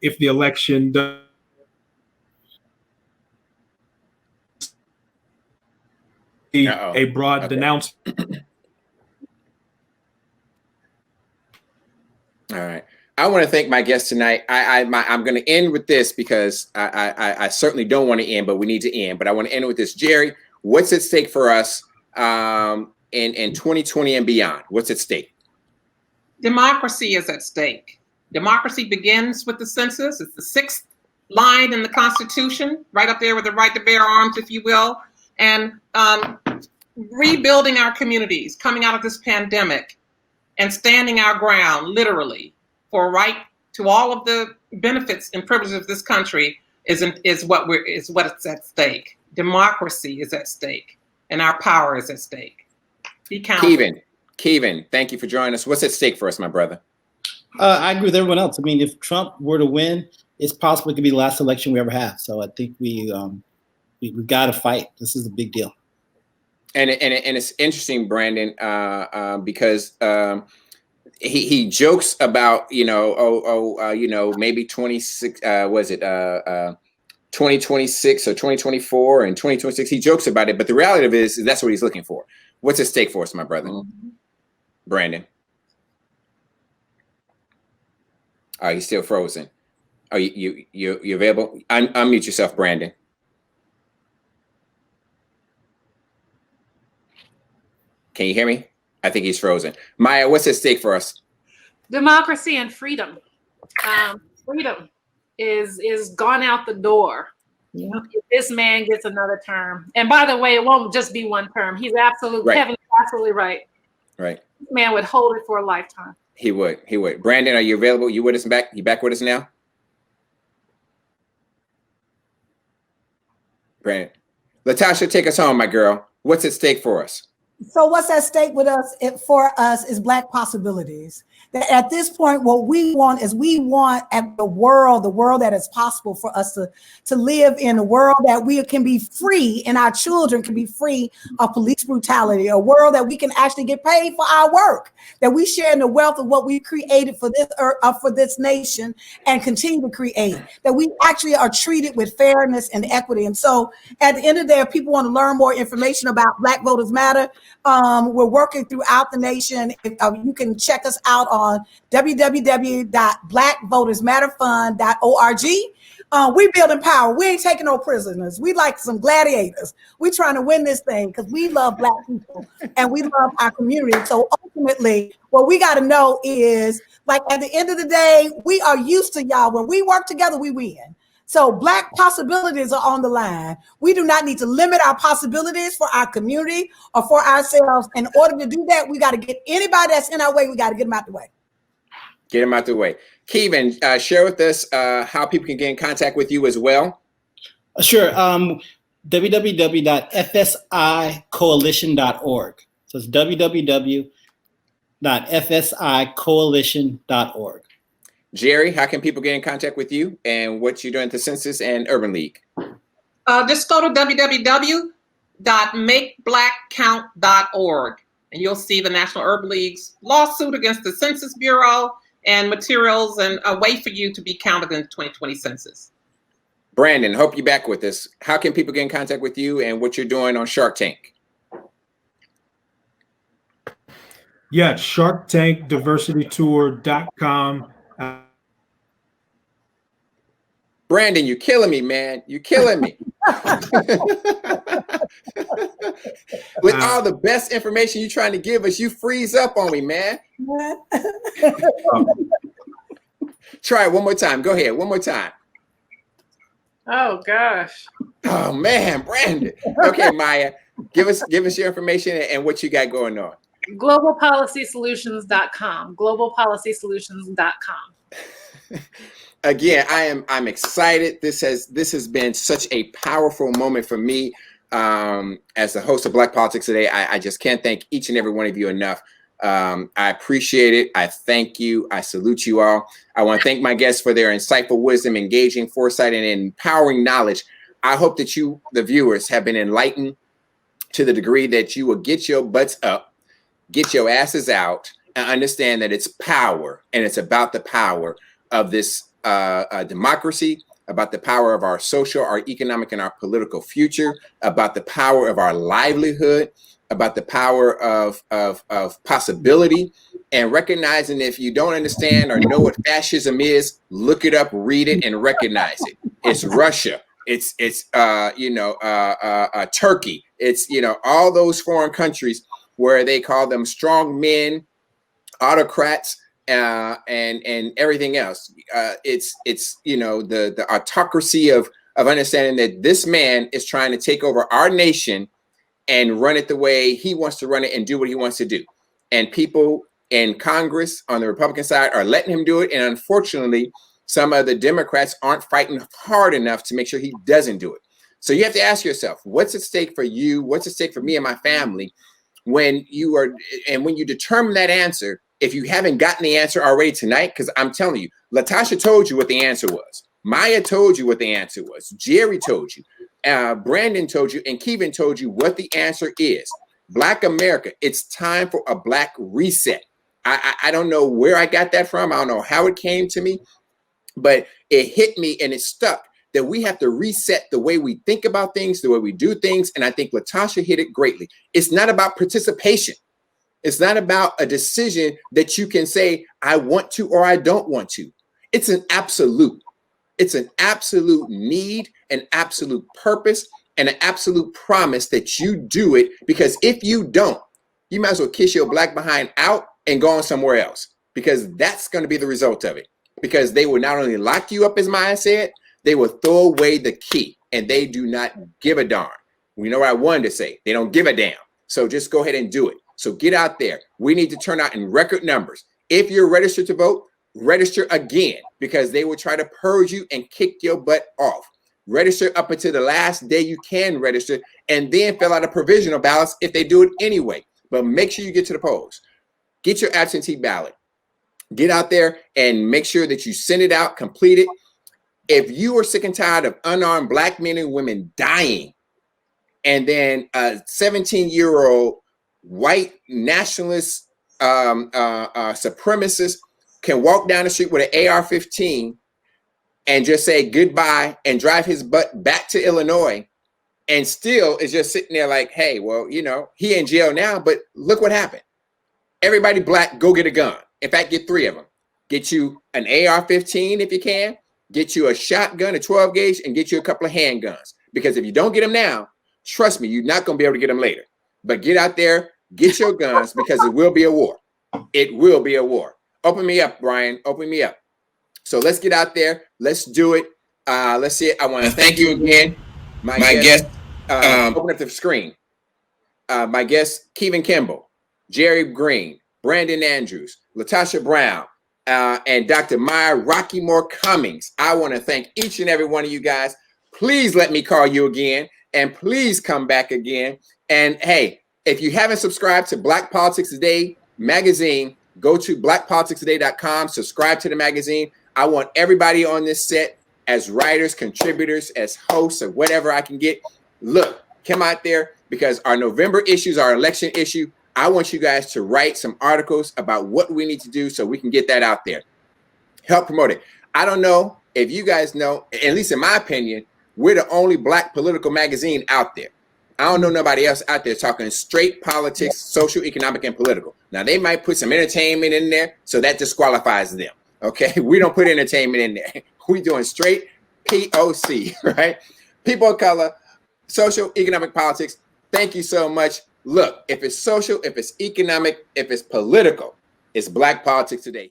if the election does a broad denouncement. All right. I want to thank my guest tonight. I'm going to end with this because I certainly don't want to end, but we need to end. But I want to end with this. Jerry, what's at stake for us in 2020 and beyond? What's at stake? Democracy is at stake. Democracy begins with the census. It's the sixth line in the Constitution, right up there with the right to bear arms, if you will. And rebuilding our communities, coming out of this pandemic and standing our ground, literally, for right to all of the benefits and privileges of this country is what's at stake. Democracy is at stake, and our power is at stake. Be counted. Kevin, thank you for joining us. What's at stake for us, my brother? I agree with everyone else. I mean, if Trump were to win, it's possible it could be the last election we ever have. So I think we've got to fight. This is a big deal. And it's interesting, Brandon, because he jokes about, maybe 26, 2026 or 2024 and 2026. He jokes about it, but the reality of it is that's what he's looking for. What's at stake for us, my brother? Mm-hmm. Brandon. Are you still frozen? Are you available? Unmute yourself, Brandon. Can you hear me? I think he's frozen. Maya, what's at stake for us? Democracy and freedom. Freedom is gone out the door. Yeah. If this man gets another term. And by the way, it won't just be one term. He's absolutely, Kevin is absolutely right. Right. This man would hold it for a lifetime. He would. Brandon, are you available? You with us back? You back with us now? Brandon. Latasha, take us home, my girl. What's at stake for us? So what's at stake with us for us is Black possibilities. That at this point, what we want at the world that is possible for us to live in, a world that we can be free and our children can be free of police brutality, a world that we can actually get paid for our work, that we share in the wealth of what we created for this nation and continue to create, that we actually are treated with fairness and equity. And so at the end of the day, if people want to learn more information about Black Voters Matter, we're working throughout the nation. You can check us out on www.blackvotersmatterfund.org. We building power. We ain't taking no prisoners. We like some gladiators. We trying to win this thing because we love Black people and we love our community. So ultimately, what we got to know is, like, at the end of the day, we are used to y'all. When we work together, we win. So Black possibilities are on the line. We do not need to limit our possibilities for our community or for ourselves. In order to do that, we got to get anybody that's in our way, we got to get them out the way. Get them out the way. Kevin, share with us how people can get in contact with you as well. Sure. www.fsicoalition.org. So it's www.fsicoalition.org. Jerry, how can people get in contact with you and what you're doing at the Census and Urban League? Just go to www.makeblackcount.org, and you'll see the National Urban League's lawsuit against the Census Bureau and materials and a way for you to be counted in the 2020 census. Brandon, hope you're back with us. How can people get in contact with you and what you're doing on Shark Tank? Yeah, SharkTankDiversityTour.com. Brandon, you're killing me, man. You're killing me. With all the best information you're trying to give us, you freeze up on me, man. Try it one more time. Go ahead, one more time. Oh gosh. Oh man, Brandon. Okay, Maya, give us your information and what you got going on. GlobalPolicySolutions.com. GlobalPolicySolutions.com. Again, I'm excited. This has been such a powerful moment for me as the host of Black Politics Today. I just can't thank each and every one of you enough. I appreciate it. I thank you. I salute you all. I want to thank my guests for their insightful wisdom, engaging foresight, and empowering knowledge. I hope that you, the viewers, have been enlightened to the degree that you will get your butts up, get your asses out, and understand that it's power, and it's about the power of this democracy, about the power of our social, our economic, and our political future, about the power of our livelihood, about the power of possibility, and recognizing if you don't understand or know what fascism is, look it up, read it, and recognize it. It's Russia. It's Turkey. It's, all those foreign countries where they call them strong men, autocrats, and everything else. It's the autocracy of understanding that this man is trying to take over our nation and run it the way he wants to run it and do what he wants to do. And people in Congress on the Republican side are letting him do it. And unfortunately, some of the Democrats aren't fighting hard enough to make sure he doesn't do it. So you have to ask yourself, what's at stake for you? What's at stake for me and my family when you determine that answer? If you haven't gotten the answer already tonight, because I'm telling you, Latasha told you what the answer was. Maya told you what the answer was. Jerry told you. Brandon told you, and Kevin told you what the answer is. Black America, it's time for a Black reset. I don't know where I got that from. I don't know how it came to me, but it hit me and it stuck that we have to reset the way we think about things, the way we do things. And I think Latasha hit it greatly. It's not about participation. It's not about a decision that you can say, I want to or I don't want to. It's an absolute. It's an absolute need, an absolute purpose, and an absolute promise that you do it, because if you don't, you might as well kiss your Black behind out and go on somewhere else, because that's going to be the result of it. Because they will not only lock you up, as Maya said, they will throw away the key, and they do not give a darn. We know what I wanted to say. They don't give a damn. So just go ahead and do it. So get out there. We need to turn out in record numbers. If you're registered to vote, register again, because they will try to purge you and kick your butt off. Register up until the last day you can register, and then fill out a provisional ballot if they do it anyway. But make sure you get to the polls. Get your absentee ballot. Get out there and make sure that you send it out, complete it. If you are sick and tired of unarmed Black men and women dying, and then a 17-year-old white nationalist supremacist can walk down the street with an AR-15 and just say goodbye and drive his butt back to Illinois, and still is just sitting there like, hey, well, he in jail now, but look what happened. Everybody Black, go get a gun. In fact, get 3 of them. Get you an AR-15 if you can. Get you a shotgun, a 12 gauge, and get you a couple of handguns. Because if you don't get them now, trust me, you're not going to be able to get them later. But get out there, get your guns, because it will be a war. It will be a war. Open me up, Brian. Open me up. So let's get out there. Let's do it. Let's see it. I want to thank you again. My guest, open up the screen. My guests, Kevin Kimball, Jerry Green, Brandon Andrews, Latasha Brown, and Dr. Maya Rockymore Cummings. I want to thank each and every one of you guys. Please let me call you again, and please come back again. And hey, if you haven't subscribed to Black Politics Today magazine, go to blackpoliticstoday.com, subscribe to the magazine. I want everybody on this set as writers, contributors, as hosts, or whatever I can get. Look, come out there, because our November issue is our election issue. I want you guys to write some articles about what we need to do so we can get that out there. Help promote it. I don't know if you guys know, at least in my opinion, we're the only Black political magazine out there. I don't know nobody else out there talking straight politics, social, economic, and political. Now, they might put some entertainment in there, so that disqualifies them. Okay, we don't put entertainment in there. We doing straight POC, right? People of color, social, economic, politics. Thank you so much. Look, if it's social, if it's economic, if it's political, it's Black Politics Today.